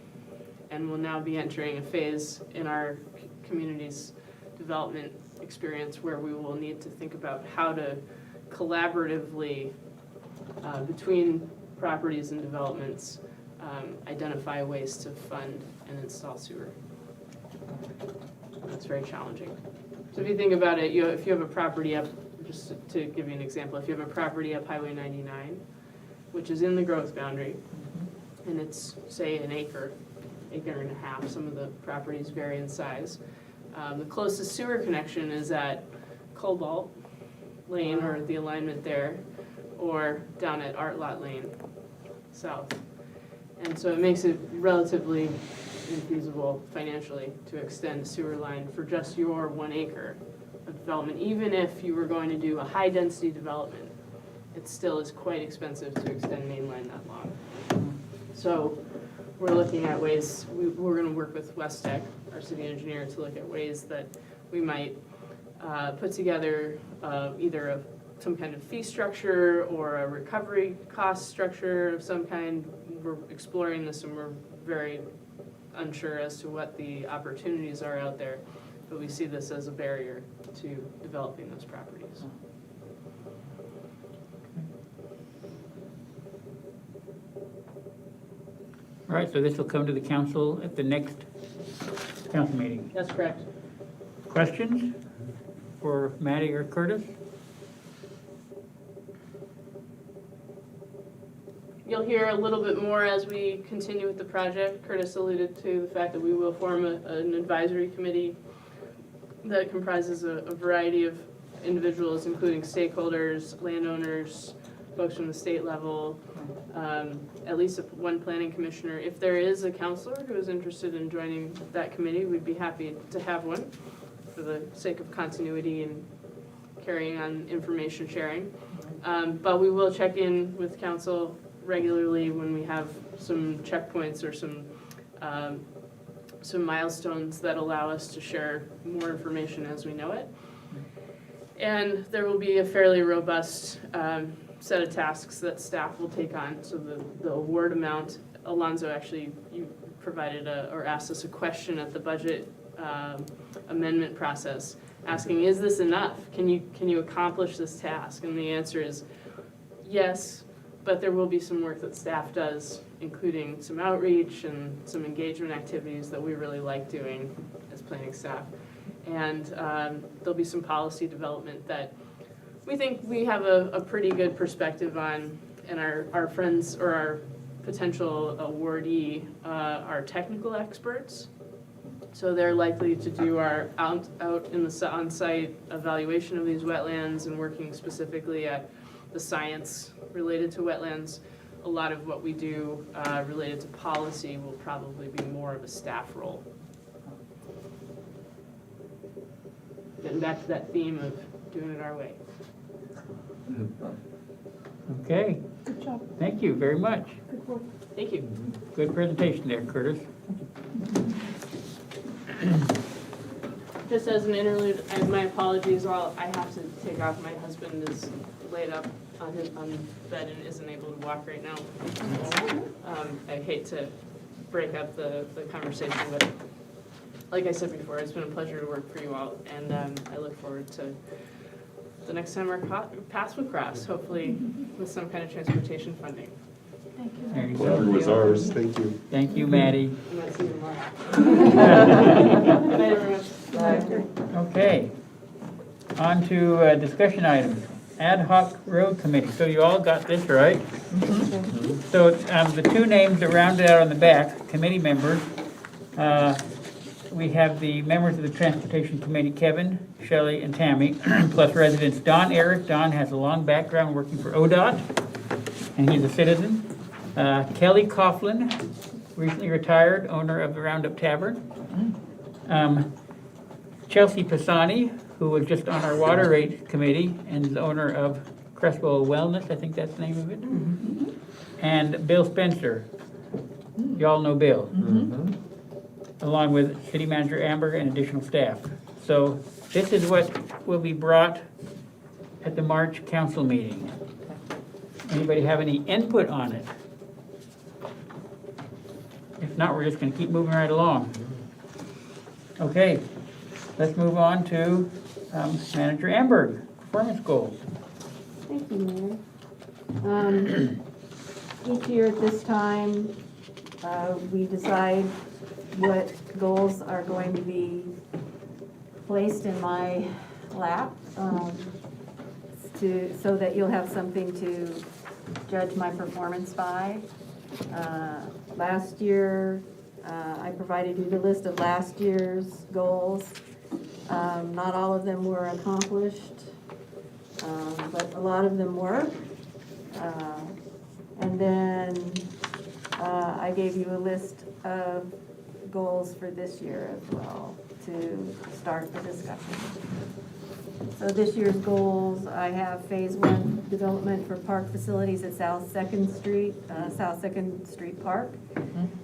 and we'll now be entering a phase in our community's development experience where we will need to think about how to collaboratively, between properties and developments, identify ways to fund and install sewer. That's very challenging. So if you think about it, if you have a property up, just to give you an example, if you have a property up Highway 99, which is in the growth boundary, and it's, say, an acre and a half, some of the properties vary in size. The closest sewer connection is at Cobalt Lane, or the alignment there, or down at Art Lot Lane South. And so it makes it relatively infeasible financially to extend a sewer line for just your 1 acre of development. Even if you were going to do a high-density development, it still is quite expensive to extend main line that long. So we're looking at ways, we're going to work with Westech, our city engineer, to look at ways that we might put together either some kind of fee structure or a recovery cost structure of some kind. We're exploring this and we're very unsure as to what the opportunities are out there, but we see this as a barrier to developing those properties. All right, so this will come to the council at the next council meeting. That's correct. Questions for Maddie or Curtis? You'll hear a little bit more as we continue with the project. Curtis alluded to the fact that we will form an advisory committee that comprises a variety of individuals, including stakeholders, landowners, folks from the state level, at least one planning commissioner. If there is a counselor who is interested in joining that committee, we'd be happy to have one for the sake of continuity and carrying on information sharing. But we will check in with council regularly when we have some checkpoints or some milestones that allow us to share more information as we know it. And there will be a fairly robust set of tasks that staff will take on. So the award amount, Alonzo, actually, you provided or asked us a question at the budget amendment process, asking, is this enough? Can you accomplish this task? And the answer is yes, but there will be some work that staff does, including some outreach and some engagement activities that we really like doing as planning staff. And there'll be some policy development that we think we have a pretty good perspective on, and our friends or our potential awardee are technical experts. So they're likely to do our out in the on-site evaluation of these wetlands and working specifically at the science related to wetlands. A lot of what we do related to policy will probably be more of a staff role. Getting back to that theme of doing it our way. Okay. Good job. Thank you very much. Good work. Thank you. Good presentation there, Curtis. Just as an interlude, and my apologies, I have to take off. My husband is laid up on bed and isn't able to walk right now. I hate to break up the conversation, but like I said before, it's been a pleasure to work for you all, and I look forward to the next time our paths will cross, hopefully with some kind of transportation funding. Thank you. There you Pleasure go. was ours, thank you. Thank you, Maddie. I might see you tomorrow. Good night, everyone. Okay. On to discussion items. Ad hoc road committee. So you all got this, right? So the two names that rounded out on the back, committee members, we have the members of the Transportation Committee, Kevin, Shelley, and Tammy, plus residents Don Eric. Don has a long background working for ODOT, and he's a citizen. Kelly Coughlin, recently retired, owner of the Roundup Tavern. Chelsea Pisani, who was just on our water rate committee and is the owner of Crestwell Wellness, I think that's the name of it. And Bill Spencer. Y'all know Bill. Along with city manager Amber and additional staff. So this is what will be brought at the March council meeting. Anybody have any input on it? If not, we're just going to keep moving right along. Okay, let's move on to Manager Amberg, performance goals. Thank you, Mayor. Each year at this time, we decide what goals are going to be placed in my lap so that you'll have something to judge my performance by. Last year, I provided you the list of last year's goals. Not all of them were accomplished, but a lot of them were. And then I gave you a list of goals for this year as well to start the discussion. So this year's goals, I have Phase 1 development for park facilities at South 2nd Street Park,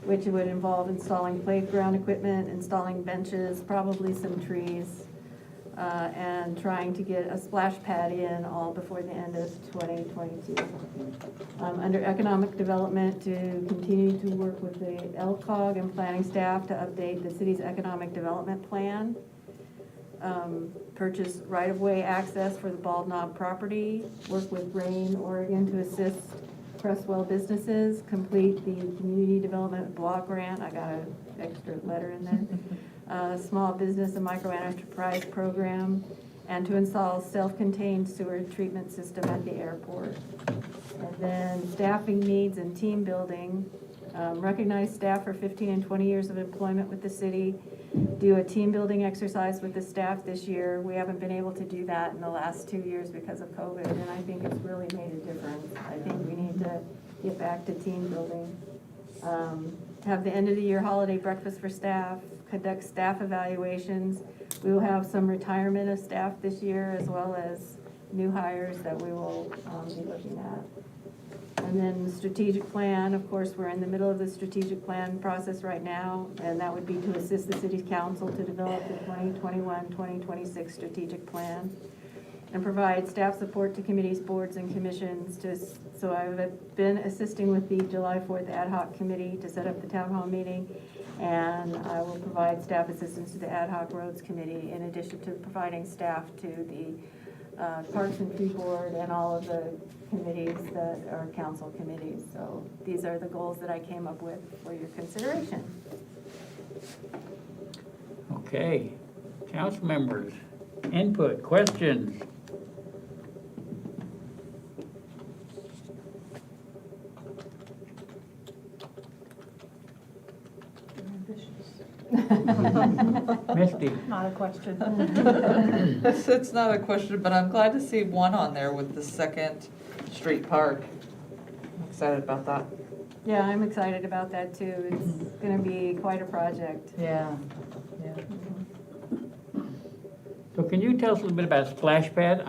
which would involve installing playground equipment, installing benches, probably some trees, and trying to get a splash pad in all before the end of 2022. Under economic development, to continue to work with the LCOG and planning staff to update the city's economic development plan. Purchase right-of-way access for the Bald Knob property, work with Rain, Oregon to assist Crestwell businesses, complete the community development block grant. I got an extra letter in there. Small business and micro enterprise program, and to install self-contained sewer treatment system at the airport. And then staffing needs and team building. Recognize staff for 15 and 20 years of employment with the city. Do a team building exercise with the staff this year. We haven't been able to do that in the last 2 years because of COVID, and I think it's really made a difference. I think we need to get back to team building. Have the end of the year holiday breakfast for staff, conduct staff evaluations. We will have some retirement of staff this year as well as new hires that we will be looking at. And then the strategic plan, of course, we're in the middle of the strategic plan process right now, and that would be to assist the city council to develop the 2021-2026 strategic plan and provide staff support to committees, boards, and commissions. So I've been assisting with the July 4th ad hoc committee to set up the town hall meeting, and I will provide staff assistance to the ad hoc roads committee in addition to providing staff to the Parks and Tree Board and all of the committees that are council committees. So these are the goals that I came up with for your consideration. Okay, council members, input, questions? Misty? Not a question. It's not a question, but I'm glad to see one on there with the 2nd Street Park. I'm excited about that. Yeah, I'm excited about that too. It's going to be quite a project. Yeah. So can you tell us a little bit about splash pad?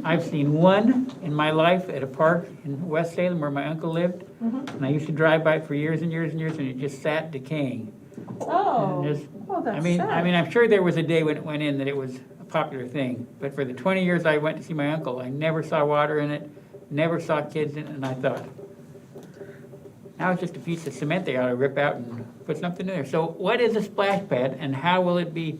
I've seen one in my life at a park in West Salem where my uncle lived. And I used to drive by it for years and years and years, and it just sat decaying. Oh, And just- that's I mean, sad. I'm sure there was a day when it went in that it was a popular thing, but for the 20 years I went to see my uncle, I never saw water in it, never saw kids in it, and I thought, now it's just a piece of cement they ought to rip out and put something in there. So what is a splash pad, and how will it be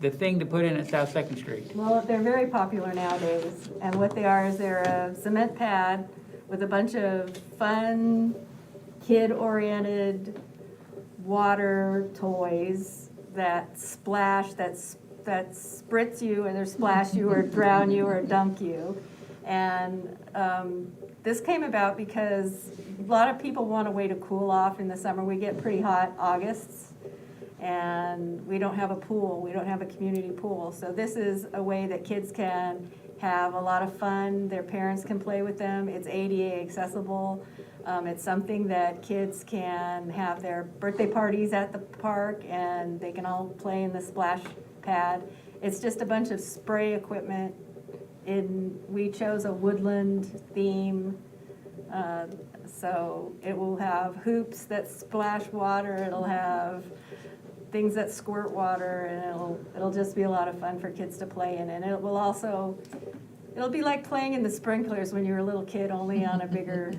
the thing to put in at South 2nd Street? Well, they're very popular nowadays, and what they are is they're a cement pad with a bunch of fun, kid-oriented water toys that splash, that spritz you, or splash you, or drown you, or dunk you. And this came about because a lot of people want a way to cool off in the summer. We get pretty hot Augusts, and we don't have a pool. We don't have a community pool. So this is a way that kids can have a lot of fun. Their parents can play with them. It's ADA accessible. It's something that kids can have their birthday parties at the park, and they can all play in the splash pad. It's just a bunch of spray equipment. We chose a woodland theme, so it will have hoops that splash water. It'll have things that squirt water, and it'll just be a lot of fun for kids to play in. And it'll be like playing in the sprinklers when you were a little kid, only on a bigger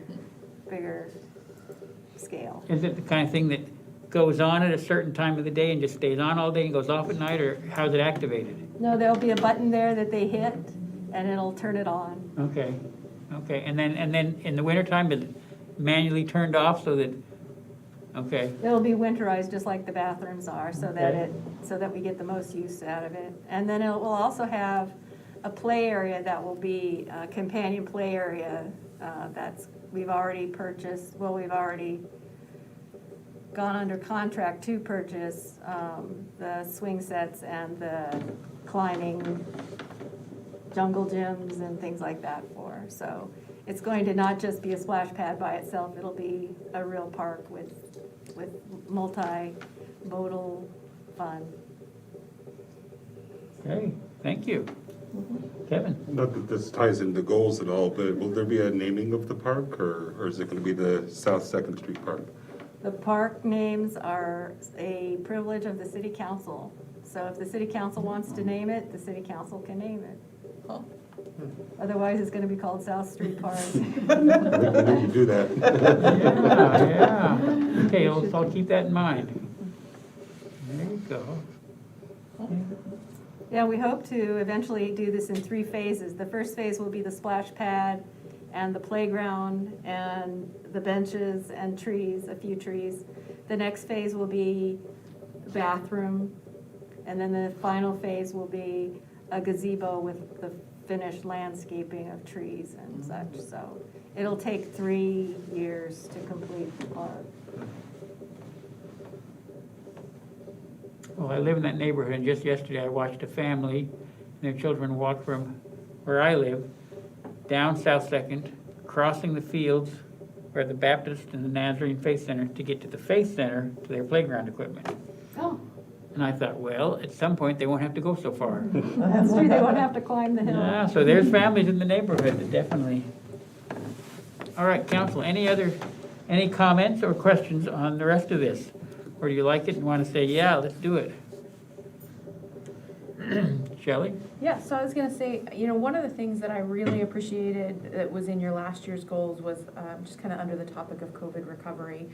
scale. Is it the kind of thing that goes on at a certain time of the day and just stays on all day and goes off at night, or how's it activated? No, there'll be a button there that they hit, and it'll turn it on. Okay, and then in the wintertime, it's manually turned off so that, okay. It'll be winterized just like the bathrooms are, so that we get the most use out of it. And then it will also have a play area that will be a companion play area we've already purchased. Well, we've already gone under contract to purchase the swing sets and the climbing jungle gyms and things like that for. So it's going to not just be a splash pad by itself. It'll be a real park with multi-modal fun. Okay, thank you. Kevin? Not that this ties into goals at all, but will there be a naming of the park, or is it going to be the South 2nd Street Park? The park names are a privilege of the city council. So if the city council wants to name it, the city council can name it. Otherwise, it's going to be called South Street Park. I think we need to do that. Yeah. Okay, I'll keep that in mind. There you go. Yeah, we hope to eventually do this in 3 phases. The first phase will be the splash pad and the playground and the benches and trees, a few trees. The next phase will be the bathroom, and then the final phase will be a gazebo with the finished landscaping of trees and such. So it'll take 3 years to complete the park. Well, I live in that neighborhood, and just yesterday I watched a family and their children walk from where I live down South 2nd, crossing the fields where the Baptist and the Nazarene Faith Center to get to the Faith Center to their playground equipment. Oh. And I thought, well, at some point they won't have to go so far. That's true, they won't have to climb the hill. Yeah, so there's families in the neighborhood that definitely. All right, council, any comments or questions on the rest of this? Or do you like it and want to say, yeah, let's do it? Shelley? Yeah, so I was gonna say, one of the things that I really appreciated that was in your last year's goals was just kind of under the topic of COVID recovery.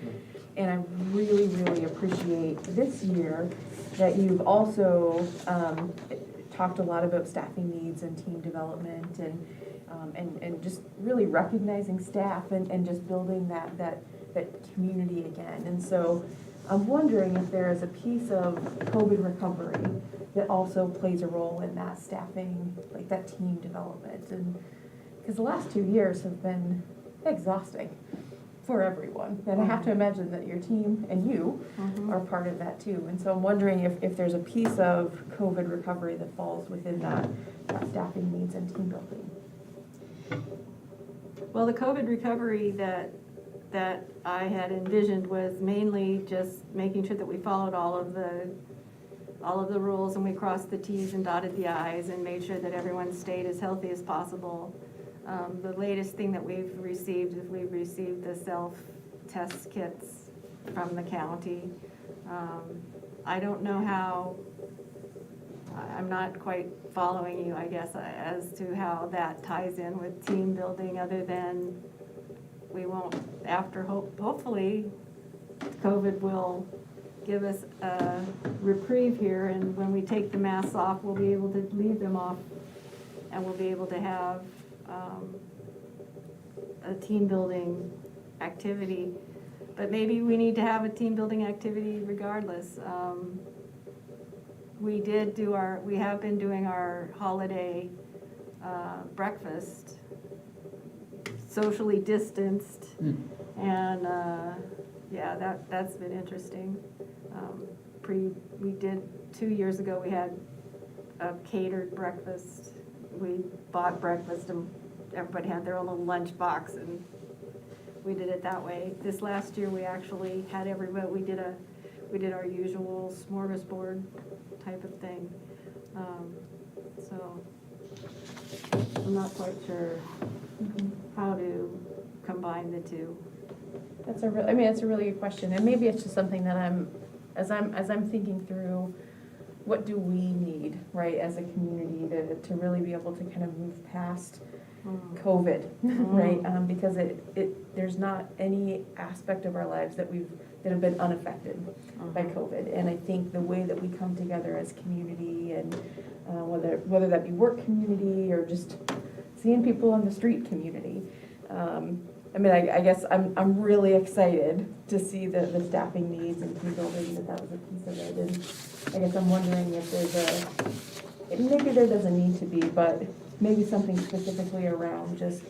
And I really, really appreciate this year that you've also talked a lot about staffing needs and team development and just really recognizing staff and just building that community again. And so I'm wondering if there is a piece of COVID recovery that also plays a role in that staffing, like that team development. And because the last 2 years have been exhausting for everyone. And I have to imagine that your team and you are part of that too. And so I'm wondering if there's a piece of COVID recovery that falls within that staffing needs and team building. Well, the COVID recovery that I had envisioned was mainly just making sure that we followed all of the rules, and we crossed the T's and dotted the I's and made sure that everyone stayed as healthy as possible. The latest thing that we've received is the self-test kits from the county. I don't know how, I'm not quite following you, I guess, as to how that ties in with team building, other than we won't, hopefully, COVID will give us a reprieve here, and when we take the masks off, we'll be able to leave them off, and we'll be able to have a team building activity. But maybe we need to have a team building activity regardless. We have been doing our holiday breakfast, socially distanced, and yeah, that's been interesting. We did 2 years ago, we had a catered breakfast. We bought breakfast and everybody had their own little lunch box, and we did it that way. This last year, we actually had everybody, we did our usual smorgasbord type of thing. So I'm not quite sure how to combine the two. That's a I mean, it's a really good question, and maybe it's just something that as I'm thinking through, what do we need, right, as a community to really be able to kind of move past COVID, right? Because there's not any aspect of our lives that have been unaffected by COVID, and I think the way that we come together as community, and whether that be work community or just seeing people on the street community. I mean, I guess I'm really excited to see the staffing needs and team building, that was a piece of it. And I guess I'm wondering if maybe there doesn't need to be, but maybe something specifically around just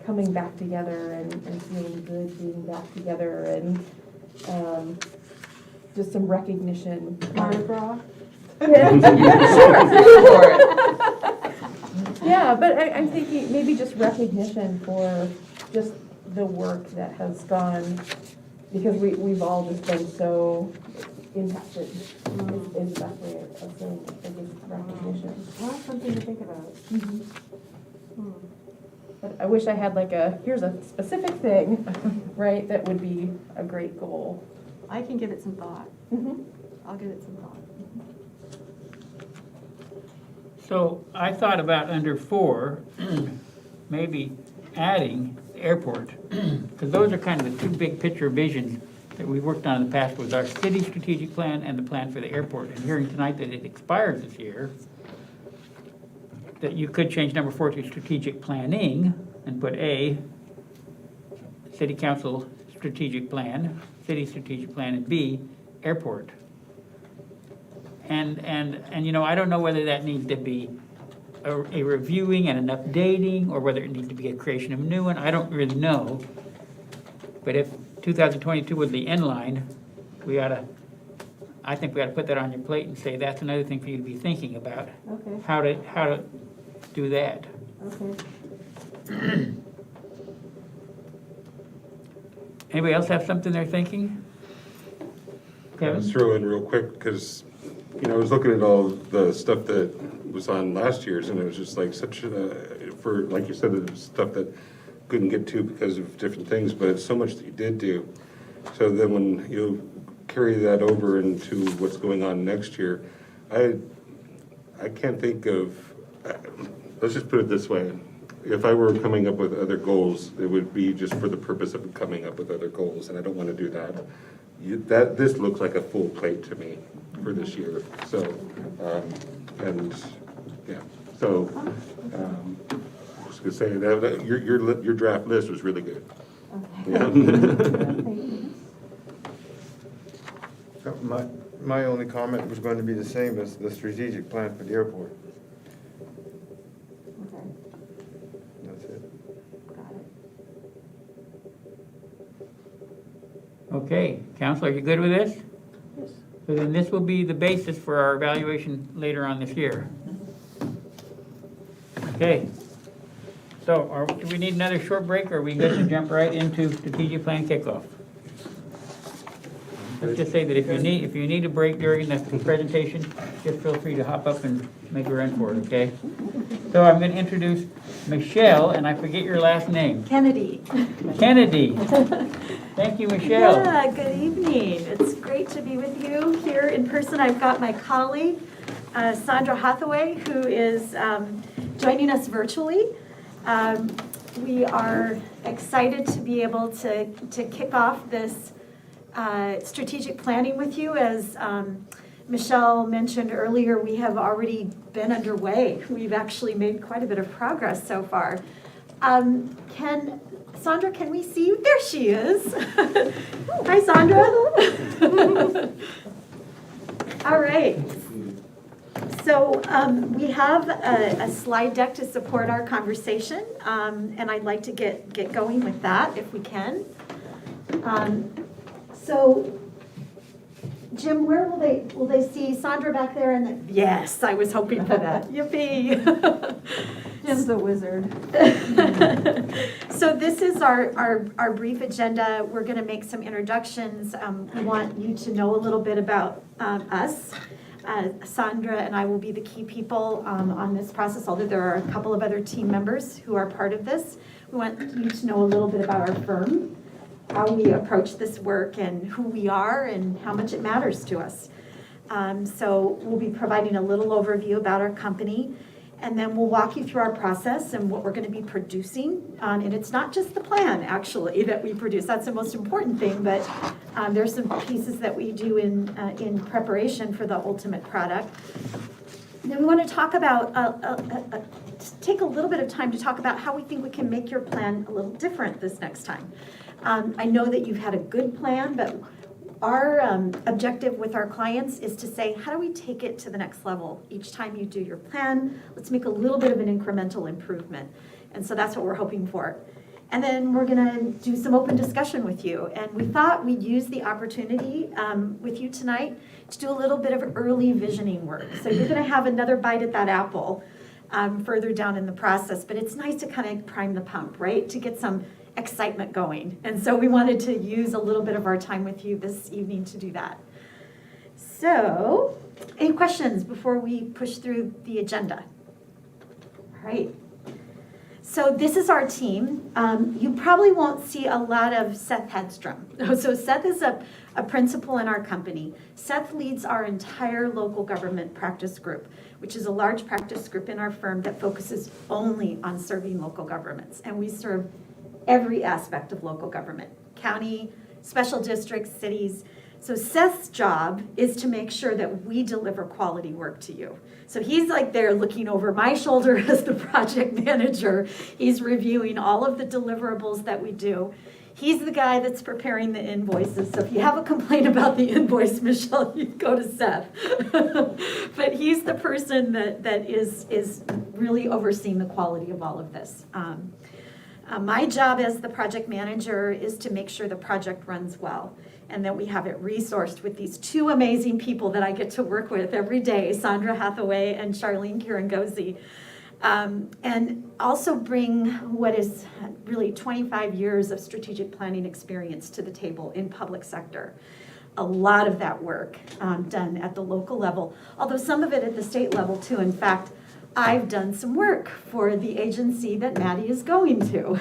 coming back together and feeling good being back together, and just some recognition. Mardi Gras? Yeah, but I'm thinking maybe just recognition for just the work that has gone, because we've all just been so impacted, is the best way of saying it, just recognition. Well, that's something to think about. But I wish I had here's a specific thing, right, that would be a great goal. I can give it some thought. I'll give it some thought. So I thought about under 4, maybe adding the airport, because those are kind of the two big picture visions that we worked on in the past, with our city strategic plan and the plan for the airport. And hearing tonight that it expires this year, that you could change number 4 to strategic planning and put A, city council strategic plan, city strategic plan, and B, airport. And I don't know whether that needs to be a reviewing and an updating, or whether it needs to be a creation of a new one. I don't really know. But if 2022 was the end line, I think we ought to put that on your plate and say that's another thing for you to be thinking about. Okay. How to do that. Okay. Anybody else have something they're thinking? Kevin? Let's throw in real quick, because, I was looking at all the stuff that was on last year's, and it was just like like you said, the stuff that couldn't get to because of different things, but it's so much that you did do. So then when you carry that over into what's going on next year, I can't think of, let's just put it this way. If I were coming up with other goals, it would be just for the purpose of coming up with other goals, and I don't want to do that. This looks like a full plate to me for this year. So, I was gonna say that your draft list was really good. My only comment was going to be the same as the strategic plan for the airport. Okay. That's it. Got it. Okay, Council, are you good with this? Yes. So then this will be the basis for our evaluation later on this year. Okay. So do we need another short break, or are we good to jump right into strategic plan kickoff? Let's just say that if you need a break during the presentation, just feel free to hop up and make a run for it, okay? So I'm going to introduce Michelle, and I forget your last name. Kennedy. Kennedy. Thank you, Michelle. Yeah, good evening. It's great to be with you here in person. I've got my colleague, Sandra Hathaway, who is joining us virtually. We are excited to be able to kick off this strategic planning with you. As Michelle mentioned earlier, we have already been underway. We've actually made quite a bit of progress so far. Sandra, can we see you? There she is. Hi, Sandra. All right. So we have a slide deck to support our conversation, and I'd like to get going with that if we can. So, Jim, where will they see Sandra back there? And yes, I was hoping for that. Yippee! Jim's a wizard. So this is our brief agenda. We're going to make some introductions. We want you to know a little bit about us. Sandra and I will be the key people on this process, although there are a couple of other team members who are part of this. We want you to know a little bit about our firm, how we approach this work, and who we are and how much it matters to us. So we'll be providing a little overview about our company, and then we'll walk you through our process and what we're going to be producing. And it's not just the plan, actually, that we produce. That's the most important thing, but there's some pieces that we do in preparation for the ultimate product. And then we want to talk about, take a little bit of time to talk about how we think we can make your plan a little different this next time. I know that you've had a good plan, but our objective with our clients is to say, how do we take it to the next level? Each time you do your plan, let's make a little bit of an incremental improvement. And so that's what we're hoping for. And then we're going to do some open discussion with you. And we thought we'd use the opportunity with you tonight to do a little bit of early visioning work. So you're going to have another bite at that apple further down in the process. But it's nice to kind of prime the pump, right? To get some excitement going. And so we wanted to use a little bit of our time with you this evening to do that. So, any questions before we push through the agenda? All right. So this is our team. You probably won't see a lot of Seth Hedstrom. So Seth is a principal in our company. Seth leads our entire local government practice group, which is a large practice group in our firm that focuses only on serving local governments. And we serve every aspect of local government, county, special districts, cities. So Seth's job is to make sure that we deliver quality work to you. So he's like there looking over my shoulder as the project manager. He's reviewing all of the deliverables that we do. He's the guy that's preparing the invoices. So if you have a complaint about the invoice, Michelle, you go to Seth. But he's the person that is really overseeing the quality of all of this. My job as the project manager is to make sure the project runs well and that we have it resourced with these two amazing people that I get to work with every day, Sandra Hathaway and Charlene Kirangozi. And also bring what is really 25 years of strategic planning experience to the table in public sector. A lot of that work done at the local level, although some of it at the state level too. In fact, I've done some work for the agency that Maddie is going to.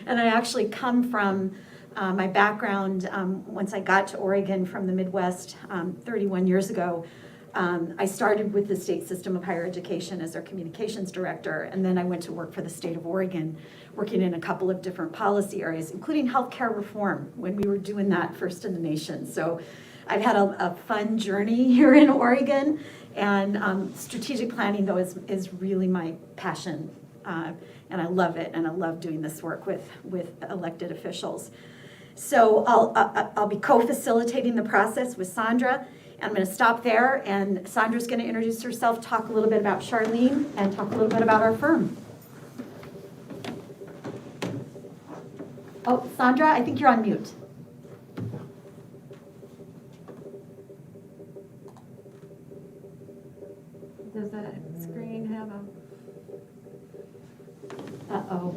And I actually come from my background, once I got to Oregon from the Midwest 31 years ago, I started with the state system of higher education as their communications director, and then I went to work for the state of Oregon, working in a couple of different policy areas, including healthcare reform, when we were doing that first in the nation. So I've had a fun journey here in Oregon, and strategic planning, though, is really my passion, and I love it, and I love doing this work with elected officials. So I'll be co-facilitating the process with Sandra. I'm going to stop there, and Sandra's going to introduce herself, talk a little bit about Charlene, and talk a little bit about our firm. Oh, Sandra, I think you're on mute. Does that screen have a... Uh-oh.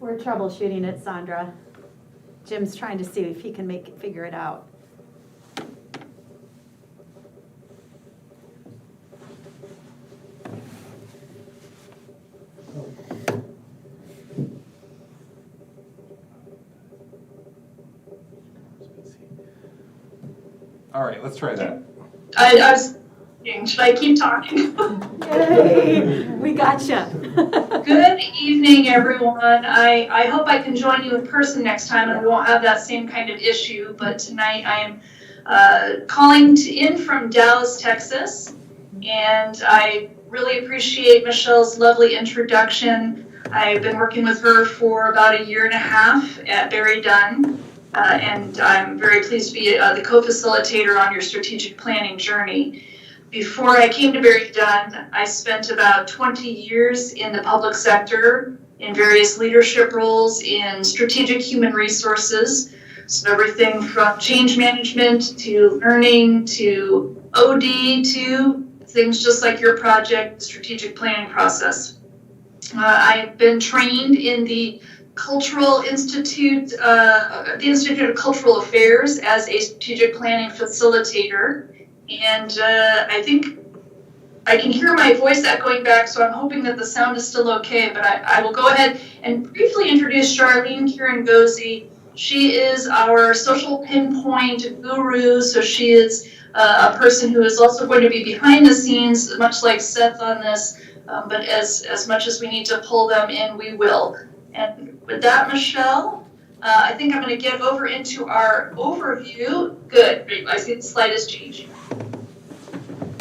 We're troubleshooting it, Sandra. Jim's trying to see if he can figure it out. All right, let's try that. I was thinking, should I keep talking? Yay, we gotcha. Good evening, everyone. I hope I can join you in person next time and we won't have that same kind of issue, but tonight I am calling in from Dallas, Texas, and I really appreciate Michelle's lovely introduction. I've been working with her for about 1.5 years at Barry Dunn, and I'm very pleased to be the co-facilitator on your strategic planning journey. Before I came to Barry Dunn, I spent about 20 years in the public sector in various leadership roles in strategic human resources. So everything from change management to learning to OD to things just like your project, strategic planning process. I've been trained in the Cultural Institute, the Institute of Cultural Affairs as a strategic planning facilitator. And I think I can hear my voice echoing back, so I'm hoping that the sound is still okay, but I will go ahead and briefly introduce Charlene Kirangozi. She is our social pinpoint guru, so she is a person who is also going to be behind the scenes, much like Seth on this, but as much as we need to pull them in, we will. And with that, Michelle, I think I'm going to get over into our overview. Good, I see the slide has changed.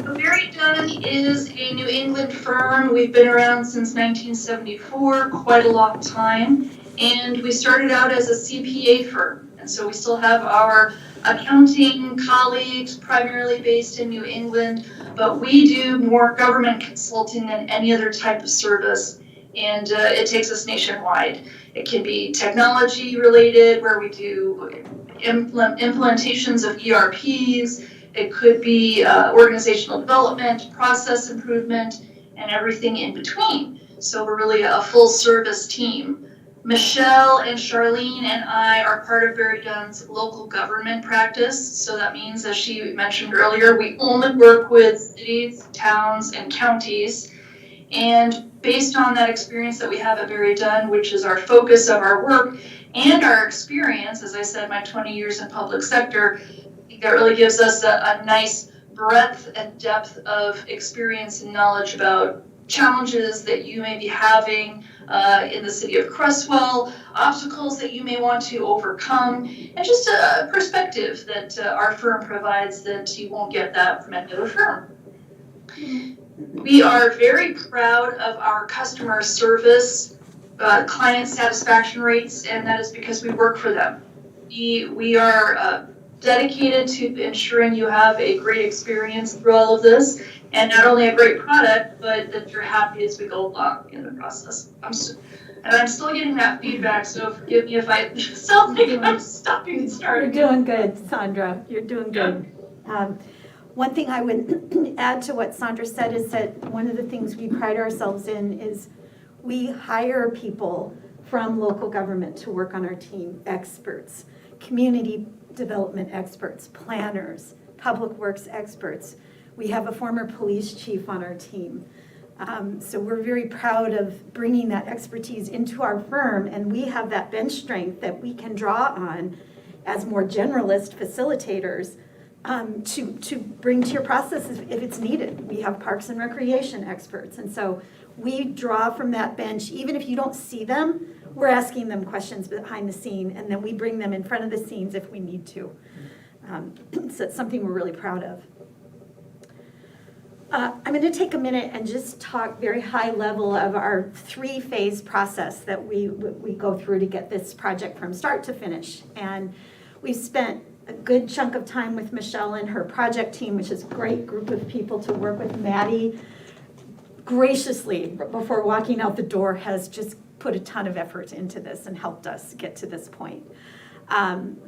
Barry Dunn is a New England firm. We've been around since 1974, quite a long time. And we started out as a CPA firm. And so we still have our accounting colleagues, primarily based in New England, but we do more government consulting than any other type of service. And it takes us nationwide. It can be technology related, where we do implementations of ERPs. It could be organizational development, process improvement, and everything in between. So we're really a full service team. Michelle and Charlene and I are part of Barry Dunn's local government practice. So that means, as she mentioned earlier, we only work with cities, towns, and counties. And based on that experience that we have at Barry Dunn, which is our focus of our work and our experience, as I said, my 20 years in public sector, that really gives us a nice breadth and depth of experience and knowledge about challenges that you may be having in the city of Cresswell, obstacles that you may want to overcome, and just a perspective that our firm provides that you won't get that from any other firm. We are very proud of our customer service, client satisfaction rates, and that is because we work for them. We are dedicated to ensuring you have a great experience through all of this, and not only a great product, but that you're happy as we go along in the process. I'm still getting that feedback, so forgive me if I sound like I'm stopping and starting. You're doing good, Sandra. You're doing good. One thing I would add to what Sandra said is that one of the things we pride ourselves in is we hire people from local government to work on our team, experts, community development experts, planners, public works experts. We have a former police chief on our team. So we're very proud of bringing that expertise into our firm, and we have that bench strength that we can draw on as more generalist facilitators to bring to your process if it's needed. We have parks and recreation experts, and so we draw from that bench. Even if you don't see them, we're asking them questions behind the scene, and then we bring them in front of the scenes if we need to. So it's something we're really proud of. I'm going to take a minute and just talk very high level of our 3-phase process that we go through to get this project from start to finish. And we've spent a good chunk of time with Michelle and her project team, which is a great group of people to work with. Maddie graciously, before walking out the door, has just put a ton of effort into this and helped us get to this point.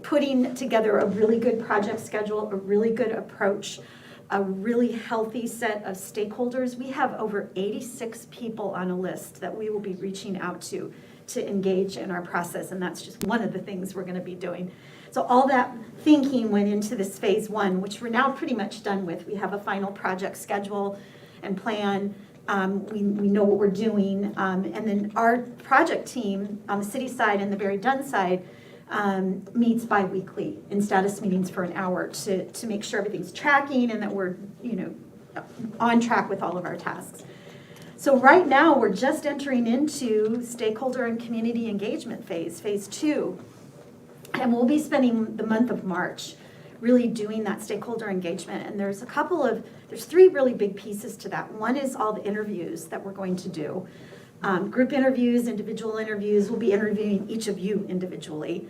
Putting together a really good project schedule, a really good approach, a really healthy set of stakeholders. We have over 86 people on a list that we will be reaching out to engage in our process, and that's just one of the things we're going to be doing. So all that thinking went into this phase 1, which we're now pretty much done with. We have a final project schedule and plan. We know what we're doing, and then our project team on the city side and the Barry Dunn side meets bi-weekly in status meetings for an hour to make sure everything's tracking and that we're, on track with all of our tasks. So right now, we're just entering into stakeholder and community engagement phase 2. And we'll be spending the month of March really doing that stakeholder engagement. And there's 3 really big pieces to that. One is all the interviews that we're going to do. Group interviews, individual interviews. We'll be interviewing each of you individually,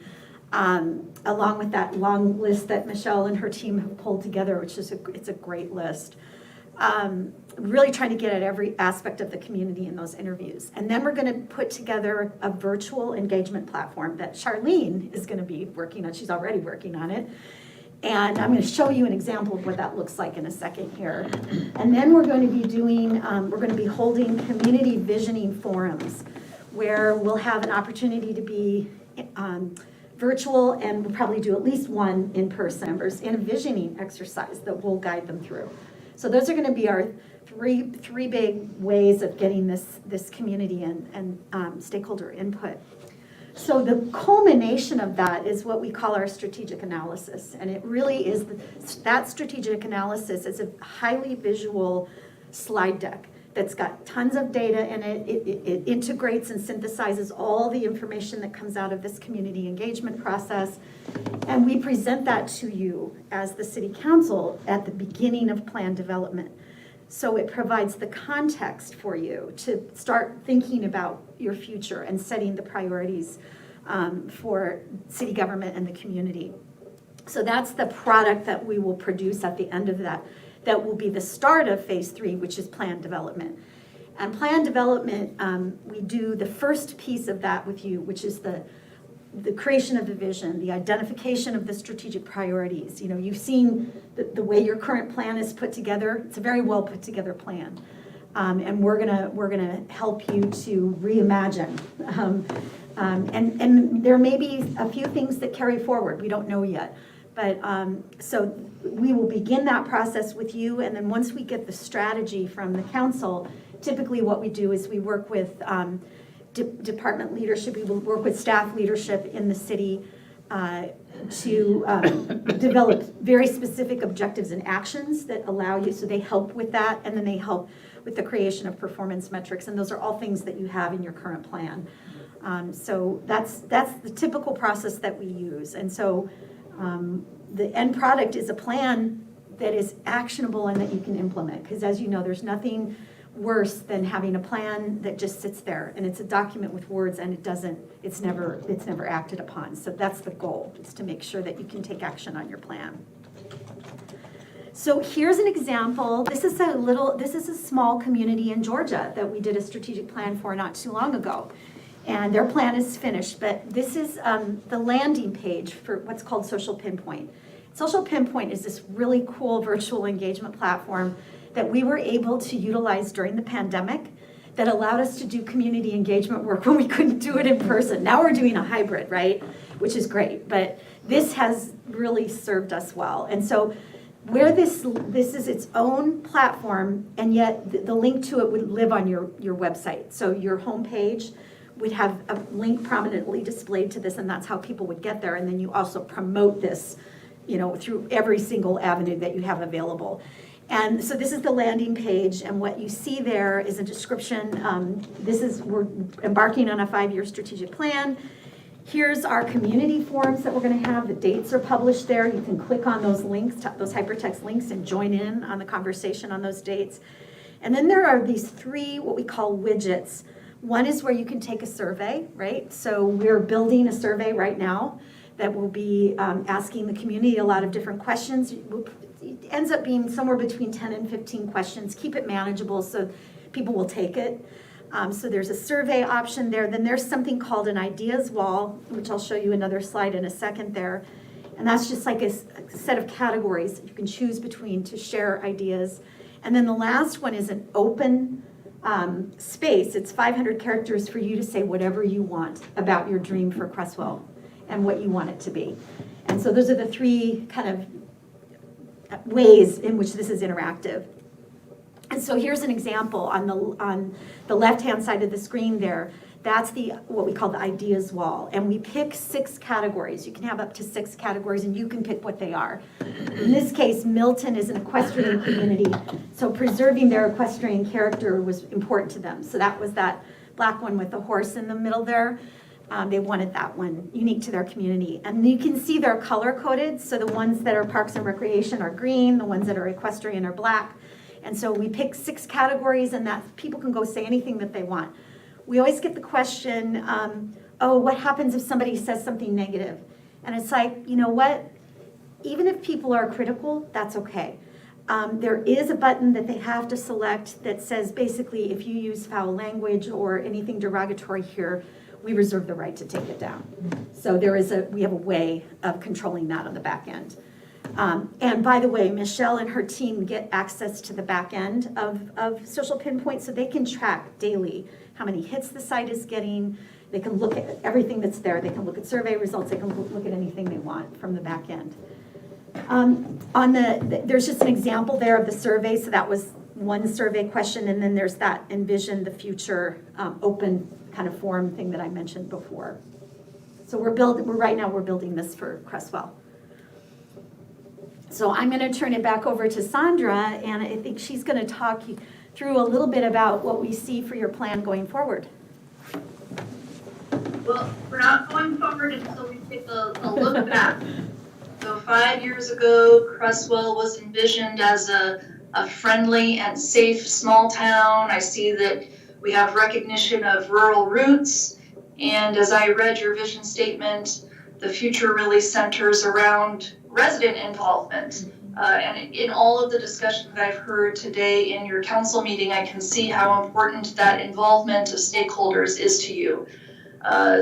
along with that long list that Michelle and her team have pulled together, which is it's a great list. Really trying to get at every aspect of the community in those interviews. And then we're going to put together a virtual engagement platform that Charlene is going to be working on. She's already working on it. And I'm going to show you an example of what that looks like in a second here. And then we're going to be holding community visioning forums where we'll have an opportunity to be virtual, and we'll probably do at least one in person members in a visioning exercise that we'll guide them through. So those are going to be our three big ways of getting this community and stakeholder input. So the culmination of that is what we call our strategic analysis. And it really is, that strategic analysis is a highly visual slide deck that's got tons of data in it. It integrates and synthesizes all the information that comes out of this community engagement process. And we present that to you as the City Council at the beginning of plan development. So it provides the context for you to start thinking about your future and setting the priorities for city government and the community. So that's the product that we will produce at the end of that. That will be the start of phase 3, which is plan development. And plan development, we do the first piece of that with you, which is the creation of the vision, the identification of the strategic priorities. You've seen the way your current plan is put together. It's a very well put together plan. And we're gonna help you to reimagine. And there may be a few things that carry forward. We don't know yet. But so we will begin that process with you, and then once we get the strategy from the council, typically what we do is we work with department leadership, we will work with staff leadership in the city to develop very specific objectives and actions that allow you, so they help with that, and then they help with the creation of performance metrics, and those are all things that you have in your current plan. So that's the typical process that we use, and so the end product is a plan that is actionable and that you can implement. Because as you know, there's nothing worse than having a plan that just sits there and it's a document with words and it's never acted upon. So that's the goal, is to make sure that you can take action on your plan. So here's an example. This is a small community in Georgia that we did a strategic plan for not too long ago. And their plan is finished, but this is the landing page for what's called Social Pinpoint. Social Pinpoint is this really cool virtual engagement platform that we were able to utilize during the pandemic that allowed us to do community engagement work when we couldn't do it in person. Now we're doing a hybrid, right? Which is great, but this has really served us well. And so where this is its own platform, and yet the link to it would live on your website. So your homepage would have a link prominently displayed to this, and that's how people would get there. And then you also promote this, through every single avenue that you have available. And so this is the landing page, and what you see there is a description. We're embarking on a 5-year strategic plan. Here's our community forums that we're going to have. The dates are published there. You can click on those links, those hypertext links, and join in on the conversation on those dates. And then there are these 3 what we call widgets. One is where you can take a survey, right? So we're building a survey right now that will be asking the community a lot of different questions. It ends up being somewhere between 10 and 15 questions. Keep it manageable so people will take it. So there's a survey option there. Then there's something called an ideas wall, which I'll show you another slide in a second there. And that's just like a set of categories that you can choose between to share ideas. And then the last one is an open space. It's 500 characters for you to say whatever you want about your dream for Creswell and what you want it to be. And so those are the 3 kind of ways in which this is interactive. And so here's an example on the left-hand side of the screen there. That's what we call the ideas wall. And we pick 6 categories. You can have up to 6 categories and you can pick what they are. In this case, Milton is an equestrian community. So preserving their equestrian character was important to them. So that was that black one with the horse in the middle there. They wanted that one unique to their community. And you can see they're color coded. So the ones that are parks and recreation are green. The ones that are equestrian are black. And so we pick 6 categories and that people can go say anything that they want. We always get the question, oh, what happens if somebody says something negative? And it's like, you know what? Even if people are critical, that's okay. There is a button that they have to select that says basically if you use foul language or anything derogatory here, we reserve the right to take it down. So we have a way of controlling that on the back end. And by the way, Michelle and her team get access to the back end of Social Pinpoint so they can track daily how many hits the site is getting. They can look at everything that's there. They can look at survey results. They can look at anything they want from the back end. There's just an example there of the survey. So that was one survey question. And then there's that envision the future open kind of forum thing that I mentioned before. So right now we're building this for Cresswell. So I'm going to turn it back over to Sandra, and I think she's going to talk you through a little bit about what we see for your plan going forward. Well, we're not going forward until we take a look back. So 5 years ago, Cresswell was envisioned as a friendly and safe small town. I see that we have recognition of rural roots. And as I read your vision statement, the future really centers around resident involvement. And in all of the discussion that I've heard today in your council meeting, I can see how important that involvement of stakeholders is to you.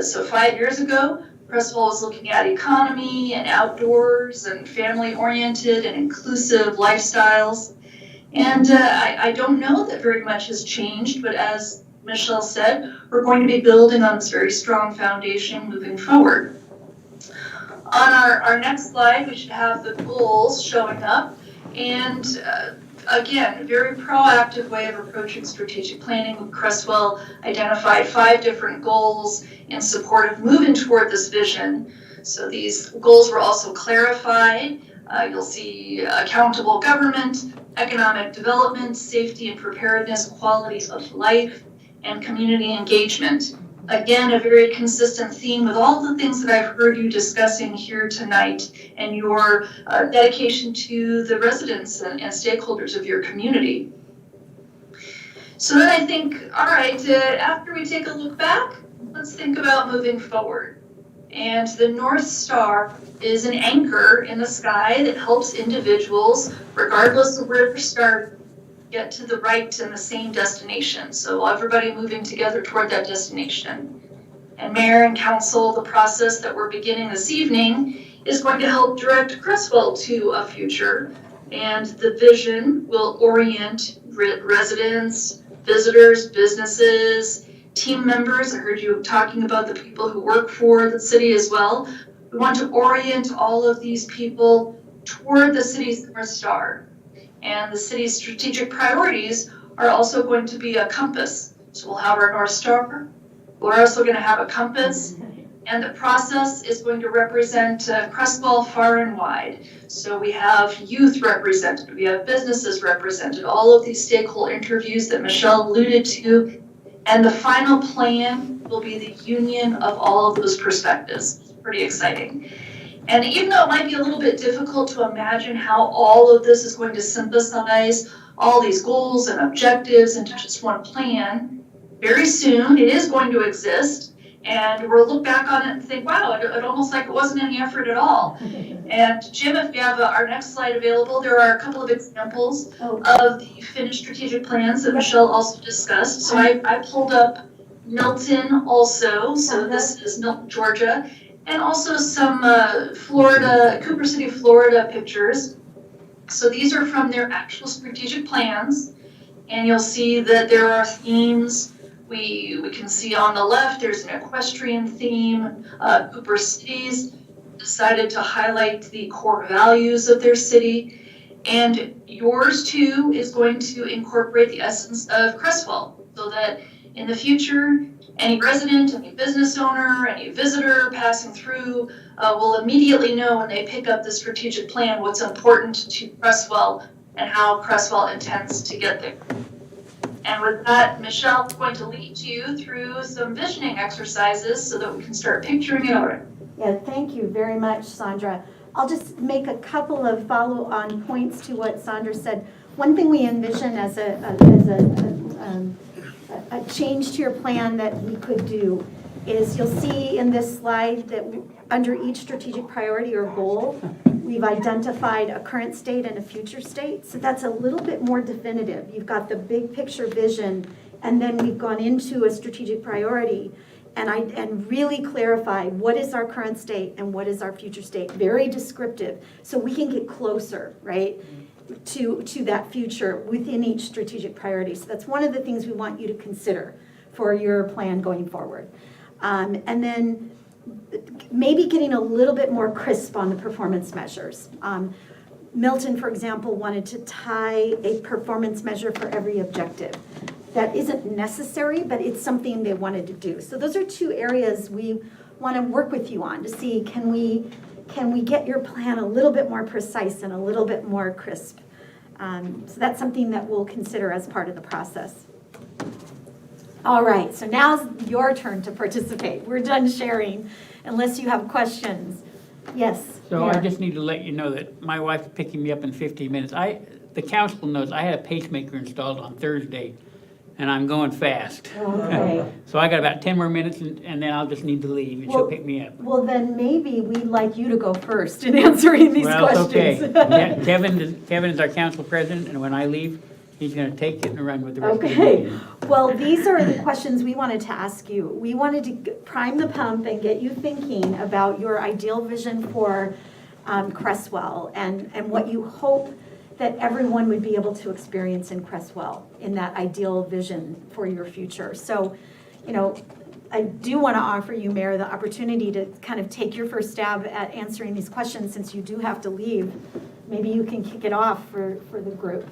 So 5 years ago, Cresswell was looking at economy and outdoors and family-oriented and inclusive lifestyles. And I don't know that very much has changed, but as Michelle said, we're going to be building on this very strong foundation moving forward. On our next slide, we should have the goals showing up. And again, a very proactive way of approaching strategic planning. Cresswell identified 5 different goals in support of moving toward this vision. So these goals were also clarified. You'll see accountable government, economic development, safety and preparedness, quality of life, and community engagement. Again, a very consistent theme with all the things that I've heard you discussing here tonight and your dedication to the residents and stakeholders of your community. So then I think, all right, after we take a look back, let's think about moving forward. And the North Star is an anchor in the sky that helps individuals, regardless of where they start, get to the right and the same destination. So everybody moving together toward that destination. And Mayor and Council, the process that we're beginning this evening is going to help direct Cresswell to a future. And the vision will orient residents, visitors, businesses, team members. I heard you talking about the people who work for the city as well. We want to orient all of these people toward the city's North Star. And the city's strategic priorities are also going to be a compass. So we'll have our North Star. We're also going to have a compass. And the process is going to represent Cresswell far and wide. So we have youth represented, we have businesses represented, all of these stakeholder interviews that Michelle alluded to. And the final plan will be the union of all of those perspectives. It's pretty exciting. And even though it might be a little bit difficult to imagine how all of this is going to synthesize all these goals and objectives into just one plan, very soon it is going to exist. And we'll look back on it and think, wow, it almost like it wasn't any effort at all. And Jim, if you have our next slide available, there are a couple of examples of the finished strategic plans that Michelle also discussed. So I pulled up Milton also. So this is Milton, Georgia. And also some Cooper City, Florida pictures. So these are from their actual strategic plans. And you'll see that there are themes. We can see on the left, there's an equestrian theme. Cooper Cities decided to highlight the core values of their city. And yours too is going to incorporate the essence of Crestwell, so that in the future, any resident, any business owner, any visitor passing through will immediately know when they pick up the strategic plan what's important to Crestwell and how Crestwell intends to get there. And with that, Michelle is going to lead you through some visioning exercises so that we can start picturing it out. Yeah, thank you very much, Sandra. I'll just make a couple of follow-on points to what Sandra said. One thing we envision as a change to your plan that we could do is you'll see in this slide that under each strategic priority or goal, we've identified a current state and a future state. So that's a little bit more definitive. You've got the big picture vision, and then we've gone into a strategic priority and really clarify what is our current state and what is our future state. Very descriptive, so we can get closer, right, to that future within each strategic priority. So that's one of the things we want you to consider for your plan going forward. And then maybe getting a little bit more crisp on the performance measures. Milton, for example, wanted to tie a performance measure for every objective. That isn't necessary, but it's something they wanted to do. So those are two areas we want to work with you on to see, can we get your plan a little bit more precise and a little bit more crisp? So that's something that we'll consider as part of the process. All right, so now's your turn to participate. We're done sharing, unless you have questions. Yes. So Mayor. I just need to let you know that my wife's picking me up in 15 minutes. The council knows I had a pacemaker installed on Thursday, and I'm going fast. Okay. So I got about 10 more minutes, and then I'll just need to leave, and she'll Well- pick me up. Well, then maybe we'd like you to go first in answering these Well, it's questions. okay. Kevin is our council president, and when I leave, he's going to take it and run with the rest of the Okay, meeting. well, these are the questions we wanted to ask you. We wanted to prime the pump and get you thinking about your ideal vision for Crestwell and what you hope that everyone would be able to experience in Crestwell in that ideal vision for your future. So, I do want to offer you, Mayor, the opportunity to kind of take your first stab at answering these questions since you do have to leave. Maybe you can kick it off for the group.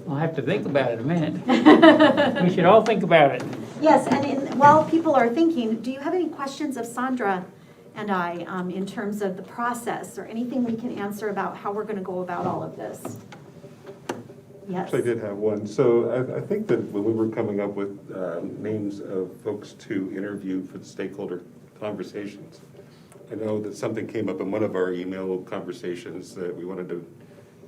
I'll have to think about it a minute. We should all think about it. Yes, and while people are thinking, do you have any questions of Sandra and I in terms of the process or anything we can answer about how we're going to go about all of this? Yes. Actually, I did have one. So I think that when we were coming up with names of folks to interview for the stakeholder conversations, I know that something came up in one of our email conversations that we wanted to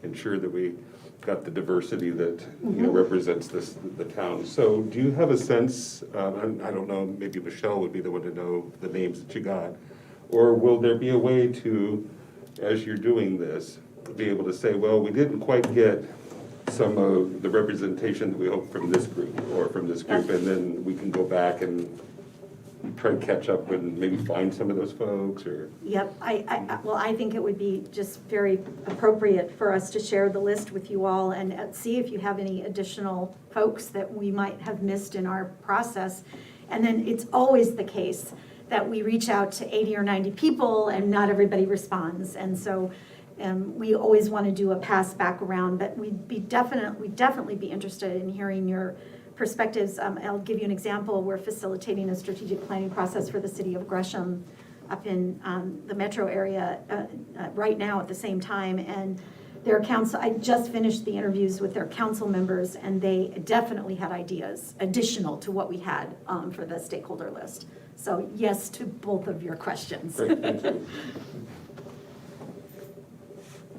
ensure that we got the diversity that represents the town. So do you have a sense, I don't know, maybe Michelle would be the one to know the names that you got, or will there be a way to, as you're doing this, be able to say, well, we didn't quite get some of the representation that we hope from this group or from this group, and then we can go back and try to catch up and maybe find some of those folks, or? Yep, I think it would be just very appropriate for us to share the list with you all and see if you have any additional folks that we might have missed in our process. And then it's always the case that we reach out to 80 or 90 people and not everybody responds. And so we always want to do a pass back around, but we'd definitely be interested in hearing your perspectives. I'll give you an example. We're facilitating a strategic planning process for the city of Gresham up in the metro area right now at the same time. And their council, I just finished the interviews with their council members, and they definitely had ideas additional to what we had for the stakeholder list. So yes to both of your questions. Great, thank you.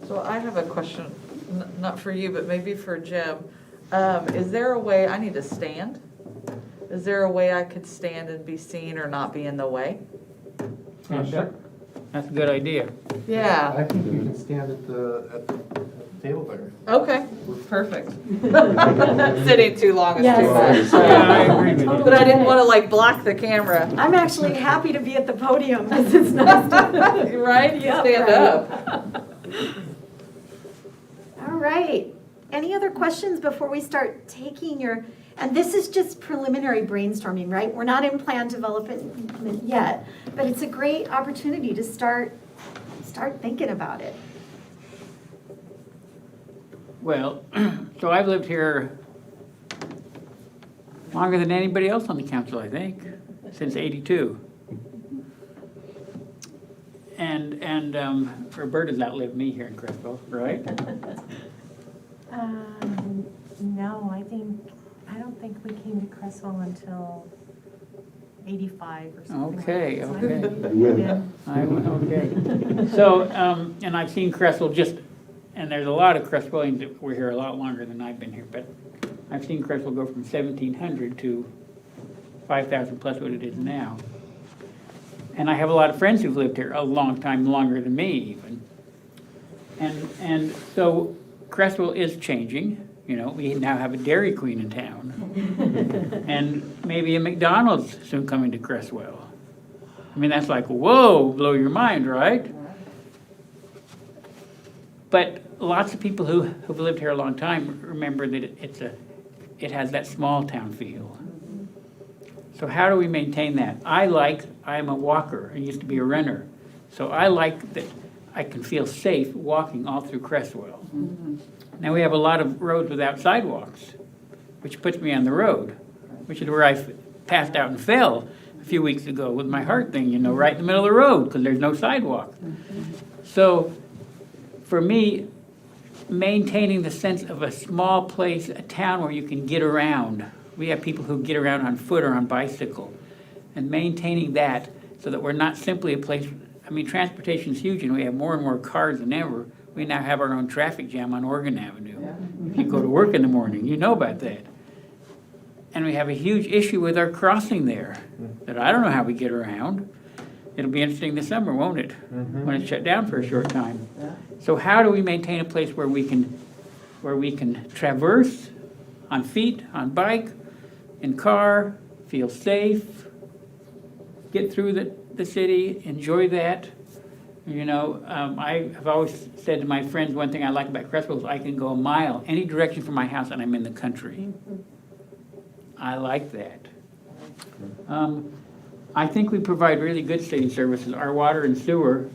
So I have a question, not for you, but maybe for Jim. Is there a way, I need to stand? Is there a way I could stand and be seen or not be in the way? Sure. That's a good idea. Yeah. I think you can stand at the table there. Okay, perfect. Sitting too long is too Yes. much. Yeah, I agree with you. But I didn't want to block the camera. I'm actually happy to be at the podium because it's nice to Right? You stand up. All right. Any other questions before we start taking your, and this is just preliminary brainstorming, right? We're not in plan development yet, but it's a great opportunity to start thinking about it. Well, so I've lived here longer than anybody else on the council, I think, since '82. And Roberta's outlived me here in Creswell, right? No, I don't think we came to Creswell until 85 or something. Okay, like okay. that. Okay. So, and I've seen Creswell and there's a lot of Creswellians that were here a lot longer than I've been here, but I've seen Creswell go from 1,700 to 5,000 plus what it is now. And I have a lot of friends who've lived here a long time, longer than me even. And so Creswell is changing. You know, we now have a Dairy Queen in town. And maybe a McDonald's soon coming to Creswell. I mean, that's like, whoa, blow your mind, right? But lots of people who've lived here a long time remember that it has that small town feel. So how do we maintain that? I'm a walker. I used to be a runner. So I like that I can feel safe walking all through Creswell. Now we have a lot of roads without sidewalks, which puts me on the road, which is where I passed out and fell a few weeks ago with my heart thing, you know, right in the middle of the road because there's no sidewalk. So for me, maintaining the sense of a small place, a town where you can get around. We have people who get around on foot or on bicycle. And maintaining that so that we're not simply a place, I mean, transportation is huge and we have more and more cars than ever. We now have our own traffic jam on Oregon Avenue. If you go to work in the morning, you know about that. And we have a huge issue with our crossing there that I don't know how we get around. It'll be interesting this summer, won't it? When it's shut down for a short time. So how do we maintain a place where we can traverse on feet, on bike, in car, feel safe, get through the city, enjoy that? You know, I have always said to my friends, one thing I like about Creswell is I can go a mile any direction from my house and I'm in the country. I like that. I think we provide really good city services. Our water and sewer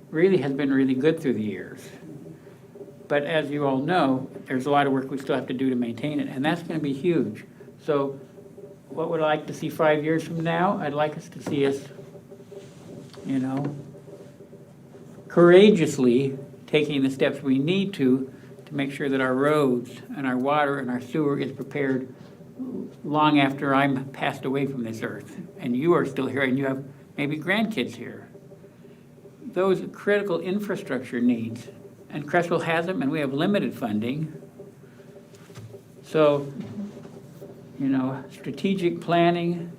really has been really good through the years. But as you all know, there's a lot of work we still have to do to maintain it, and that's going to be huge. So what would I like to see 5 years from now? I'd like us to see us, you know, courageously taking the steps we need to make sure that our roads and our water and our sewer is prepared long after I'm passed away from this earth. And you are still here and you have maybe grandkids here. Those critical infrastructure needs, and Creswell has them and we have limited funding. So, you know, strategic planning,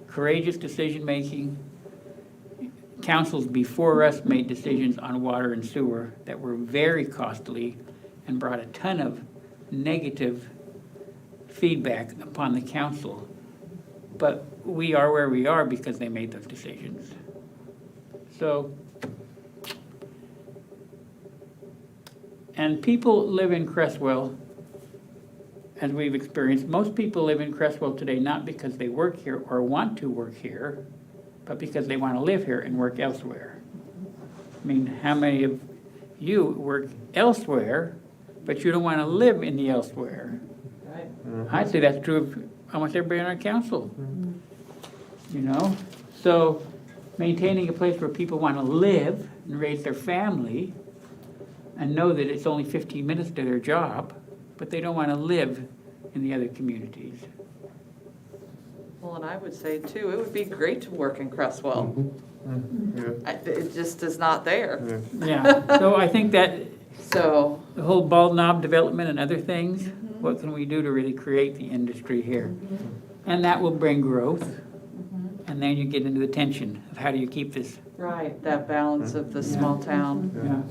courageous decision-making. Councils before us made decisions on water and sewer that were very costly and brought a ton of negative feedback upon the council. But we are where we are because they made those decisions. So, and people live in Creswell, as we've experienced. Most people live in Creswell today not because they work here or want to work here, but because they want to live here and work elsewhere. I mean, how many of you work elsewhere, but you don't want to live in the elsewhere? Right. I'd say that's true of almost everybody on our council. You know? So maintaining a place where people want to live and raise their family and know that it's only 15 minutes to their job, but they don't want to live in the other communities. Well, and I would say too, it would be great to work in Creswell. It just is not there. Yeah, so I think that So, the whole Bald Knob development and other things, what can we do to really create the industry here? And that will bring growth. And then you get into the tension of how do you keep this. right, that balance of the small town. Yeah.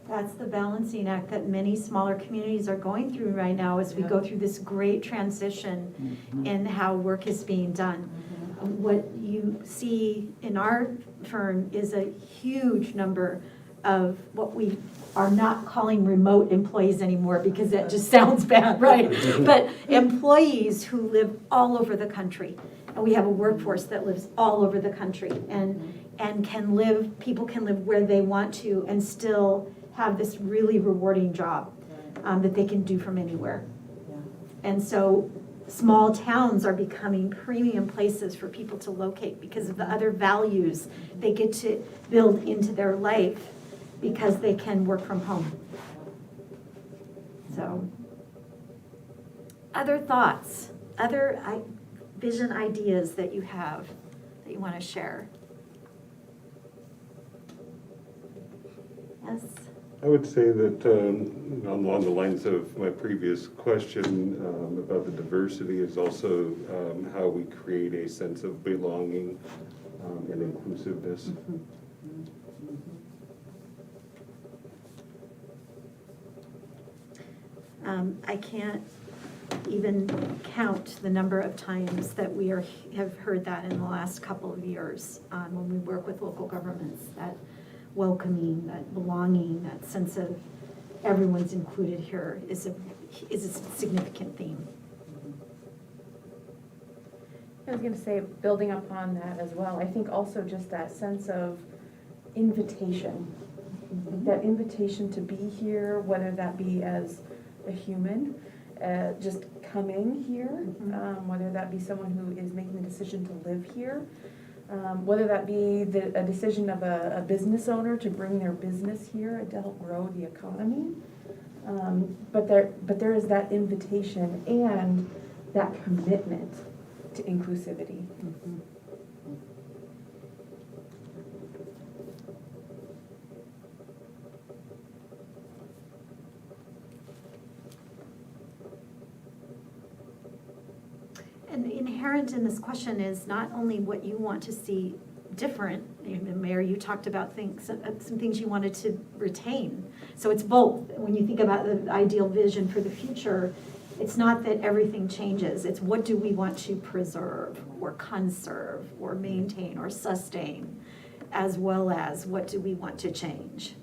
That's the balancing act that many smaller communities are going through right now as we go through this great transition in how work is being done. What you see in our firm is a huge number of what we are not calling remote employees anymore because that just sounds bad, right? But employees who live all over the country. And we have a workforce that lives all over the country and can live, people can live where they want to and still have this really rewarding job that they can do from anywhere. And so small towns are becoming premium places for people to locate because of the other values they get to build into their life because they can work from home. So, other thoughts, other vision ideas that you have that you want to share? Yes? I would say that along the lines of my previous question about the diversity is also how we create a sense of belonging and inclusiveness. I can't even count the number of times that we have heard that in the last couple of years when we work with local governments, that welcoming, that belonging, that sense of everyone's included here is a significant theme. I was gonna say, building upon that as well, I think also just that sense of invitation. That invitation to be here, whether that be as a human, just coming here, whether that be someone who is making the decision to live here, whether that be a decision of a business owner to bring their business here to help grow the economy. But there is that invitation and that commitment to inclusivity. And inherent in this question is not only what you want to see different, Mayor, you talked about some things you wanted to retain. So it's both. When you think about the ideal vision for the future, it's not that everything changes. It's what do we want to preserve or conserve or maintain or sustain, as well as what do we want to change.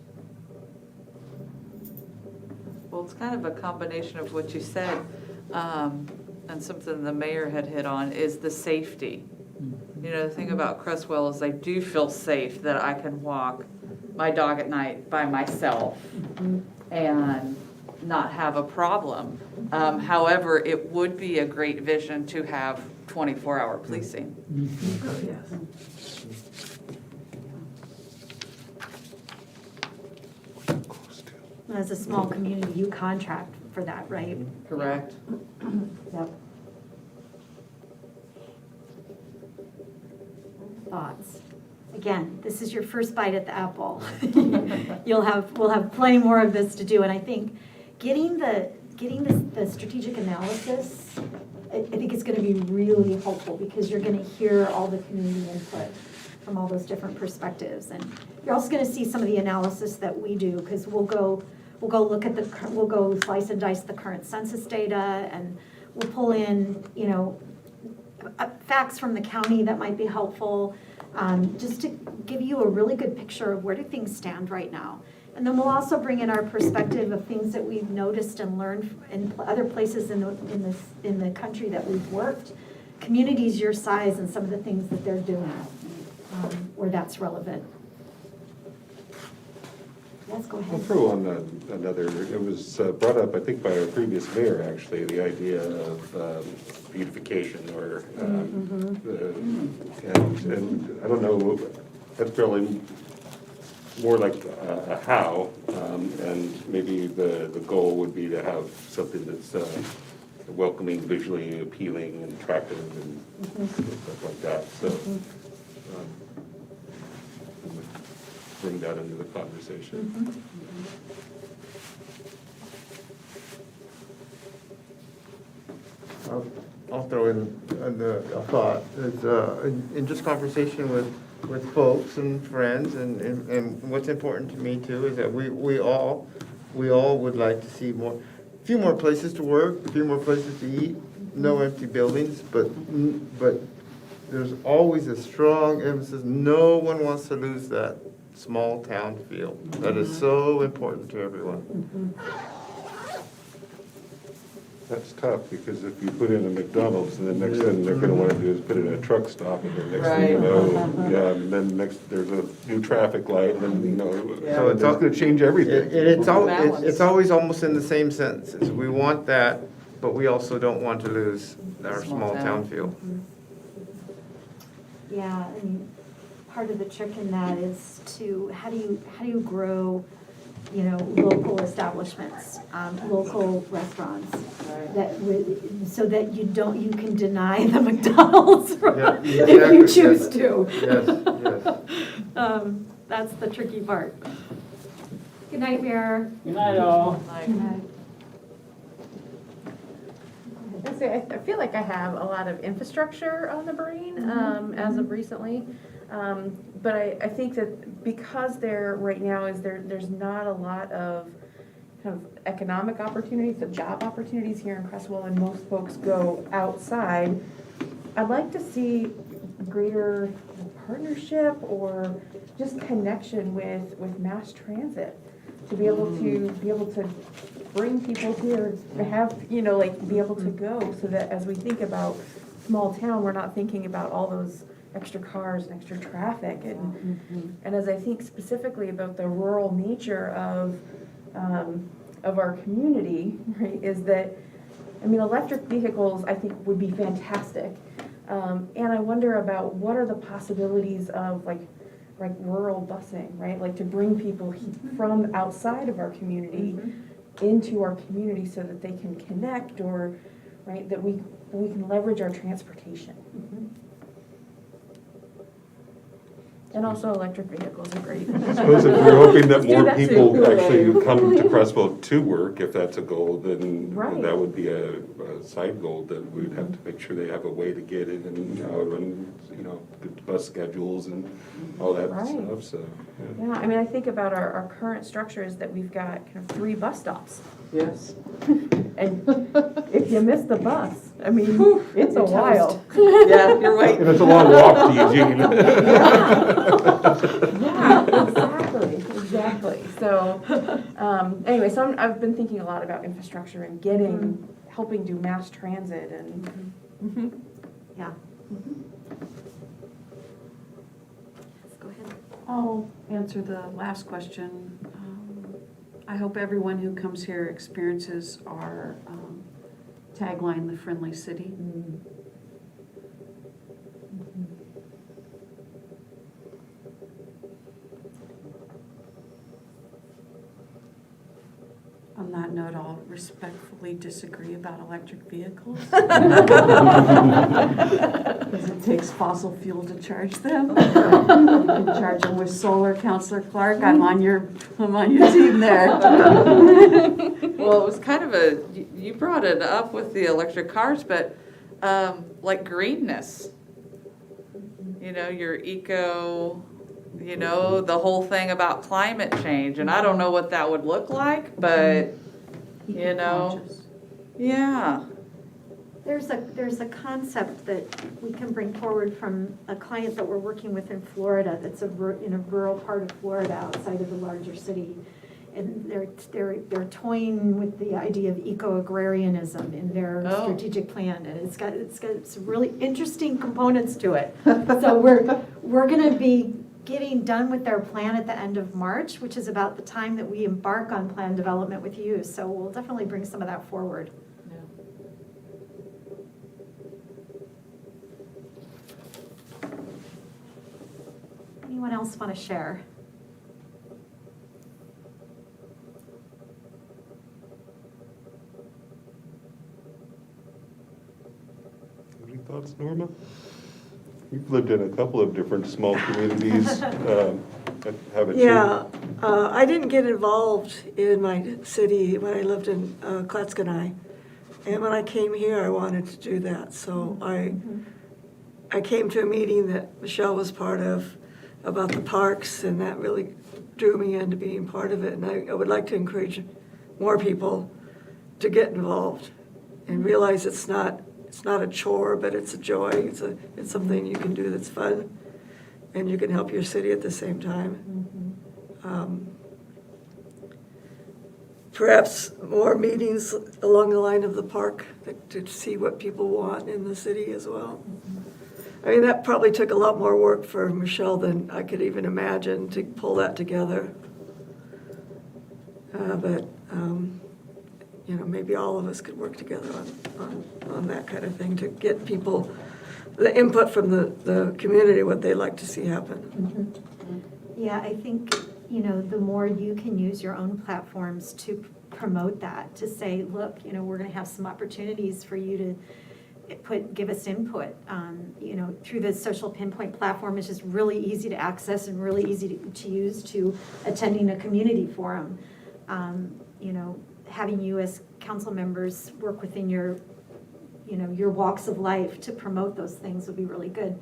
Well, it's kind of a combination of what you said, and something the mayor had hit on, is the safety. You know, the thing about Cresswell is I do feel safe that I can walk my dog at night by myself and not have a problem. However, it would be a great vision to have 24-hour policing. Oh, yes. As a small community, you contract for that, right? Correct. Yep. Thoughts? Again, this is your first bite at the apple. We'll have plenty more of this to do, and I think getting the strategic analysis, I think it's going to be really helpful because you're going to hear all the community input from all those different perspectives, and you're also going to see some of the analysis that we do because we'll go slice and dice the current census data, and we'll pull in, facts from the county that might be helpful, just to give you a really good picture of where do things stand right now. And then we'll also bring in our perspective of things that we've noticed and learned in other places in the country that we've worked, communities your size and some of the things that they're doing, where that's relevant. Yes, go ahead. I'll throw on another, it was brought up, I think, by our previous mayor, actually, the idea of beautification or, and I don't know, that's probably more like a how, and maybe the goal would be to have something that's welcoming, visually appealing, and attractive, and stuff like that, so. Bring that into the conversation. I'll throw in a thought. It's, in just conversation with folks and friends, and what's important to me too is that we all would like to see a few more places to work, a few more places to eat, no empty buildings, but there's always a strong emphasis. No one wants to lose that small town feel. That is so important to everyone. That's tough, because if you put in a McDonald's, and the next thing they're gonna wanna do is put in a truck stop, and the next thing you know, yeah, and then next, there's a new traffic light, and then, you know, So it's all- gonna change everything. It's always almost in the same sentences. We want that, but we also don't want to lose our small town feel. Yeah, I mean, part of the trick in that is to, how do you grow, you know, local establishments, local restaurants, so that you can deny the McDonald's Yeah, if you exactly, choose yes. to. Yes. That's the tricky part. Good night, Mayor. Good night, all. Good night. I feel like I have a lot of infrastructure on the brain as of recently. But I think that because right now there's not a lot of kind of economic opportunities, the job opportunities here in Crestwell, and most folks go outside. I'd like to see greater partnership or just connection with mass transit to be able to bring people here, to have, you know, like be able to go, so that as we think about small town, we're not thinking about all those extra cars and extra traffic, and as I think specifically about the rural nature of our community, right, is that, I mean, electric vehicles I think would be fantastic, and I wonder about what are the possibilities of like rural busing, right, like to bring people from outside of our community into our community so that they can connect, or right, that we can leverage our transportation. And also electric vehicles are great. I suppose if we're hoping that Let's do more that people too. actually come to Crestwell to work, if that's a goal, then Right. that would be a side goal, that we'd have to make sure they have a way to get in and out, and, you know, good bus schedules and all that Right. stuff, so. Yeah. Yeah, I mean, I think about our current structure is that we've got kind of 3 bus stops. Yes. And if you miss the bus, I mean, it's a You're while. Yeah, you're right. And it's a long walk to Eugene. Yeah, exactly. So, anyway, so I've been thinking a lot about infrastructure and helping do mass transit and. Yeah. Yes, go ahead. I'll answer the last question. I hope everyone who comes here experiences our tagline, "The Friendly City." On that note, I'll respectfully disagree about electric vehicles. Because it takes fossil fuel to charge them. You can charge them with solar, Councillor Clark. I'm on your team there. Well, it was kind of you brought it up with the electric cars, but like greenness. You know, your eco, you know, the whole thing about climate change. And I don't know what that would look like, but, you know, yeah. There's a concept that we can bring forward from a client that we're working with in Florida, that's in a rural part of Florida outside of the larger city. And they're toying with the idea of eco-agrarianism in their strategic plan, and it's got some really interesting components to it. So we're gonna be getting done with their plan at the end of March, which is about the time that we embark on plan development with you. So we'll definitely bring some of that forward. Anyone else want to share? Any thoughts, Norma? You've lived in a couple of different small communities. Haven't you? Yeah, I didn't get involved in my city when I lived in Clatskanie. And when I came here, I wanted to do that. So I came to a meeting that Michelle was part of about the parks, and that really drew me into being part of it. And I would like to encourage more people to get involved and realize it's not a chore, but it's a joy. It's something you can do that's fun, and you can help your city at the same time. perhaps more meetings along the line of the park to see what people want in the city as well. I mean, that probably took a lot more work for Michelle than I could even imagine to pull that together. But you know, maybe all of us could work together on that kind of thing to get people, the input from the community, what they'd like to see happen. Yeah, I think, you know, the more you can use your own platforms to promote that, to say, look, you know, we're going to have some opportunities for you to give us input. You know, through the Social Pinpoint platform, it's just really easy to access and really easy to use to attending a community forum. You know, having you as council members work within your, you know, your walks of life to promote those things would be really good.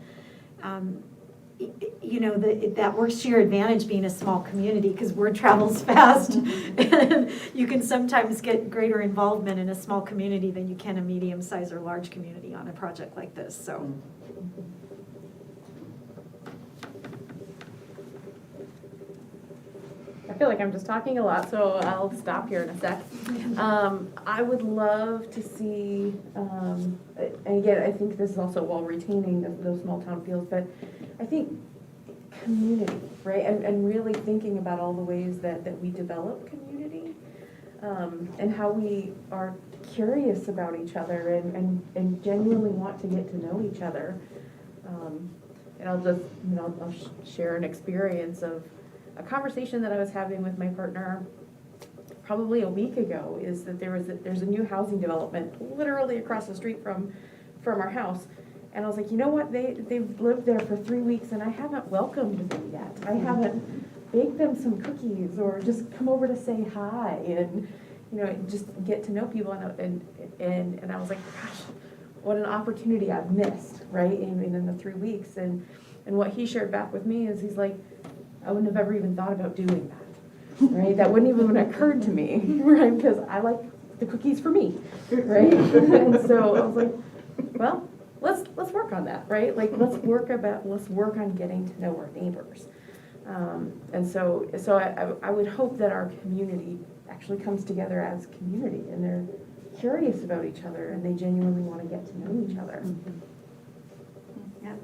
You know, that works to your advantage being a small community because word travels fast. And you can sometimes get greater involvement in a small community than you can a medium-sized or large community on a project like this, so. I feel like I'm just talking a lot, so I'll stop here in a sec. I would love to see, and again, I think this is also while retaining those small town feels, but I think community, right? And really thinking about all the ways that we develop community, and how we are curious about each other and genuinely want to get to know each other. And I'll just, you know, I'll share an experience of a conversation that I was having with my partner probably a week ago, is that there's a new housing development literally across the street from our house. And I was like, you know what, they've lived there for 3 weeks and I haven't welcomed them yet. I haven't baked them some cookies or just come over to say hi and, you know, just get to know people. And I was like, gosh, what an opportunity I've missed, right, in the 3 weeks. And what he shared back with me is he's like, I wouldn't have ever even thought about doing that, right? That wouldn't even have occurred to me, right? Because I like the cookies for me, right? And so I was like, well, let's work on that, right? Like let's work on getting to know our neighbors. And so I would hope that our community actually comes together as community and they're curious about each other and they genuinely want to get to know each other. Yeah.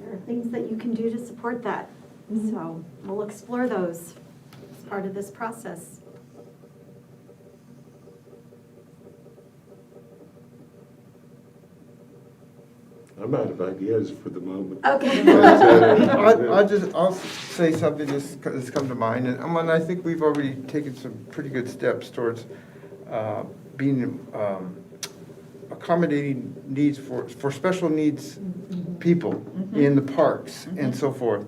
There are things that you can do to support that. So we'll explore those as part of this process. I'm out of ideas for the moment. Okay. I'll say something that's come to mind, and I think we've already taken some pretty good steps towards being accommodating needs for special needs people in the parks and so forth.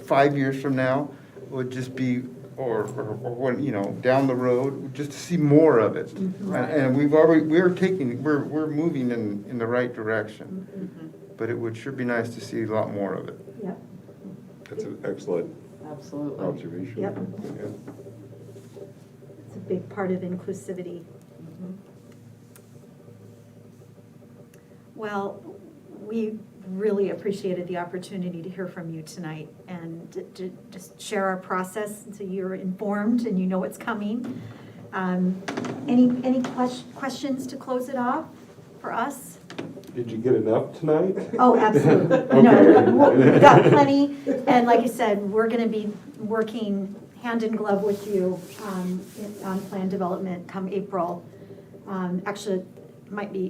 5 years from now would just be, or when, you know, down the road, just to see more of it. And we're moving in the right direction. But it would sure be nice to see a lot more of it. Yep. That's an excellent Absolutely. observation. Yep. Yeah. It's a big part of inclusivity. Well, we really appreciated the opportunity to hear from you tonight and to just share our process so you're informed and you know what's coming. Any questions to close it off for us? Did you get enough tonight? Oh, absolutely. Okay. No, we got plenty. And like I said, we're going to be working hand in glove with you on plan development come April. Actually,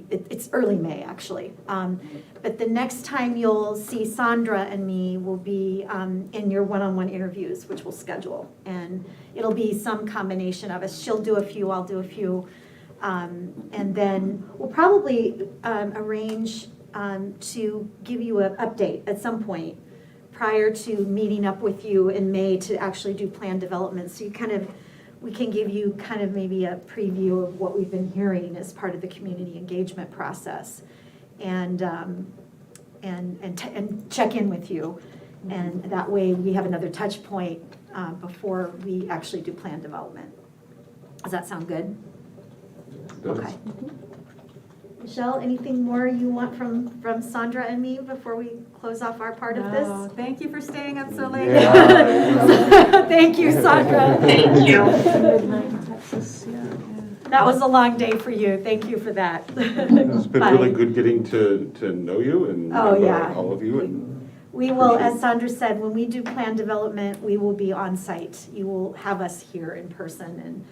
it's early May, actually. But the next time you'll see Sandra and me will be in your one-on-one interviews, which we'll schedule. And it'll be some combination of us. She'll do a few, I'll do a few. And then we'll probably arrange to give you an update at some point prior to meeting up with you in May to actually do plan development. So we can give you kind of maybe a preview of what we've been hearing as part of the community engagement process, and check in with you, and that way we have another touch point before we actually do plan development. Does that sound good? Okay. Michelle, anything more you want from Sandra and me before we close off our part of this? Thank you for staying up so late. Yeah. Thank you, Sandra. Thank you. Good night. Texas, yeah. That was a long day for you. Thank you for that. It's been Bye. really good getting to know you and Oh, yeah. all of you, and We will, as Sandra said, when we do plan development, we will be on site. You will have us here in person, and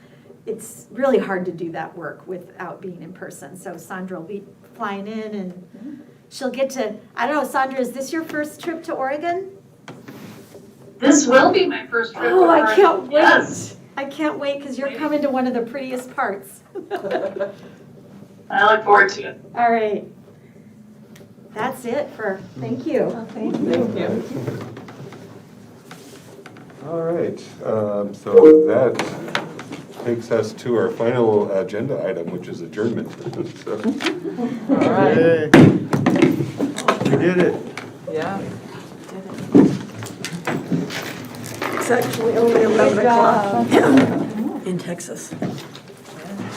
it's really hard to do that work without being in person. So Sandra will be flying in, and she'll get to, I don't know, Sandra, is this your first trip to Oregon? This will be my first trip. Oh, to I Oregon. can't wait. Yes. I can't wait, because you're coming to one of the prettiest parts. I look forward to it. All right. That's it for, thank you. Thank you. all right. So that takes us to our final agenda item, which is adjournment. So, All right, Yay. We did it. yeah. It's actually only 11 Good job. o'clock in Texas.